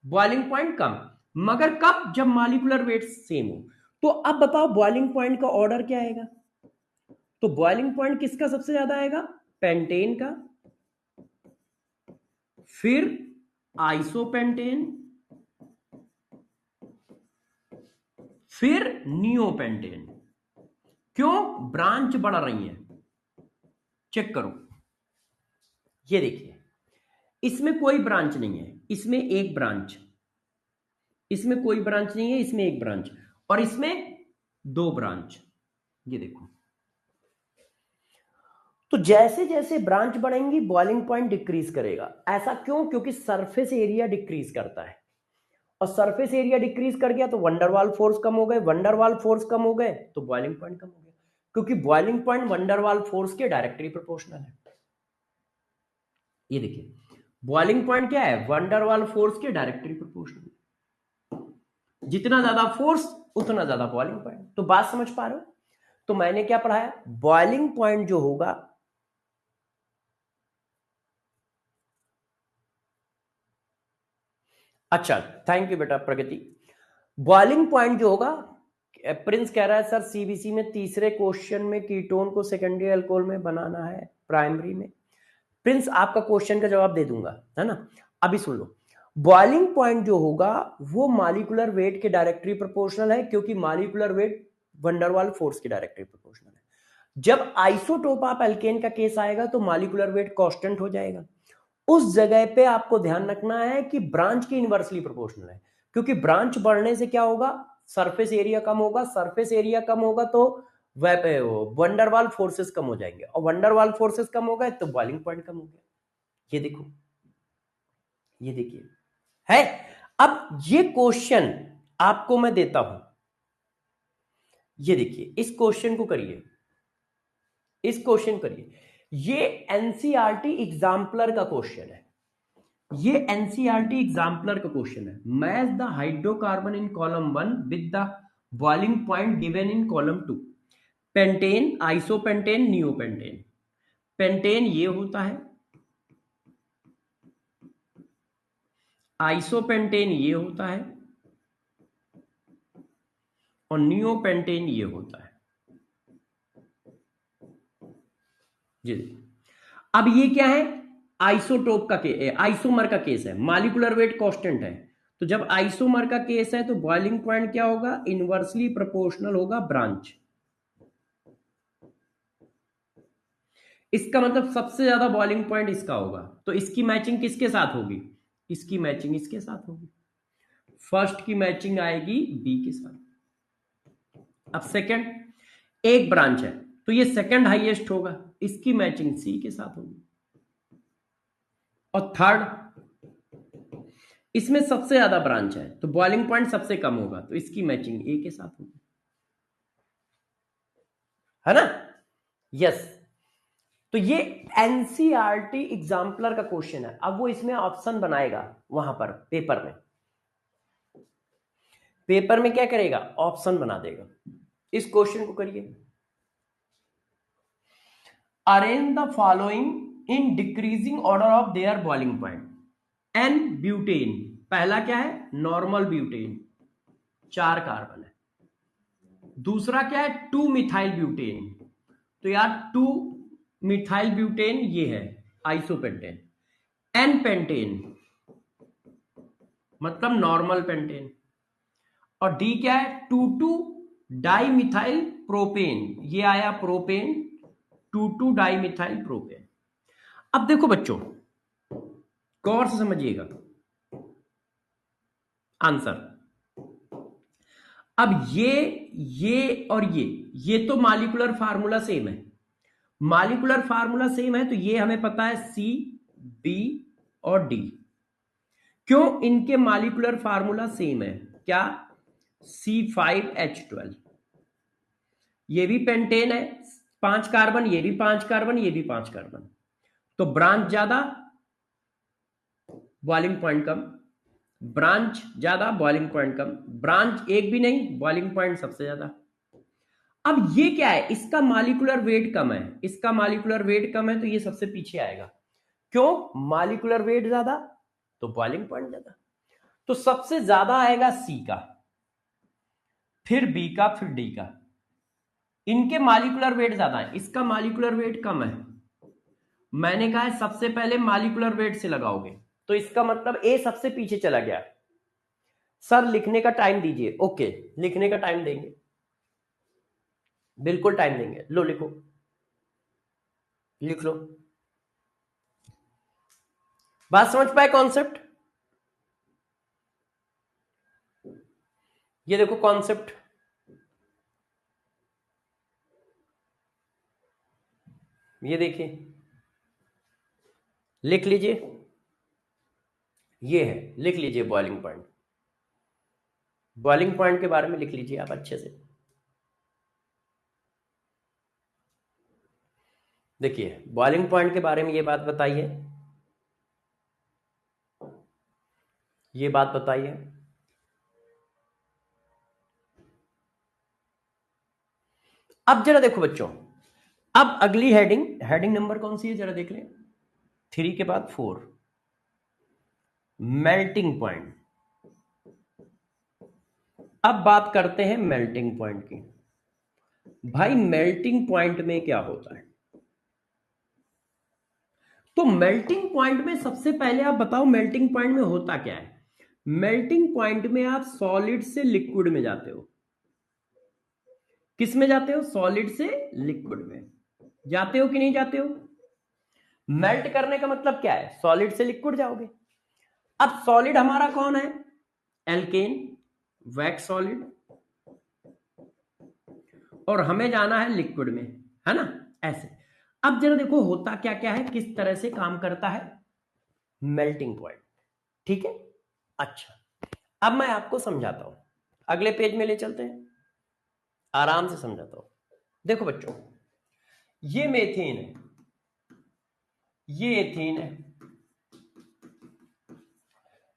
बॉइलिंग पॉइंट कम, मगर कब? जब मॉलिक्यूलर वेट सेम हो। तो अब बताओ बॉइलिंग पॉइंट का ऑर्डर क्या आएगा? तो बॉइलिंग पॉइंट किसका सबसे ज्यादा आएगा? पेंटेन का, फिर आइसोपेंटेन, फिर नियोपेंटेन। क्यों? ब्रांच बढ़ रही है। चेक करो, ये देखिए, इसमें कोई ब्रांच नहीं है, इसमें एक ब्रांच, इसमें कोई ब्रांच नहीं है, इसमें एक ब्रांच, और इसमें दो ब्रांच। ये देखो, तो जैसे जैसे ब्रांच बढ़ेंगी बॉइलिंग पॉइंट डिक्रीज करेगा। ऐसा क्यों? क्योंकि सरफेस एरिया डिक्रीज करता है, और सरफेस एरिया डिक्रीज कर गया तो वंडरवाल फोर्स कम हो गए, वंडरवाल फोर्स कम हो गए तो बॉइलिंग पॉइंट कम हो गया, क्योंकि बॉइलिंग पॉइंट वंडरवाल फोर्स के डायरेक्टली प्रोपोर्शनल है। ये देखिए, बॉइलिंग पॉइंट क्या है? वंडरवाल फोर्स के डायरेक्टली प्रोपोर्शनल। जितना ज्यादा फोर्स उतना ज्यादा बॉइलिंग पॉइंट। तो बात समझ पा रहे हो? तो मैंने क्या पढ़ाया? बॉइलिंग पॉइंट जो होगा, अच्छा थैंक यू बेटा प्रगति। बॉइलिंग पॉइंट जो होगा, प्रिंस कह रहा है सर सीबीसी में तीसरे क्वेश्चन में कीटोन को सेकेंडरी अल्कोहल में बनाना है प्राइमरी में। प्रिंस आपका क्वेश्चन का जवाब दे दूंगा, है ना? अभी सुन लो, बॉइलिंग पॉइंट जो होगा वो मॉलिक्यूलर वेट के डायरेक्टली प्रोपोर्शनल है, क्योंकि मॉलिक्यूलर वेट वंडरवाल फोर्स के डायरेक्टली प्रोपोर्शनल है। जब आइसोटोप ऑफ एल्केन का केस आएगा तो मॉलिक्यूलर वेट कांस्टेंट हो जाएगा। उस जगह पे आपको ध्यान रखना है कि ब्रांच की इनवर्सली प्रोपोर्शनल है, क्योंकि ब्रांच बढ़ने से क्या होगा? सरफेस एरिया कम होगा, सरफेस एरिया कम होगा तो वंडरवाल फोर्सेस कम हो जाएंगे, और वंडरवाल फोर्सेस कम हो गए तो बॉइलिंग पॉइंट कम हो गया। ये देखो, ये देखिए है। अब ये क्वेश्चन आपको मैं देता हूं, ये देखिए, इस क्वेश्चन को करिए, इस क्वेश्चन करिए। ये एनसीईआरटी एग्जाम्पलर का क्वेश्चन है, ये एनसीईआरटी एग्जाम्पलर का क्वेश्चन है। Match the hydrocarbon in column 1 with the boiling point given in column 2। Pentane, isopentane, neopentane. Pentane ये होता है, आइसोपेंटेन ये होता है, और नियोपेंटेन ये होता है। जी, अब ये क्या है? आइसोटोप का केस, आइसोमर का केस है, मॉलिक्यूलर वेट कांस्टेंट है। तो जब आइसोमर का केस है तो बॉइलिंग पॉइंट क्या होगा? इनवर्सली प्रोपोर्शनल होगा ब्रांच। इसका मतलब सबसे ज्यादा बॉइलिंग पॉइंट इसका होगा, तो इसकी मैचिंग किसके साथ होगी? इसकी मैचिंग इसके साथ होगी। फर्स्ट की मैचिंग आएगी बी के साथ। अब सेकंड, एक ब्रांच है तो ये सेकंड हाईएस्ट होगा, इसकी मैचिंग सी के साथ होगी। और थर्ड, इसमें सबसे ज्यादा ब्रांच है तो बॉइलिंग पॉइंट सबसे कम होगा, तो इसकी मैचिंग ए के साथ होगी, है ना? यस। तो ये एनसीईआरटी एग्जाम्पलर का क्वेश्चन है। अब वो इसमें ऑप्शन बनाएगा, वहां पर पेपर में, पेपर में क्या करेगा? ऑप्शन बना देगा। इस क्वेश्चन को करिए, arrange the following in decreasing order of their boiling point. N butane, पहला क्या है, नॉर्मल ब्यूटेन, 4 कार्बन है। दूसरा क्या है, 2 मिथाइल ब्यूटेन, तो यार 2 मिथाइल ब्यूटेन ये है आइसोपेंटेन। एन पेंटेन मतलब नॉर्मल पेंटेन। और डी क्या है, 2,2 डाई मिथाइल प्रोपेन, ये आया प्रोपेन, 2,2 डाई मिथाइल प्रोपेन। अब देखो बच्चों, गौर से समझिएगा आंसर। अब ये और ये तो मॉलिक्यूलर फार्मूला सेम है, मॉलिक्यूलर फार्मूला सेम है, तो ये हमें पता है सी, बी और डी। क्यों, इनके मॉलिक्यूलर फार्मूला सेम है, क्या, C5H12, ये भी पेंटेन है 5 कार्बन, ये भी 5 कार्बन, ये भी 5 कार्बन, तो ब्रांच ज्यादा बॉइलिंग पॉइंट कम, ब्रांच ज्यादा बॉइलिंग पॉइंट कम, ब्रांच एक भी नहीं बॉइलिंग पॉइंट सबसे ज्यादा। अब ये क्या है, इसका मॉलिक्यूलर वेट कम है, इसका मॉलिक्यूलर वेट कम है, तो ये सबसे पीछे आएगा। क्यों, मॉलिक्यूलर वेट ज्यादा तो बॉइलिंग पॉइंट ज्यादा, तो सबसे ज्यादा आएगा सी का, फिर बी का, फिर डी का। इनके मॉलिक्यूलर वेट ज्यादा है, इसका मॉलिक्यूलर वेट कम है। मैंने कहा है सबसे पहले मॉलिक्यूलर वेट से लगाओगे, तो इसका मतलब ए सबसे पीछे चला गया। सर लिखने का टाइम दीजिए, ओके लिखने का टाइम देंगे, बिल्कुल टाइम देंगे, लो लिखो, लिख लो। बात समझ पाए कॉन्सेप्ट, ये देखो कॉन्सेप्ट, ये देखिए, लिख लीजिए, ये है, लिख लीजिए बॉइलिंग पॉइंट, बॉइलिंग पॉइंट के बारे में लिख लीजिए आप अच्छे से। देखिए बॉइलिंग पॉइंट के बारे में ये बात बताइए, ये बात बताइए, अब जरा देखो बच्चों, अब अगली हेडिंग नंबर कौन सी है जरा देख लें, 3 के बाद 4, मेल्टिंग पॉइंट। अब बात करते हैं मेल्टिंग पॉइंट की। भाई मेल्टिंग पॉइंट में क्या होता है, तो मेल्टिंग पॉइंट में सबसे पहले आप बताओ मेल्टिंग पॉइंट में होता क्या है। मेल्टिंग पॉइंट में आप सॉलिड से लिक्विड में जाते हो, किस में जाते हो, सॉलिड से लिक्विड में जाते हो कि नहीं जाते हो। मेल्ट करने का मतलब क्या है, सॉलिड से लिक्विड जाओगे। अब सॉलिड हमारा कौन है, एल्केन, वैक्स सॉलिड, और हमें जाना है लिक्विड में, है ना, ऐसे। अब जरा देखो होता क्या क्या है, किस तरह से काम करता है मेल्टिंग पॉइंट, ठीक है। अच्छा, अब मैं आपको समझाता हूं, अगले पेज में ले चलते हैं, आराम से समझाता हूं। देखो बच्चों, ये मेथेन है, ये एथेन है,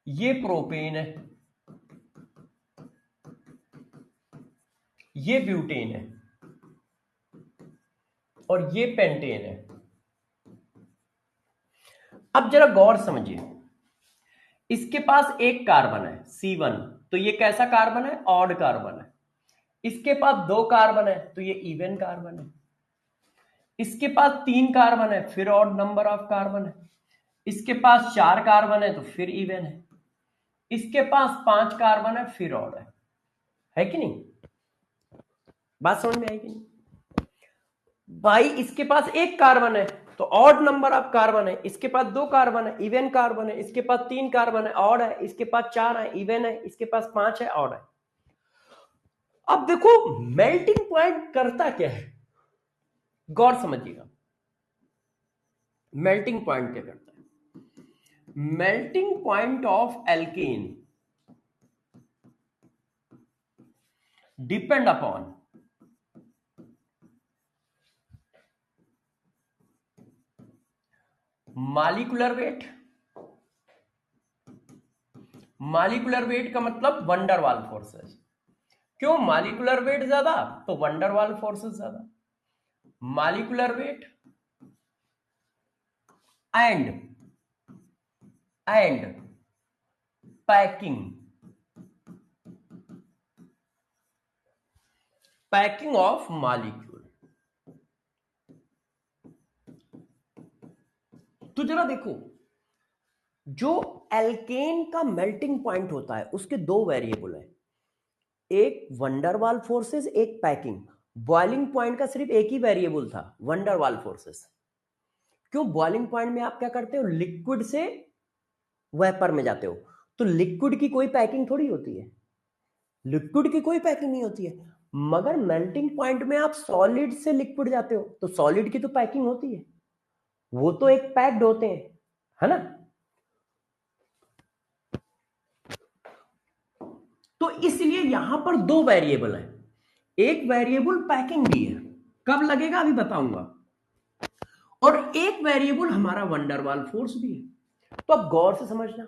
ये प्रोपेन है, ये ब्यूटेन है, और ये पेंटेन है। अब जरा गौर समझिए, इसके पास एक कार्बन है C1, तो ये कैसा कार्बन है, ऑड कार्बन है। इसके पास 2 कार्बन है, तो ये इवन कार्बन है। इसके पास 3 कार्बन है, फिर ऑड नंबर ऑफ कार्बन है। इसके पास 4 कार्बन है, तो फिर इवन है। इसके पास 5 कार्बन है, फिर ऑड है कि नहीं, बात समझ में आई कि नहीं। भाई इसके पास एक कार्बन है तो ऑड नंबर ऑफ कार्बन है, इसके पास 2 कार्बन है, इवन कार्बन है, इसके पास 3 कार्बन है, ऑड है, इसके पास 4 है, इवन है, इसके पास 5 है, ऑड है। अब देखो मेल्टिंग पॉइंट करता क्या है, गौर समझिएगा, मेल्टिंग पॉइंट क्या करता है। Melting point of alkene depend upon molecular weight. Molecular weight का मतलब वंडरवाल फोर्सेस। क्यों, मॉलिक्यूलर वेट ज्यादा तो वंडरवाल फोर्सेस ज्यादा। Molecular weight and packing of molecule. तो जरा देखो, जो एल्केन का मेल्टिंग पॉइंट होता है उसके दो वेरिएबल है, एक वंडरवाल फोर्सेस, एक पैकिंग। बॉइलिंग पॉइंट का सिर्फ एक ही वेरिएबल था, वंडरवाल फोर्सेस। क्यों? बॉइलिंग पॉइंट में आप क्या करते हो, लिक्विड से वेपर में जाते हो, तो लिक्विड की कोई पैकिंग थोड़ी होती है, लिक्विड की कोई पैकिंग नहीं होती है। मगर मेल्टिंग पॉइंट में आप सॉलिड से लिक्विड जाते हो, तो सॉलिड की तो पैकिंग होती है, वो तो एक पैक्ड होते हैं, है ना। तो इसलिए यहां पर दो वेरिएबल है, एक वेरिएबल पैकिंग भी है, कब लगेगा अभी बताऊंगा, और एक वेरिएबल हमारा वंडरवाल फोर्स भी है। तो अब गौर से समझना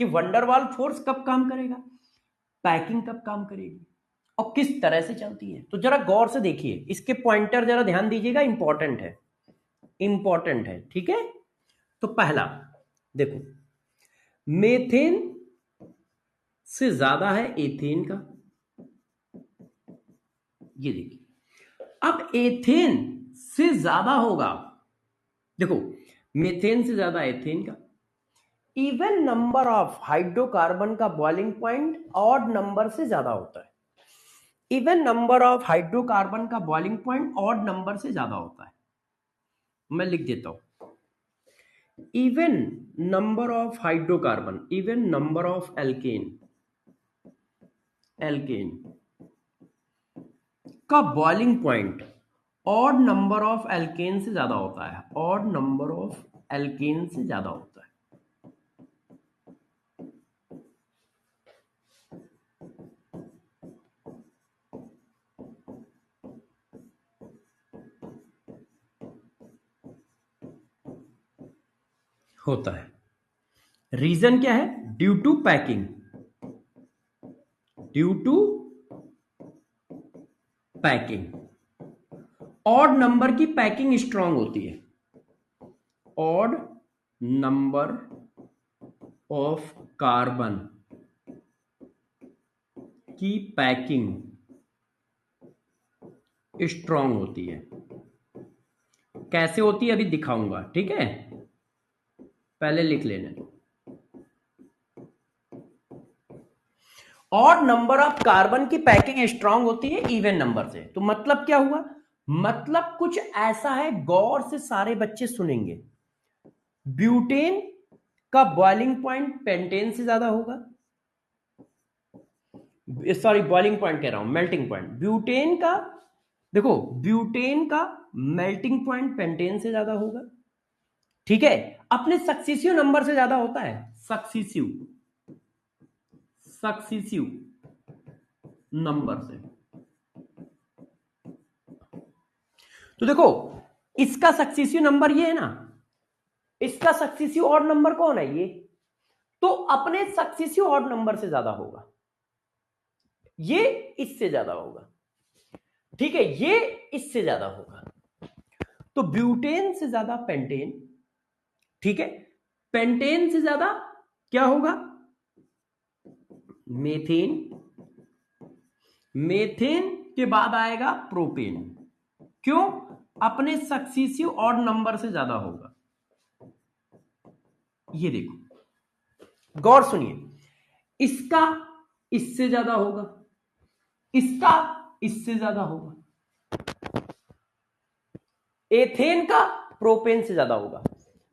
कि वंडरवाल फोर्स कब काम करेगा, पैकिंग कब काम करेगी, और किस तरह से चलती है। तो जरा गौर से देखिए, इसके पॉइंटर जरा ध्यान दीजिएगा, इंपॉर्टेंट है, इंपॉर्टेंट है, ठीक है। तो पहला देखो, मेथेन से ज्यादा है एथेन का, ये देखिए। अब एथेन से ज्यादा होगा, देखो मेथेन से ज्यादा एथेन का, इवन नंबर ऑफ हाइड्रोकार्बन का बॉइलिंग पॉइंट ऑड नंबर से ज्यादा होता है, इवन नंबर ऑफ हाइड्रोकार्बन का बॉइलिंग पॉइंट ऑड नंबर से ज्यादा होता है। मैं लिख देता हूं, even number of hydrocarbon, even number of alkane, alkane का boiling point odd number of alkane से ज्यादा होता है, ऑड नंबर ऑफ एल्केन से ज्यादा होता है। होता है, रीजन क्या है, due to packing, due to packing. Odd number की पैकिंग स्ट्रांग होती है, ऑड नंबर ऑफ कार्बन की पैकिंग स्ट्रांग होती है। कैसे होती है अभी दिखाऊंगा, ठीक है, पहले लिख लेने दो। ऑड नंबर ऑफ कार्बन की पैकिंग स्ट्रांग होती है इवन नंबर से। तो मतलब क्या हुआ, मतलब कुछ ऐसा है, गौर से सारे बच्चे सुनेंगे, ब्यूटेन का बॉइलिंग पॉइंट पेंटेन से ज्यादा होगा, सॉरी बॉइलिंग पॉइंट कह रहा हूं, मेल्टिंग पॉइंट। ब्यूटेन का, देखो ब्यूटेन का मेल्टिंग पॉइंट पेंटेन से ज्यादा होगा, ठीक है, अपने सक्सेसिव नंबर से ज्यादा होता है, सक्सेसिव, सक्सेसिव नंबर से। तो देखो इसका सक्सेसिव नंबर ये है ना, इसका सक्सेसिव ऑड नंबर कौन है ये, तो अपने सक्सेसिव ऑड नंबर से ज्यादा होगा, ये इससे ज्यादा होगा, ठीक है, ये इससे ज्यादा होगा। तो ब्यूटेन से ज्यादा पेंटेन, ठीक है, पेंटेन से ज्यादा क्या होगा, मेथेन, मेथेन के बाद आएगा प्रोपेन। क्यों? अपने सक्सेसिव ऑड नंबर से ज्यादा होगा। ये देखो गौर सुनिए, इसका इससे ज्यादा होगा, इसका इससे ज्यादा होगा, एथेन का प्रोपेन से ज्यादा होगा,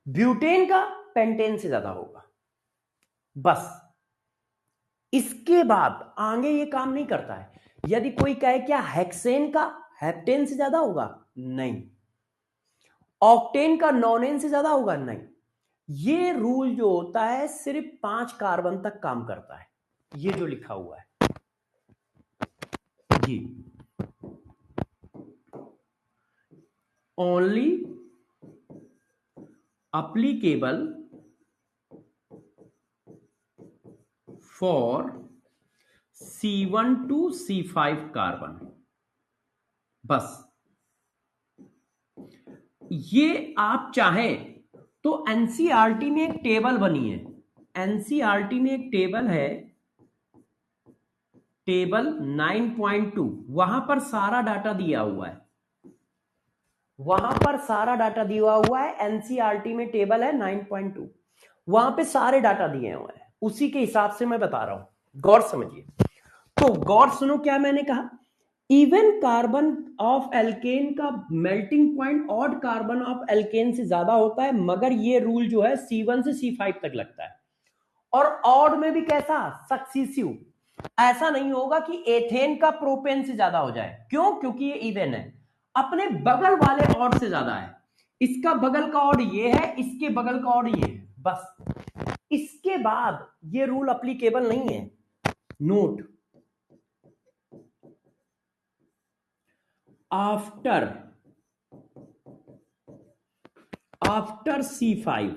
ब्यूटेन का पेंटेन से ज्यादा होगा। बस इसके बाद आगे ये काम नहीं करता है। यदि कोई कहे क्या हेक्सेन का हेप्टेन से ज्यादा होगा, नहीं, ऑक्टेन का नॉनेन से ज्यादा होगा, नहीं। ये रूल जो होता है सिर्फ 5 कार्बन तक काम करता है, ये जो लिखा हुआ है जी, only applicable for C1 to C5 carbon. बस ये आप चाहें तो एनसीईआरटी में एक टेबल बनी है, एनसीईआरटी में एक टेबल है, टेबल 9.2, वहां पर सारा डाटा दिया हुआ है, वहां पर सारा डाटा दिया हुआ है। एनसीईआरटी में टेबल है 9.2, वहां पे सारे डाटा दिए हुए हैं, उसी के हिसाब से मैं बता रहा हूं, गौर समझिए। तो गौर सुनो क्या मैंने कहा, इवन कार्बन ऑफ एल्केन का melting point odd carbon of alkane से ज्यादा होता है, मगर ये रूल जो है C1 से C5 तक लगता है। और ऑड में भी कैसा, सक्सीसिव। ऐसा नहीं होगा कि एथेन का प्रोपेन से ज्यादा हो जाए, क्यों, क्योंकि ये इवन है, अपने बगल वाले ऑड से ज्यादा है। इसका बगल का ऑड ये है, इसके बगल का ऑड ये है, बस। इसके बाद ये रूल अप्लीकेबल नहीं है। नोट, आफ्टर C5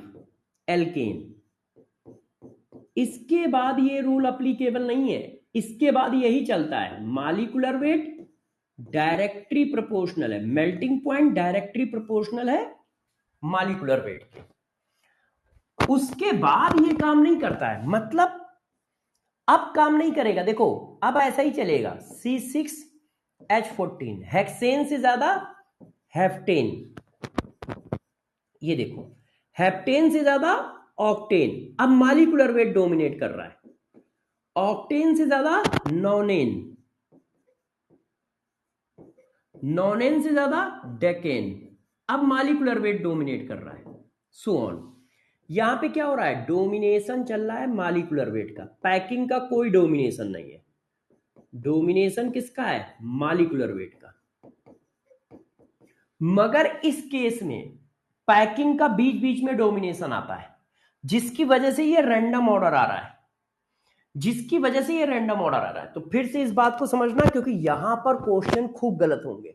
एल्केन, इसके बाद ये रूल अप्लीकेबल नहीं है। इसके बाद यही चलता है, मॉलिक्यूलर वेट डायरेक्टली प्रोपोर्शनल है, मेल्टिंग पॉइंट डायरेक्टली प्रोपोर्शनल है मॉलिक्यूलर वेट के। उसके बाद ये काम नहीं करता है, मतलब अब काम नहीं करेगा। देखो अब ऐसा ही चलेगा, C6H14 हेक्सेन से ज्यादा हेप्टेन, ये देखो हेप्टेन से ज्यादा ऑक्टेन, अब मॉलिक्यूलर वेट डोमिनेट कर रहा है। ऑक्टेन से ज्यादा नोनेन, नोनेन से ज्यादा डेकेन, अब मॉलिक्यूलर वेट डोमिनेट कर रहा है, सो ऑन। यहां पे क्या हो रहा है, डोमिनेशन चल रहा है मॉलिक्यूलर वेट का, पैकिंग का कोई डोमिनेशन नहीं है। डोमिनेशन किसका है, मॉलिक्यूलर वेट का। मगर इस केस में पैकिंग का बीच बीच में डोमिनेशन आता है, जिसकी वजह से ये रैंडम ऑर्डर आ रहा है, जिसकी वजह से ये रैंडम ऑर्डर आ रहा है। तो फिर से इस बात को समझना, क्योंकि यहां पर क्वेश्चन खूब गलत होंगे।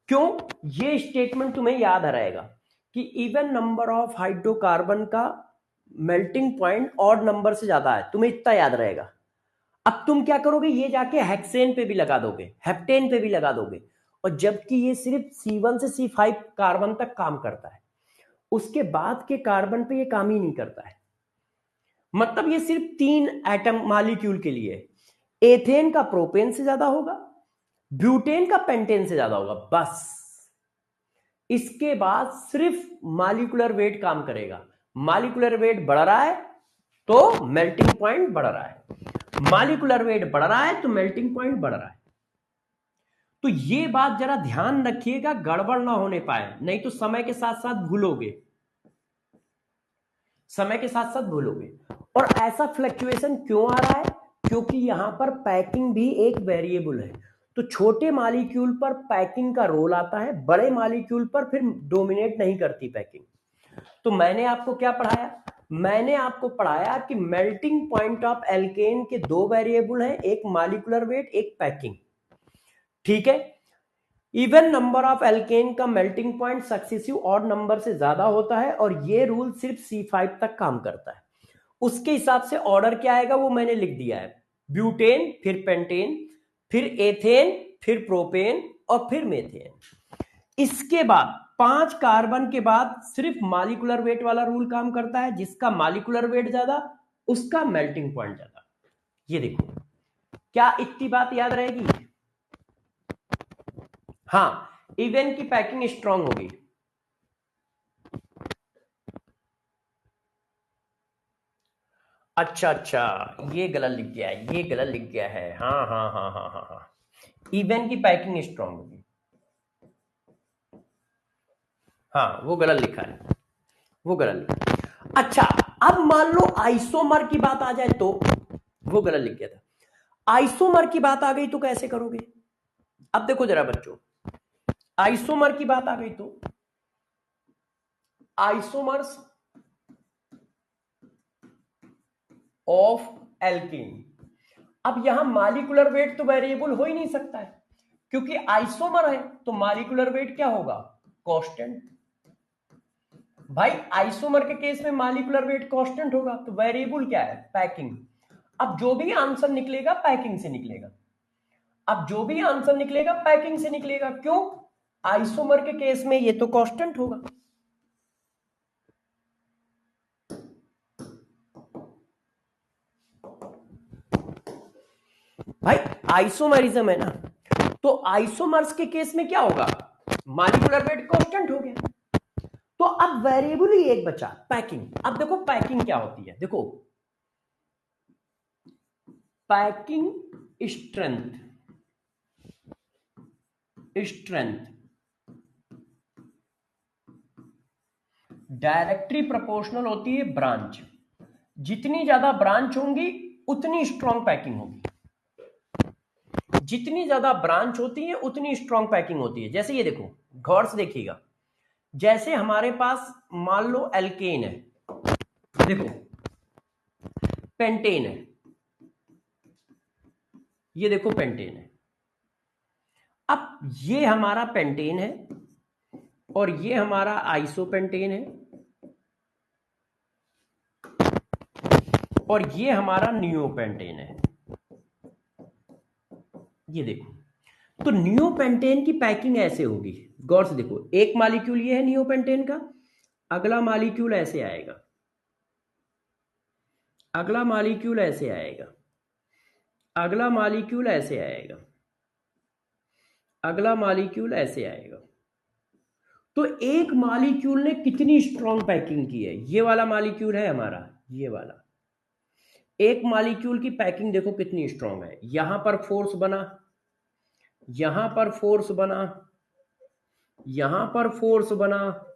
क्यों, ये स्टेटमेंट तुम्हें याद रहेगा कि इवन नंबर ऑफ हाइड्रोकार्बन का मेल्टिंग पॉइंट ऑड नंबर से ज्यादा है, तुम्हें इतना याद रहेगा। अब तुम क्या करोगे, ये जाके हेक्सेन पे भी लगा दोगे, हेप्टेन पे भी लगा दोगे, और जबकि ये सिर्फ C1 से C5 कार्बन तक काम करता है, उसके बाद के कार्बन पे ये काम ही नहीं करता है। मतलब ये सिर्फ 3 एटम मॉलिक्यूल के लिए, एथेन का प्रोपेन से ज्यादा होगा, ब्यूटेन का पेंटेन से ज्यादा होगा, बस। इसके बाद सिर्फ मॉलिक्यूलर वेट काम करेगा। मॉलिक्यूलर वेट बढ़ रहा है तो मेल्टिंग पॉइंट बढ़ रहा है, मॉलिक्यूलर वेट बढ़ रहा है तो मेल्टिंग पॉइंट बढ़ रहा है। तो ये बात जरा ध्यान रखिएगा, गड़बड़ ना होने पाए, नहीं तो समय के साथ साथ भूलोगे, समय के साथ साथ भूलोगे। और ऐसा फ्लक्चुएशन क्यों आ रहा है, क्योंकि यहां पर पैकिंग भी एक वेरिएबल है। तो छोटे मॉलिक्यूल पर पैकिंग का रोल आता है, बड़े मॉलिक्यूल पर फिर डोमिनेट नहीं करती पैकिंग। तो मैंने आपको क्या पढ़ाया, मैंने आपको पढ़ाया कि मेल्टिंग पॉइंट ऑफ एल्केन के 2 वेरिएबल हैं, एक मॉलिक्यूलर वेट, एक पैकिंग, ठीक है। इवन नंबर ऑफ एल्केन का melting point successive odd number से ज्यादा होता है, और ये रूल सिर्फ C5 तक काम करता है। उसके हिसाब से ऑर्डर क्या आएगा वो मैंने लिख दिया है, ब्यूटेन, फिर पेंटेन, फिर एथेन, फिर प्रोपेन, और फिर मेथेन। इसके बाद 5 कार्बन के बाद सिर्फ मॉलिक्यूलर वेट वाला रूल काम करता है, जिसका मॉलिक्यूलर वेट ज्यादा उसका मेल्टिंग पॉइंट ज्यादा। ये देखो, क्या इतनी बात याद रहेगी। हाँ, इवन की पैकिंग स्ट्रांग होगी। अच्छा अच्छा, ये गलत लिख गया है, ये गलत लिख गया है, हाँ हाँ हाँ हाँ हाँ हाँ, इवन की पैकिंग स्ट्रांग होगी, हाँ वो गलत लिखा है, वो गलत लिखा है। अच्छा, अब मान लो आइसोमर की बात आ जाए तो, वो गलत लिख गया था। आइसोमर की बात आ गई तो कैसे करोगे। अब देखो जरा बच्चों, आइसोमर की बात आ गई तो, आइसोमर्स ऑफ एल्कीन। अब यहां मॉलिक्यूलर वेट तो वेरिएबल हो ही नहीं सकता है, क्योंकि आइसोमर है तो मॉलिक्यूलर वेट क्या होगा, कांस्टेंट। भाई आइसोमर के केस में मॉलिक्यूलर वेट कांस्टेंट होगा, तो वेरिएबल क्या है, पैकिंग। अब जो भी आंसर निकलेगा पैकिंग से निकलेगा, अब जो भी आंसर निकलेगा पैकिंग से निकलेगा, क्यों, आइसोमर के केस में ये तो कांस्टेंट होगा। आइसोमरिज्म है ना, तो आइसोमर्स के केस में क्या होगा, मॉलिक्यूलर वेट कांस्टेंट हो गया। तो अब वेरिएबल ही एक बचा, पैकिंग। अब देखो पैकिंग क्या होती है, देखो पैकिंग स्ट्रेंथ डायरेक्टली प्रोपोर्शनल होती है ब्रांच। जितनी ज्यादा ब्रांच होंगी उतनी स्ट्रॉन्ग पैकिंग होगी, जितनी ज्यादा ब्रांच होती है उतनी स्ट्रॉन्ग पैकिंग होती है। जैसे ये देखो, गौर से देखिएगा, जैसे हमारे पास मान लो एल्केन है, देखो पेंटेन है, ये देखो पेंटेन है। अब ये हमारा पेंटेन है और ये हमारा आइसोपेंटेन है और ये हमारा नियोपेंटेन है। ये देखो, तो नियोपेंटेन की पैकिंग ऐसे होगी, गौर से देखो, एक मॉलिक्यूल ये है नियोपेंटेन का, अगला मॉलिक्यूल ऐसे आएगा, अगला मॉलिक्यूल ऐसे आएगा, अगला मॉलिक्यूल ऐसे आएगा, अगला मॉलिक्यूल ऐसे आएगा। तो एक मॉलिक्यूल ने कितनी स्ट्रॉन्ग पैकिंग की है, ये वाला मॉलिक्यूल है हमारा, ये वाला एक मॉलिक्यूल की पैकिंग देखो कितनी स्ट्रॉन्ग है। यहां पर फोर्स बना, यहां पर फोर्स बना, यहां पर फोर्स बना,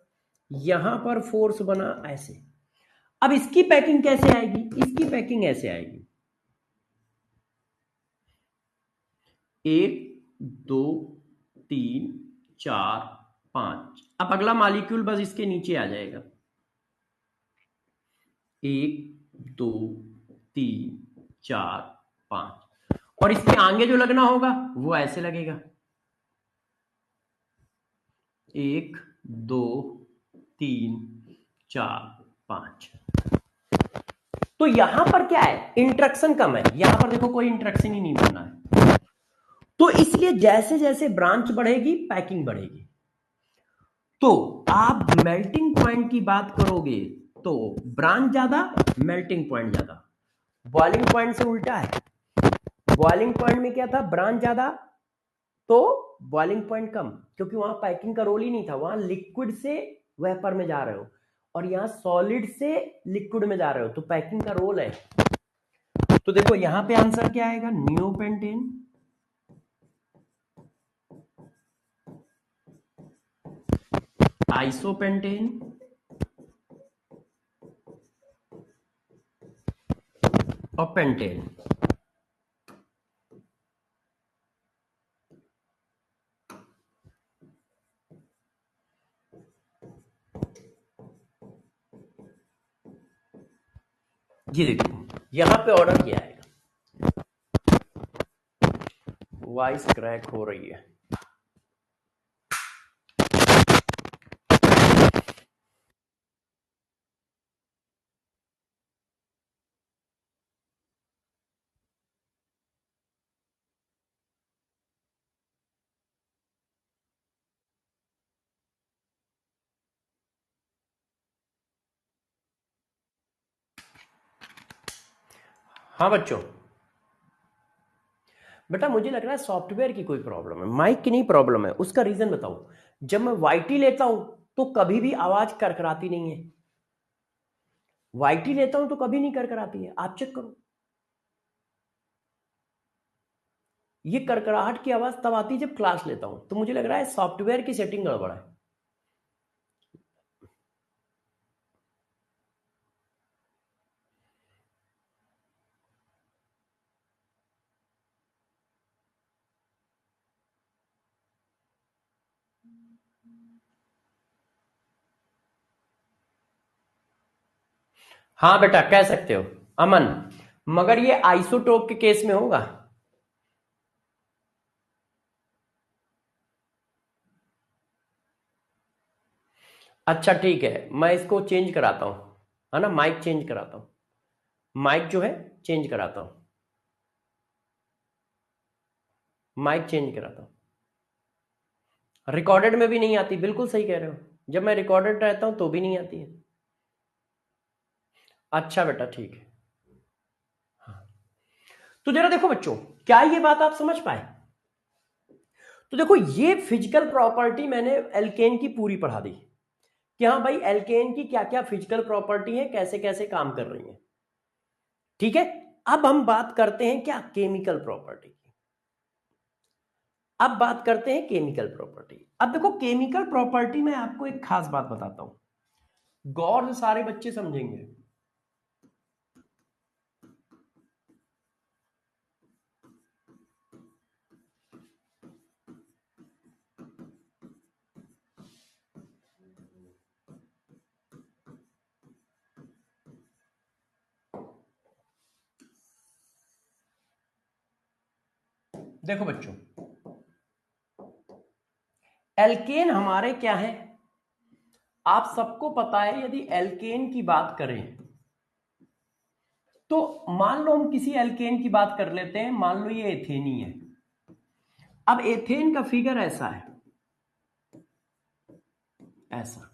यहां पर फोर्स बना, ऐसे। अब इसकी पैकिंग कैसे आएगी, इसकी पैकिंग ऐसे आएगी, 1 2 3 4 5। अब अगला मॉलिक्यूल बस इसके नीचे आ जाएगा, 1 2 3 4 5, और इसके आगे जो लगना होगा वो ऐसे लगेगा, 1 2 3 4 5। तो यहां पर क्या है, इंटरेक्शन कम है, यहां पर देखो कोई इंटरेक्शन ही नहीं बनना है। तो इसलिए जैसे जैसे ब्रांच बढ़ेगी पैकिंग बढ़ेगी। तो आप मेल्टिंग पॉइंट की बात करोगे तो ब्रांच ज्यादा, मेल्टिंग पॉइंट ज्यादा। बॉइलिंग पॉइंट से उल्टा है, बॉइलिंग पॉइंट में क्या था, ब्रांच ज्यादा तो बॉइलिंग पॉइंट कम, क्योंकि वहां पैकिंग का रोल ही नहीं था, वहां लिक्विड से वेपर में जा रहे हो और यहां सॉलिड से लिक्विड में जा रहे हो, तो पैकिंग का रोल है। तो देखो यहां पे आंसर क्या आएगा, नियोपेंटेन, आइसोपेंटेन और पेंटेन। ये देखो यहां पे ऑर्डर क्या आएगा, वॉइस क्रैक हो रही है। हाँ बच्चों, बेटा मुझे लग रहा है सॉफ्टवेयर की कोई प्रॉब्लम है, माइक की नहीं प्रॉब्लम है। उसका रीजन बताओ, जब मैं वाईटी लेता हूं तो कभी भी आवाज करकराती नहीं है, वाईटी लेता हूं तो कभी नहीं करकराती है, आप चेक करो। ये करकराहट की आवाज तब आती है जब क्लास लेता हूं, तो मुझे लग रहा है सॉफ्टवेयर की सेटिंग गड़बड़ है। हाँ बेटा कह सकते हो अमन, मगर ये आइसोटोप के केस में होगा। अच्छा ठीक है, मैं इसको चेंज कराता हूं, है ना, माइक चेंज कराता हूं, माइक जो है चेंज कराता हूं, माइक चेंज कराता हूं। रिकॉर्डेड में भी नहीं आती, बिल्कुल सही कह रहे हो, जब मैं रिकॉर्डेड रहता हूं तो भी नहीं आती है। अच्छा बेटा ठीक है। हाँ। तो जरा देखो बच्चों, क्या ये बात आप समझ पाए? तो देखो ये फिजिकल प्रॉपर्टी मैंने एल्केन की पूरी पढ़ा दी कि हाँ भाई एल्केन की क्या क्या फिजिकल प्रॉपर्टी है, कैसे कैसे काम कर रही है। ठीक है, अब हम बात करते हैं क्या, केमिकल प्रॉपर्टी की। अब बात करते हैं केमिकल प्रॉपर्टी। अब देखो केमिकल प्रॉपर्टी में आपको एक खास बात बताता हूं, गौर से सारे बच्चे समझेंगे। देखो बच्चों, एल्केन हमारे क्या है, आप सबको पता है यदि एल्केन की बात करें तो मान लो हम किसी एल्केन की बात कर लेते हैं, मान लो ये एथेन ही है। अब एथेन का फिगर ऐसा है, ऐसा।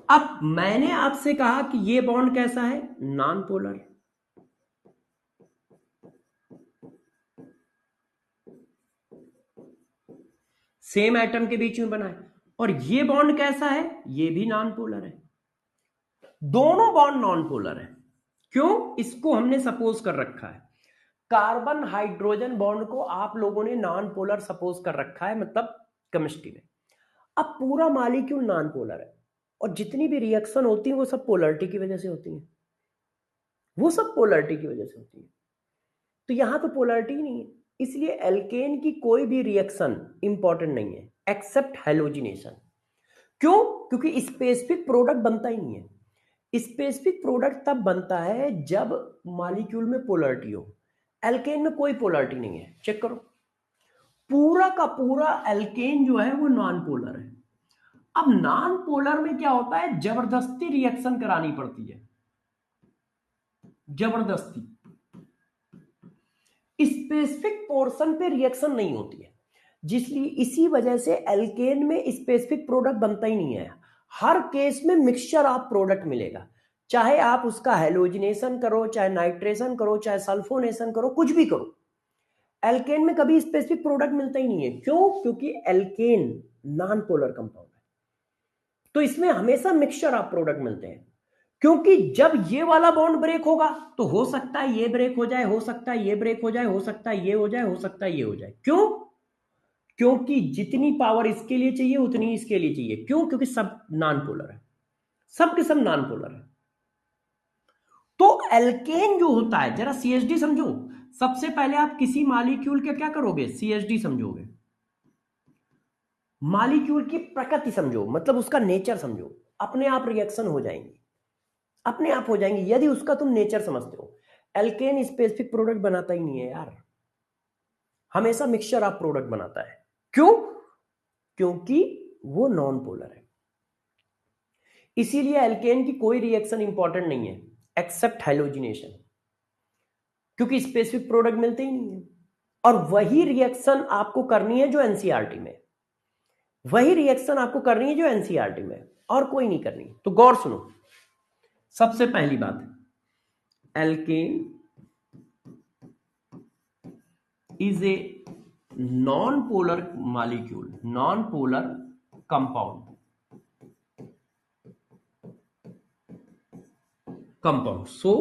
अब मैंने आपसे कहा कि ये बॉन्ड कैसा है, नॉन पोलर। सेम एटम के बीच में बना है। और ये बॉन्ड कैसा है, ये भी नॉन पोलर है। दोनों बॉन्ड नॉन पोलर है। क्यों, इसको हमने सपोज कर रखा है, कार्बन हाइड्रोजन बॉन्ड को आप लोगों ने नॉन पोलर सपोज कर रखा है, मतलब केमिस्ट्री में। अब पूरा मॉलिक्यूल नॉन पोलर है और जितनी भी रिएक्शन होती है वो सब पोलरिटी की वजह से होती है, वो सब पोलरिटी की वजह से होती है। तो यहां तो पोलरिटी ही नहीं है, इसलिए एल्केन की कोई भी रिएक्शन इंपॉर्टेंट नहीं है एक्सेप्ट हैलोजिनेशन। क्यों, क्योंकि स्पेसिफिक प्रोडक्ट बनता ही नहीं है। स्पेसिफिक प्रोडक्ट तब बनता है जब मॉलिक्यूल में पोलरिटी हो। एल्केन में कोई पोलरिटी नहीं है, चेक करो, पूरा का पूरा एल्केन जो है वो नॉन पोलर है। अब नॉन पोलर में क्या होता है, जबरदस्ती रिएक्शन करानी पड़ती है, जबरदस्ती। स्पेसिफिक पोर्शन पे रिएक्शन नहीं होती है, जिसलिए इसी वजह से एल्केन में स्पेसिफिक प्रोडक्ट बनता ही नहीं है। हर केस में मिक्सचर ऑफ प्रोडक्ट मिलेगा, चाहे आप उसका हेलोजिनेशन करो, चाहे नाइट्रेशन करो, चाहे सल्फोनेशन करो, कुछ भी करो, एल्केन में कभी स्पेसिफिक प्रोडक्ट मिलता ही नहीं है। क्यों, क्योंकि एल्केन नॉन पोलर कंपाउंड है, तो इसमें हमेशा मिक्सचर ऑफ प्रोडक्ट मिलते हैं। क्योंकि जब ये वाला बॉन्ड ब्रेक होगा तो हो सकता है ये ब्रेक हो जाए, हो सकता है ये ब्रेक हो जाए, हो सकता है ये हो जाए, हो सकता है ये हो जाए। क्यों, क्योंकि जितनी पावर इसके लिए चाहिए उतनी इसके लिए चाहिए। क्यों, क्योंकि सब नॉन पोलर है, सब के सब नॉन पोलर है। तो एल्केन जो होता है, जरा सीएचडी समझो। सबसे पहले आप किसी मॉलिक्यूल के क्या करोगे, सीएचडी समझोगे, मॉलिक्यूल की प्रकृति समझो, मतलब उसका नेचर समझो, अपने आप रिएक्शन हो जाएंगी, अपने आप हो जाएंगी यदि उसका तुम नेचर समझते हो। एल्केन स्पेसिफिक प्रोडक्ट बनाता ही नहीं है यार, हमेशा मिक्सचर ऑफ प्रोडक्ट बनाता है। क्यों, क्योंकि वो नॉन पोलर है। इसीलिए एल्केन की कोई रिएक्शन इंपॉर्टेंट नहीं है एक्सेप्ट हाइलोजिनेशन, क्योंकि स्पेसिफिक प्रोडक्ट मिलते ही नहीं है। और वही रिएक्शन आपको करनी है जो एनसीईआरटी में, वही रिएक्शन आपको करनी है जो एनसीईआरटी में, और कोई नहीं करनी। तो गौर सुनो, सबसे पहली बात, alkene is a non-polar molecule, non-polar compound, so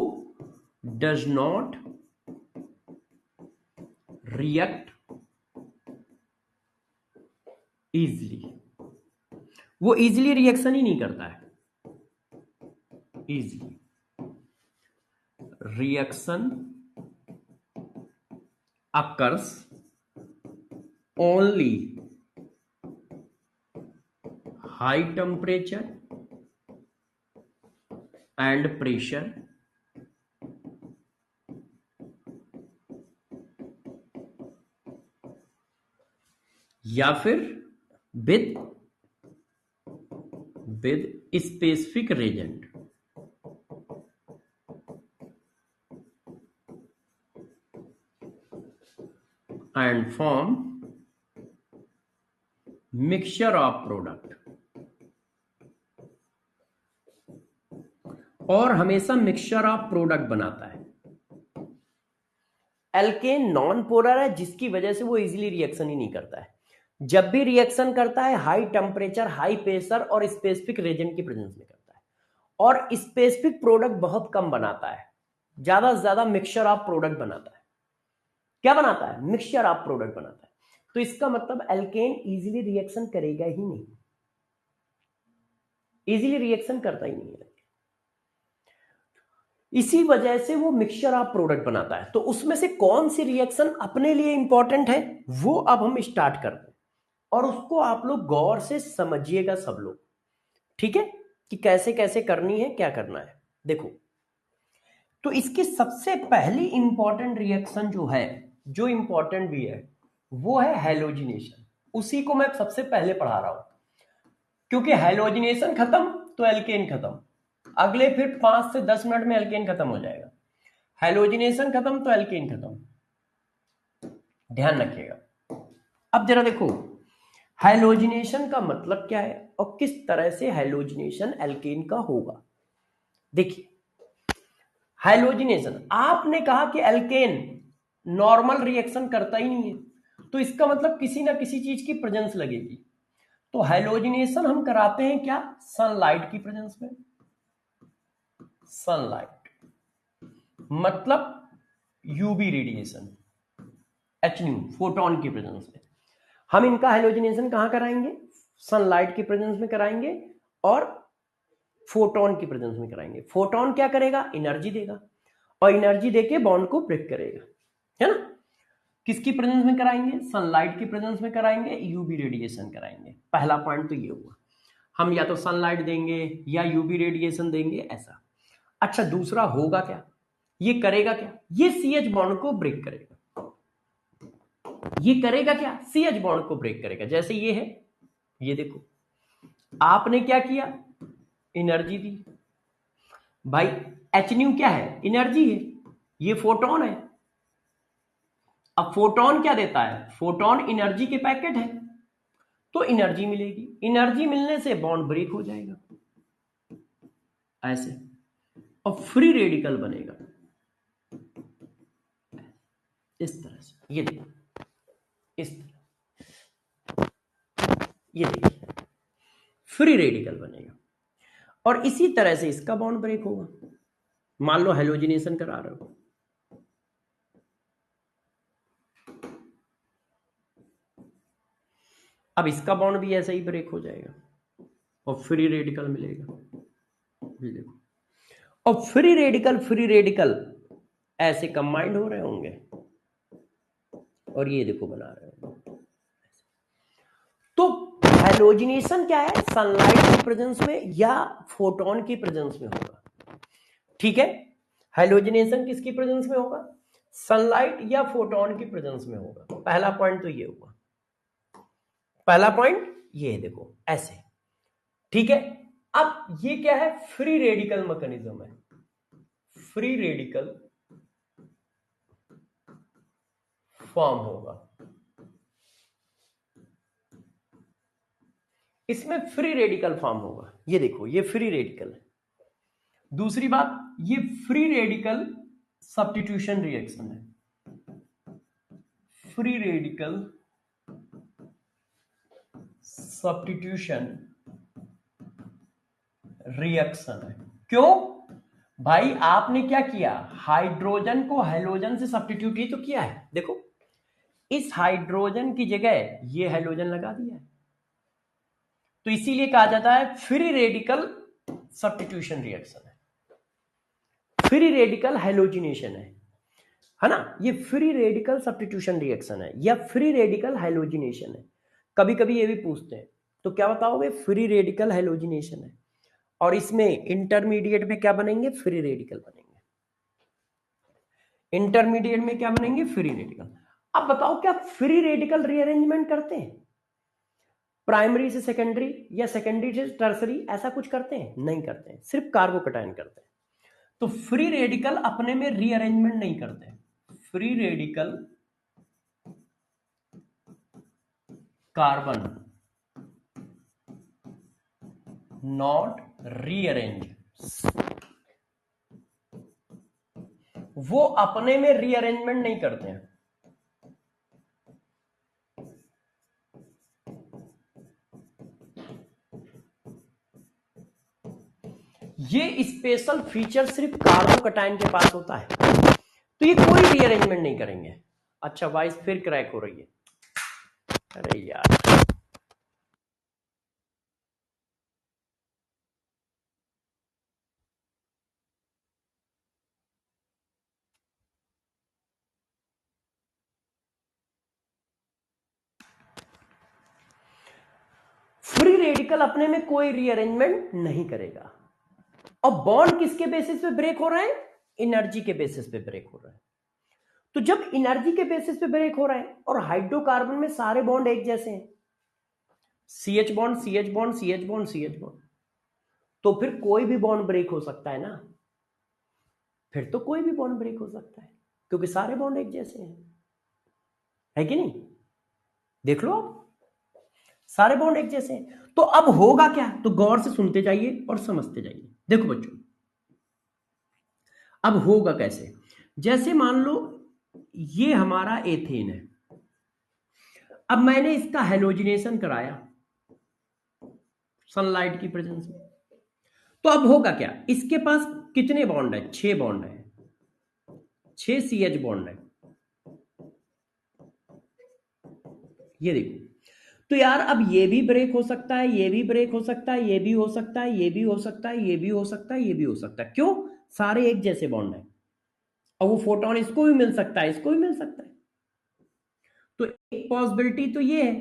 does not react easily। वो easily रिएक्शन ही नहीं करता है, easily reaction occurs only high temperature and pressure या फिर with specific reagent and form mixture of product। और हमेशा मिक्सचर ऑफ प्रोडक्ट बनाता है। एल्केन नॉन पोलर है, जिसकी वजह से वो इजीली रिएक्शन ही नहीं करता है। जब भी रिएक्शन करता है हाई टेम्परेचर, हाई प्रेशर और स्पेसिफिक रेजेंट की प्रेजेंस में करता है, और स्पेसिफिक प्रोडक्ट बहुत कम बनाता है, ज्यादा से ज्यादा मिक्सचर ऑफ प्रोडक्ट बनाता है। क्या बनाता है? मिक्सचर ऑफ प्रोडक्ट बनाता है। तो इसका मतलब एल्केन इजीली रिएक्शन करेगा ही नहीं, इजीली रिएक्शन करता ही नहीं है। इसी वजह से वो मिक्सचर ऑफ प्रोडक्ट बनाता है। तो उसमें से कौन सी रिएक्शन अपने लिए इंपॉर्टेंट है वो अब हम स्टार्ट करते हैं, और उसको आप लोग गौर से समझिएगा सब लोग, ठीक है, कि कैसे कैसे करनी है, क्या करना है। देखो, तो इसकी सबसे पहली इंपॉर्टेंट रिएक्शन जो है, जो इंपॉर्टेंट भी है, वो है हैलोजिनेशन। उसी को मैं सबसे पहले पढ़ा रहा हूं, क्योंकि हैलोजिनेशन खत्म तो एल्केन खत्म। अगले फिर 5 से 10 मिनट में एल्केन खत्म हो जाएगा। हैलोजिनेशन खत्म तो एल्केन खत्म, ध्यान रखिएगा। अब जरा देखो, हैलोजिनेशन का मतलब क्या है और किस तरह से हैलोजिनेशन एल्केन का होगा। देखिए, हैलोजिनेशन, आपने कहा कि एल्केन नॉर्मल रिएक्शन करता ही नहीं है, तो इसका मतलब किसी ना किसी चीज की प्रेजेंस लगेगी। तो हैलोजिनेशन हम कराते हैं क्या? सनलाइट की प्रेजेंस में। सनलाइट मतलब यूवी रेडिएशन, एचन्यू, फोटोन की प्रेजेंस में। हम इनका हैलोजिनेशन कहां कराएंगे? सनलाइट की प्रेजेंस में कराएंगे और फोटोन की प्रेजेंस में कराएंगे। फोटोन क्या करेगा? एनर्जी देगा, और एनर्जी देके बॉन्ड को ब्रेक करेगा, है ना। किसकी प्रेजेंस में कराएंगे? सनलाइट की प्रेजेंस में कराएंगे, यूवी रेडिएशन कराएंगे। पहला पॉइंट तो ये हुआ, हम या तो सनलाइट देंगे या यूवी रेडिएशन देंगे, ऐसा। अच्छा, दूसरा होगा क्या? ये करेगा क्या? ये सीएच बॉन्ड को ब्रेक करेगा। ये करेगा क्या? सीएच बॉन्ड को ब्रेक करेगा। जैसे ये है, ये देखो, आपने क्या किया? एनर्जी दी। भाई एच न्यू क्या है? एनर्जी है। ये फोटोन है। अब फोटोन क्या देता है? फोटोन एनर्जी के पैकेट है, तो एनर्जी मिलेगी। एनर्जी मिलने से बॉन्ड ब्रेक हो जाएगा, ऐसे, और फ्री रेडिकल बनेगा इस तरह से। ये देखो, इस तरह, ये देखिए, फ्री रेडिकल बनेगा, और इसी तरह से इसका बॉन्ड ब्रेक होगा। मान लो हेलोजिनेशन करा रहे हो, अब इसका बॉन्ड भी ऐसा ही ब्रेक हो जाएगा और फ्री रेडिकल मिलेगा। ये देखो, और फ्री रेडिकल ऐसे कंबाइंड हो रहे होंगे, और ये देखो बना रहे होंगे। तो हैलोजिनेशन क्या है? सनलाइट की प्रेजेंस में या फोटोन की प्रेजेंस में होगा, ठीक है। हैलोजिनेशन किसकी प्रेजेंस में होगा? सनलाइट या फोटोन की प्रेजेंस में होगा। पहला पॉइंट तो ये हुआ, पहला पॉइंट ये देखो, ऐसे, ठीक है। अब ये क्या है? फ्री रेडिकल मैकेनिज्म है। फ्री रेडिकल फॉर्म होगा, इसमें फ्री रेडिकल फॉर्म होगा। ये देखो, ये फ्री रेडिकल है। दूसरी बात, ये फ्री रेडिकल सब्स्टिट्यूशन रिएक्शन है। फ्री रेडिकल सब्स्टिट्यूशन रिएक्शन है। क्यों भाई? आपने क्या किया? हाइड्रोजन को हैलोजन से सब्स्टिट्यूट ही तो किया है। देखो, इस हाइड्रोजन की जगह ये हैलोजन लगा दिया है, तो इसीलिए कहा जाता है फ्री रेडिकल सब्स्टिट्यूशन रिएक्शन है। फ्री रेडिकल हैलोजिनेशन है ना। ये फ्री रेडिकल सब्स्टिट्यूशन रिएक्शन है या फ्री रेडिकल हैलोजिनेशन है। कभी कभी ये भी पूछते हैं, तो क्या बताओगे? फ्री रेडिकल हैलोजिनेशन है, और इसमें इंटरमीडिएट में क्या बनेंगे? फ्री रेडिकल बनेंगे। इंटरमीडिएट में क्या बनेंगे? Free radical. अब बताओ, क्या फ्री रेडिकल रीअरेंजमेंट करते हैं? प्राइमरी से सेकेंडरी या सेकेंडरी से टर्सरी, ऐसा कुछ करते हैं? नहीं करते हैं, सिर्फ कार्बोकैटायन करते हैं। तो फ्री रेडिकल अपने में रीअरेंजमेंट नहीं करते। Free radical carbon not rearrange, वो अपने में रीअरेंजमेंट नहीं करते हैं। ये स्पेशल फीचर सिर्फ कार्बोकैटायन के पास होता है, तो ये कोई रीअरेंजमेंट नहीं करेंगे। अच्छा वाइस फिर क्रैक हो रही है, अरे यार। फ्री रेडिकल अपने में कोई रीअरेंजमेंट नहीं करेगा। और बॉन्ड किसके बेसिस पे ब्रेक हो रहा है? एनर्जी के बेसिस पे ब्रेक हो रहा है। तो जब एनर्जी के बेसिस पे ब्रेक हो रहा है और हाइड्रोकार्बन में सारे बॉन्ड एक जैसे हैं, CH bond CH bond CH bond CH bond, तो फिर कोई भी बॉन्ड ब्रेक हो सकता है ना। फिर तो कोई भी बॉन्ड ब्रेक हो सकता है क्योंकि सारे बॉन्ड एक जैसे हैं, है कि नहीं? देख लो आप, सारे बॉन्ड एक जैसे हैं। तो अब होगा क्या, तो गौर से सुनते जाइए और समझते जाइए। देखो बच्चों, अब होगा कैसे? जैसे मान लो ये हमारा एथेन है, अब मैंने इसका हेलोजिनेशन कराया सनलाइट की प्रेजेंस में, तो अब होगा क्या? इसके पास कितने बॉन्ड है? 6 बॉन्ड है, 6 CH बॉन्ड है। ये देखो, तो यार अब ये भी ब्रेक हो सकता है, ये भी ब्रेक हो सकता है, ये भी हो सकता है, ये भी हो सकता है, ये भी हो सकता है, ये भी हो सकता है। क्यों? सारे एक जैसे बॉन्ड है और वो फोटोन इसको भी मिल सकता है, इसको भी मिल सकता है। तो एक पॉसिबिलिटी तो ये है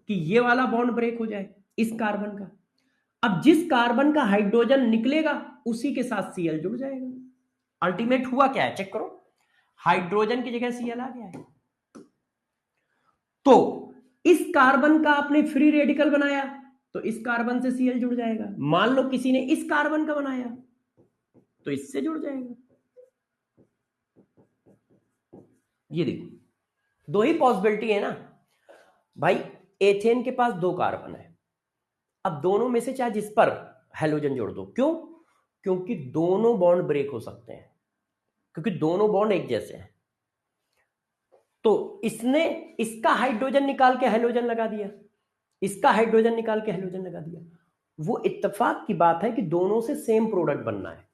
कि ये वाला बॉन्ड ब्रेक हो जाए इस कार्बन का। अब जिस कार्बन का हाइड्रोजन निकलेगा उसी के साथ Cl जुड़ जाएगा। अल्टीमेट हुआ क्या है, चेक करो, हाइड्रोजन की जगह Cl आ गया है। तो इस कार्बन का आपने फ्री रेडिकल बनाया तो इस कार्बन से Cl जुड़ जाएगा। मान लो किसी ने इस कार्बन का बनाया तो इससे जुड़ जाएगा। ये देखो, दो ही पॉसिबिलिटी है ना भाई। एथेन के पास 2 कार्बन है, अब दोनों में से चाहे जिस पर हेलोजन जोड़ दो। क्यों? क्योंकि दोनों बॉन्ड ब्रेक हो सकते हैं, क्योंकि दोनों बॉन्ड एक जैसे हैं। तो इसने इसका हाइड्रोजन निकाल के हेलोजन लगा दिया, इसका हाइड्रोजन निकाल के हेलोजन लगा दिया। वो इत्तेफाक की बात है कि दोनों से सेम प्रोडक्ट बनना है,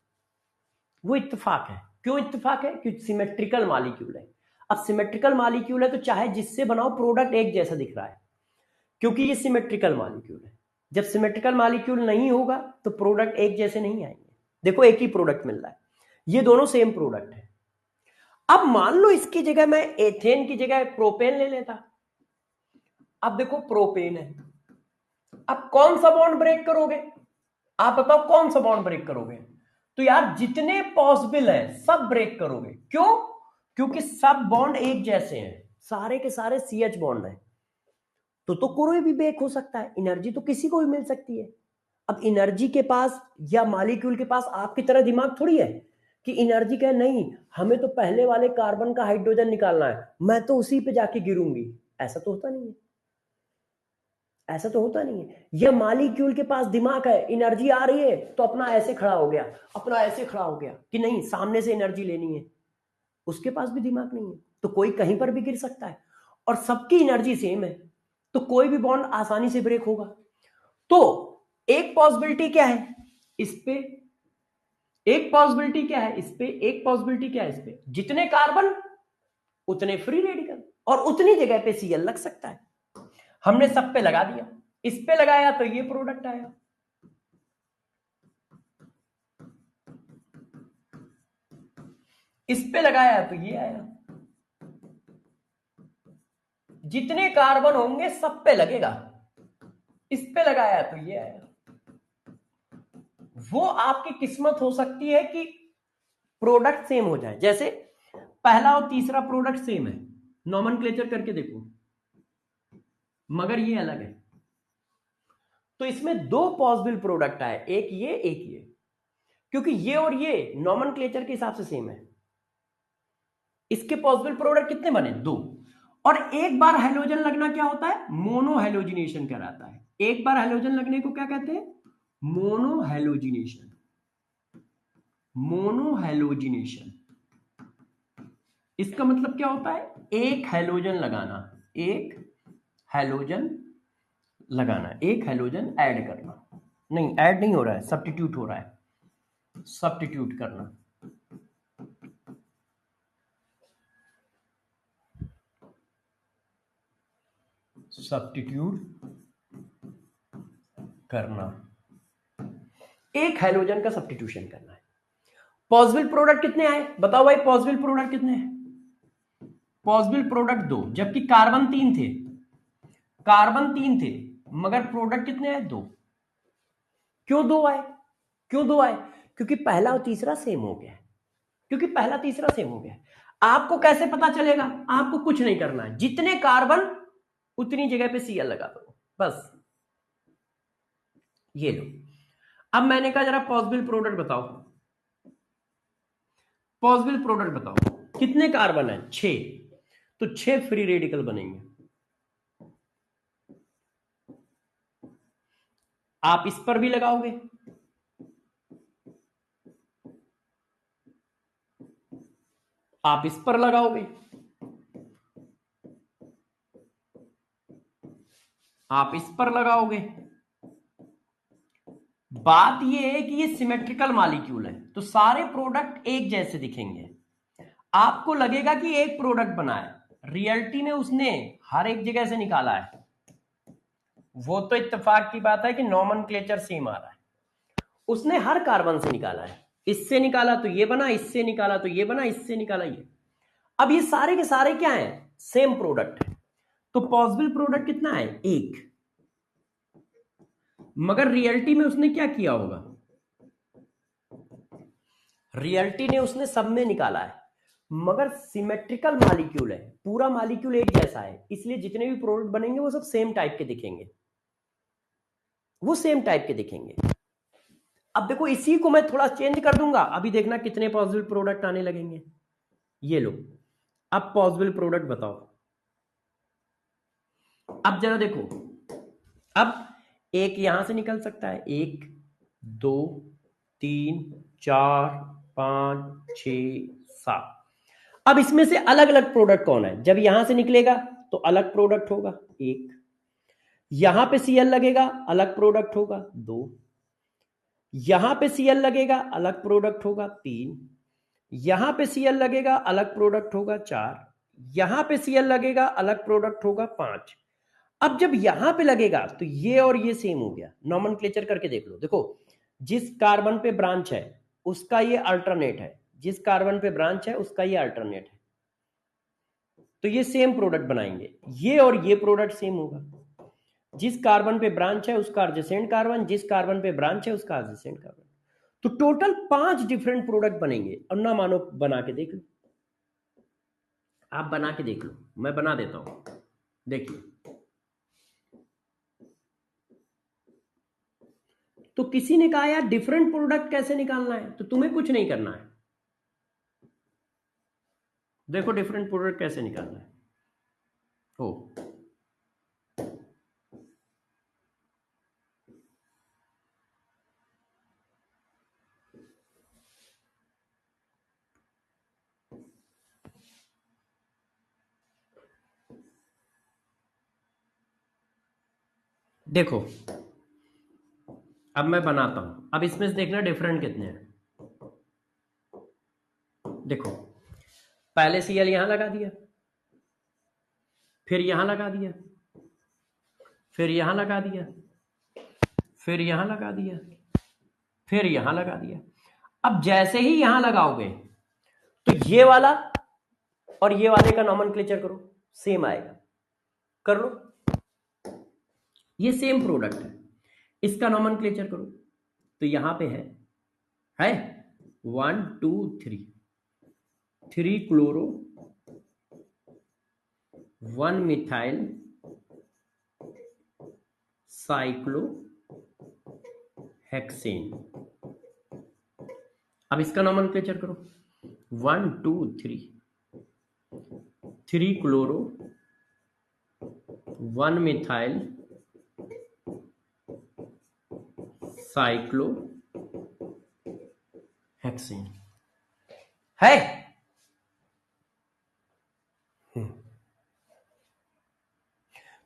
वो इत्तेफाक है। क्यों इत्तेफाक है? क्योंकि सिमेट्रिकल मॉलिक्यूल है। अब सिमेट्रिकल मॉलिक्यूल है तो चाहे जिससे बनाओ प्रोडक्ट एक जैसा दिख रहा है, क्योंकि ये सिमेट्रिकल मॉलिक्यूल है। जब सिमेट्रिकल मॉलिक्यूल नहीं होगा तो प्रोडक्ट एक जैसे नहीं आएंगे। देखो एक ही प्रोडक्ट मिल रहा है, ये दोनों सेम प्रोडक्ट है। अब मान लो इसकी जगह मैं एथेन की जगह प्रोपेन ले लेता। अब देखो प्रोपेन है, अब कौन सा बॉन्ड ब्रेक करोगे? आप बताओ कौन सा बॉन्ड ब्रेक करोगे? तो यार जितने पॉसिबल है सब ब्रेक करोगे। क्यों? क्योंकि सब बॉन्ड एक जैसे हैं, सारे के सारे CH बॉन्ड है। तो कोई भी ब्रेक हो सकता है, एनर्जी तो किसी को भी मिल सकती है। अब एनर्जी के पास या मॉलिक्यूल के पास आपकी तरह दिमाग थोड़ी है कि एनर्जी का नहीं, हमें तो पहले वाले कार्बन का हाइड्रोजन निकालना है, मैं तो उसी पे जाके गिरूंगी। ऐसा तो होता नहीं है, ऐसा तो होता नहीं है। यह मॉलिक्यूल के पास दिमाग है, एनर्जी आ रही है तो अपना ऐसे खड़ा हो गया, अपना ऐसे खड़ा हो गया कि नहीं सामने से एनर्जी लेनी है। उसके पास भी दिमाग नहीं है, तो कोई कहीं पर भी गिर सकता है और सबकी एनर्जी सेम है, तो कोई भी बॉन्ड आसानी से ब्रेक होगा। तो एक पॉसिबिलिटी क्या है इस पे, एक पॉसिबिलिटी क्या है इस पे, एक पॉसिबिलिटी क्या है इस पे, जितने कार्बन उतने फ्री रेडिकल और उतनी जगह पे Cl लग सकता है। हमने सब पे लगा दिया, इस पे लगाया तो ये प्रोडक्ट आया, इस पे लगाया तो ये आया। जितने कार्बन होंगे सब पे लगेगा, इस पे लगाया तो ये आया। वो आपकी किस्मत हो सकती है कि प्रोडक्ट सेम हो जाए, जैसे पहला और तीसरा प्रोडक्ट सेम है, नॉमेनक्लेचर करके देखो, मगर ये अलग है। तो इसमें 2 पॉसिबल प्रोडक्ट आए, एक ये एक ये, क्योंकि ये और ये नॉमेनक्लेचर के हिसाब से सेम है। इसके पॉसिबल प्रोडक्ट कितने बने? 2। और एक बार हेलोजन लगना क्या होता है? मोनो हेलोजिनेशन कहलाता है। एक बार हेलोजन लगने को क्या कहते हैं? Mono halogenation, mono halogenation. इसका मतलब क्या होता है, एक हैलोजन लगाना, एक हैलोजन लगाना, एक हैलोजन ऐड करना, नहीं ऐड नहीं हो रहा है, सब्स्टिट्यूट हो रहा है, सब्स्टिट्यूट करना। सब्स्टिट्यूट करना, एक हैलोजन का सब्स्टिट्यूशन करना है। पॉसिबल प्रोडक्ट कितने आए बताओ भाई, पॉसिबल प्रोडक्ट कितने हैं? पॉसिबल प्रोडक्ट 2, जबकि कार्बन 3 थे, कार्बन 3 थे, मगर प्रोडक्ट कितने आए? 2। क्यों 2 आए? क्यों 2 आए? क्योंकि पहला और तीसरा सेम हो गया, क्योंकि पहला तीसरा सेम हो गया। आपको कैसे पता चलेगा? आपको कुछ नहीं करना है, जितने कार्बन उतनी जगह पे Cl लगा दो, बस। ये लो, अब मैंने कहा जरा पॉसिबल प्रोडक्ट बताओ, पॉसिबल प्रोडक्ट बताओ, कितने कार्बन है? 6, तो 6 फ्री रेडिकल बनेंगे। आप इस पर भी लगाओगे, आप इस पर लगाओगे, आप इस पर लगाओगे। बात यह है कि ये सिमेट्रिकल मॉलिक्यूल है, तो सारे प्रोडक्ट एक जैसे दिखेंगे। आपको लगेगा कि एक प्रोडक्ट बना है, रियलिटी में उसने हर एक जगह से निकाला है। वो तो इत्तेफाक की बात है कि नॉमेनक्लेचर सेम आ रहा है, उसने हर कार्बन से निकाला है, इससे निकाला तो ये बना, इससे निकाला तो ये बना, इससे निकाला ये। अब ये सारे के सारे क्या है? सेम प्रोडक्ट है। तो पॉसिबल प्रोडक्ट कितना है? 1। मगर रियलिटी में उसने क्या किया होगा? रियलिटी ने उसने सब में निकाला है, मगर सिमेट्रिकल मॉलिक्यूल है, पूरा मॉलिक्यूल एक जैसा है, इसलिए जितने भी प्रोडक्ट बनेंगे वो सब सेम टाइप के दिखेंगे, वो सेम टाइप के दिखेंगे। अब देखो इसी को मैं थोड़ा चेंज कर दूंगा, अभी देखना कितने पॉसिबल प्रोडक्ट आने लगेंगे। ये लो, अब पॉसिबल प्रोडक्ट बताओ। अब जरा देखो, अब एक यहां से निकल सकता है, 1 2 3 4 5 6 7। अब इसमें से अलग अलग प्रोडक्ट कौन है? जब यहां से निकलेगा तो अलग प्रोडक्ट होगा 1, यहां पे Cl लगेगा अलग प्रोडक्ट होगा 2, यहां पे Cl लगेगा अलग प्रोडक्ट होगा 3, यहां पे Cl लगेगा अलग प्रोडक्ट होगा 4, यहां पे Cl लगेगा अलग प्रोडक्ट होगा 5। अब जब यहां पे लगेगा तो ये और ये सेम हो गया, नॉमेनक्लेचर करके देख लो। देखो जिस कार्बन पे ब्रांच है उसका ये अल्टरनेट है, जिस कार्बन पे ब्रांच है उसका ये अल्टरनेट है, तो ये सेम प्रोडक्ट बनाएंगे, ये और ये प्रोडक्ट सेम होगा। जिस कार्बन पे ब्रांच है उसका एडजेसेंट कार्बन, जिस कार्बन पे ब्रांच है उसका एडजेसेंट कार्बन, तो टोटल 5 डिफरेंट प्रोडक्ट बनेंगे। और ना मानो बना के देख लो, आप बना के देख लो, मैं बना देता हूं, देखिए। तो किसी ने कहा यार डिफरेंट प्रोडक्ट कैसे निकालना है, तो तुम्हें कुछ नहीं करना है। देखो डिफरेंट प्रोडक्ट कैसे निकालना है। हो देखो, अब मैं बनाता हूं, अब इसमें से देखना डिफरेंट कितने हैं। देखो पहले Cl यहां लगा दिया, फिर यहां लगा दिया, फिर यहां लगा दिया, फिर यहां लगा दिया, फिर यहां लगा दिया। अब जैसे ही यहां लगाओगे तो ये वाला और ये वाले का नॉमेनक्लेचर करो, सेम आएगा, कर लो। ये सेम प्रोडक्ट है, इसका नॉमेनक्लेचर करो, तो यहां पे है 1 2 3, 3 क्लोरो, 1 मिथाइल साइक्लो हेक्सेन। अब इसका नॉमेनक्लेचर करो, 1 2 3, 3 क्लोरो, 1 मिथाइल साइक्लो हेक्सेन है।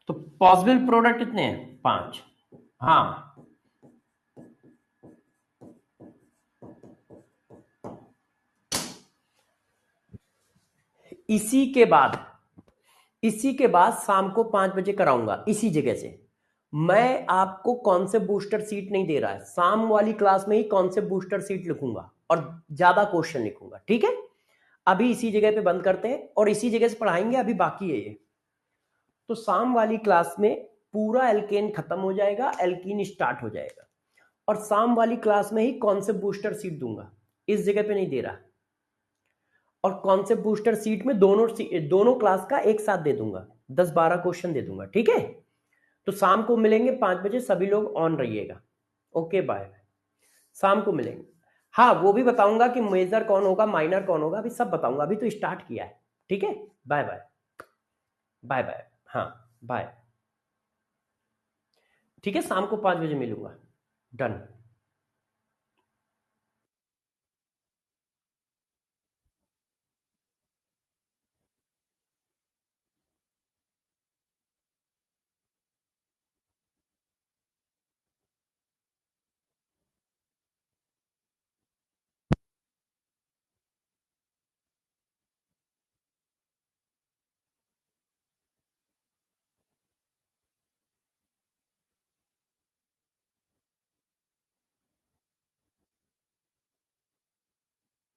तो पॉसिबल प्रोडक्ट कितने हैं? 5। हाँ, इसी के बाद शाम को 5 बजे कराऊंगा इसी जगह से। मैं आपको कॉन्सेप्ट बूस्टर सीट नहीं दे रहा है, शाम वाली क्लास में ही कॉन्सेप्ट बूस्टर सीट लिखूंगा और ज्यादा क्वेश्चन लिखूंगा, ठीक है? अभी इसी जगह पे बंद करते हैं और इसी जगह से पढ़ाएंगे, अभी बाकी है ये। तो शाम वाली क्लास में पूरा एल्केन खत्म हो जाएगा, एल्कीन स्टार्ट हो जाएगा, और शाम वाली क्लास में ही कॉन्सेप्ट बूस्टर सीट दूंगा, इस जगह पे नहीं दे रहा। और कॉन्सेप्ट बूस्टर सीट में दोनों क्लास का एक साथ दे दूंगा, 10-12 क्वेश्चन दे दूंगा, ठीक है? तो शाम को मिलेंगे 5 बजे, सभी लोग ऑन रहिएगा। Okay, bye. शाम को मिलेंगे। हाँ, वो भी बताऊंगा कि मेजर कौन होगा, माइनर कौन होगा, अभी सब बताऊंगा, अभी तो स्टार्ट किया है, ठीक है? Bye bye. Bye bye. हाँ, बाय। ठीक है, शाम को 5 बजे मिलूंगा। डन।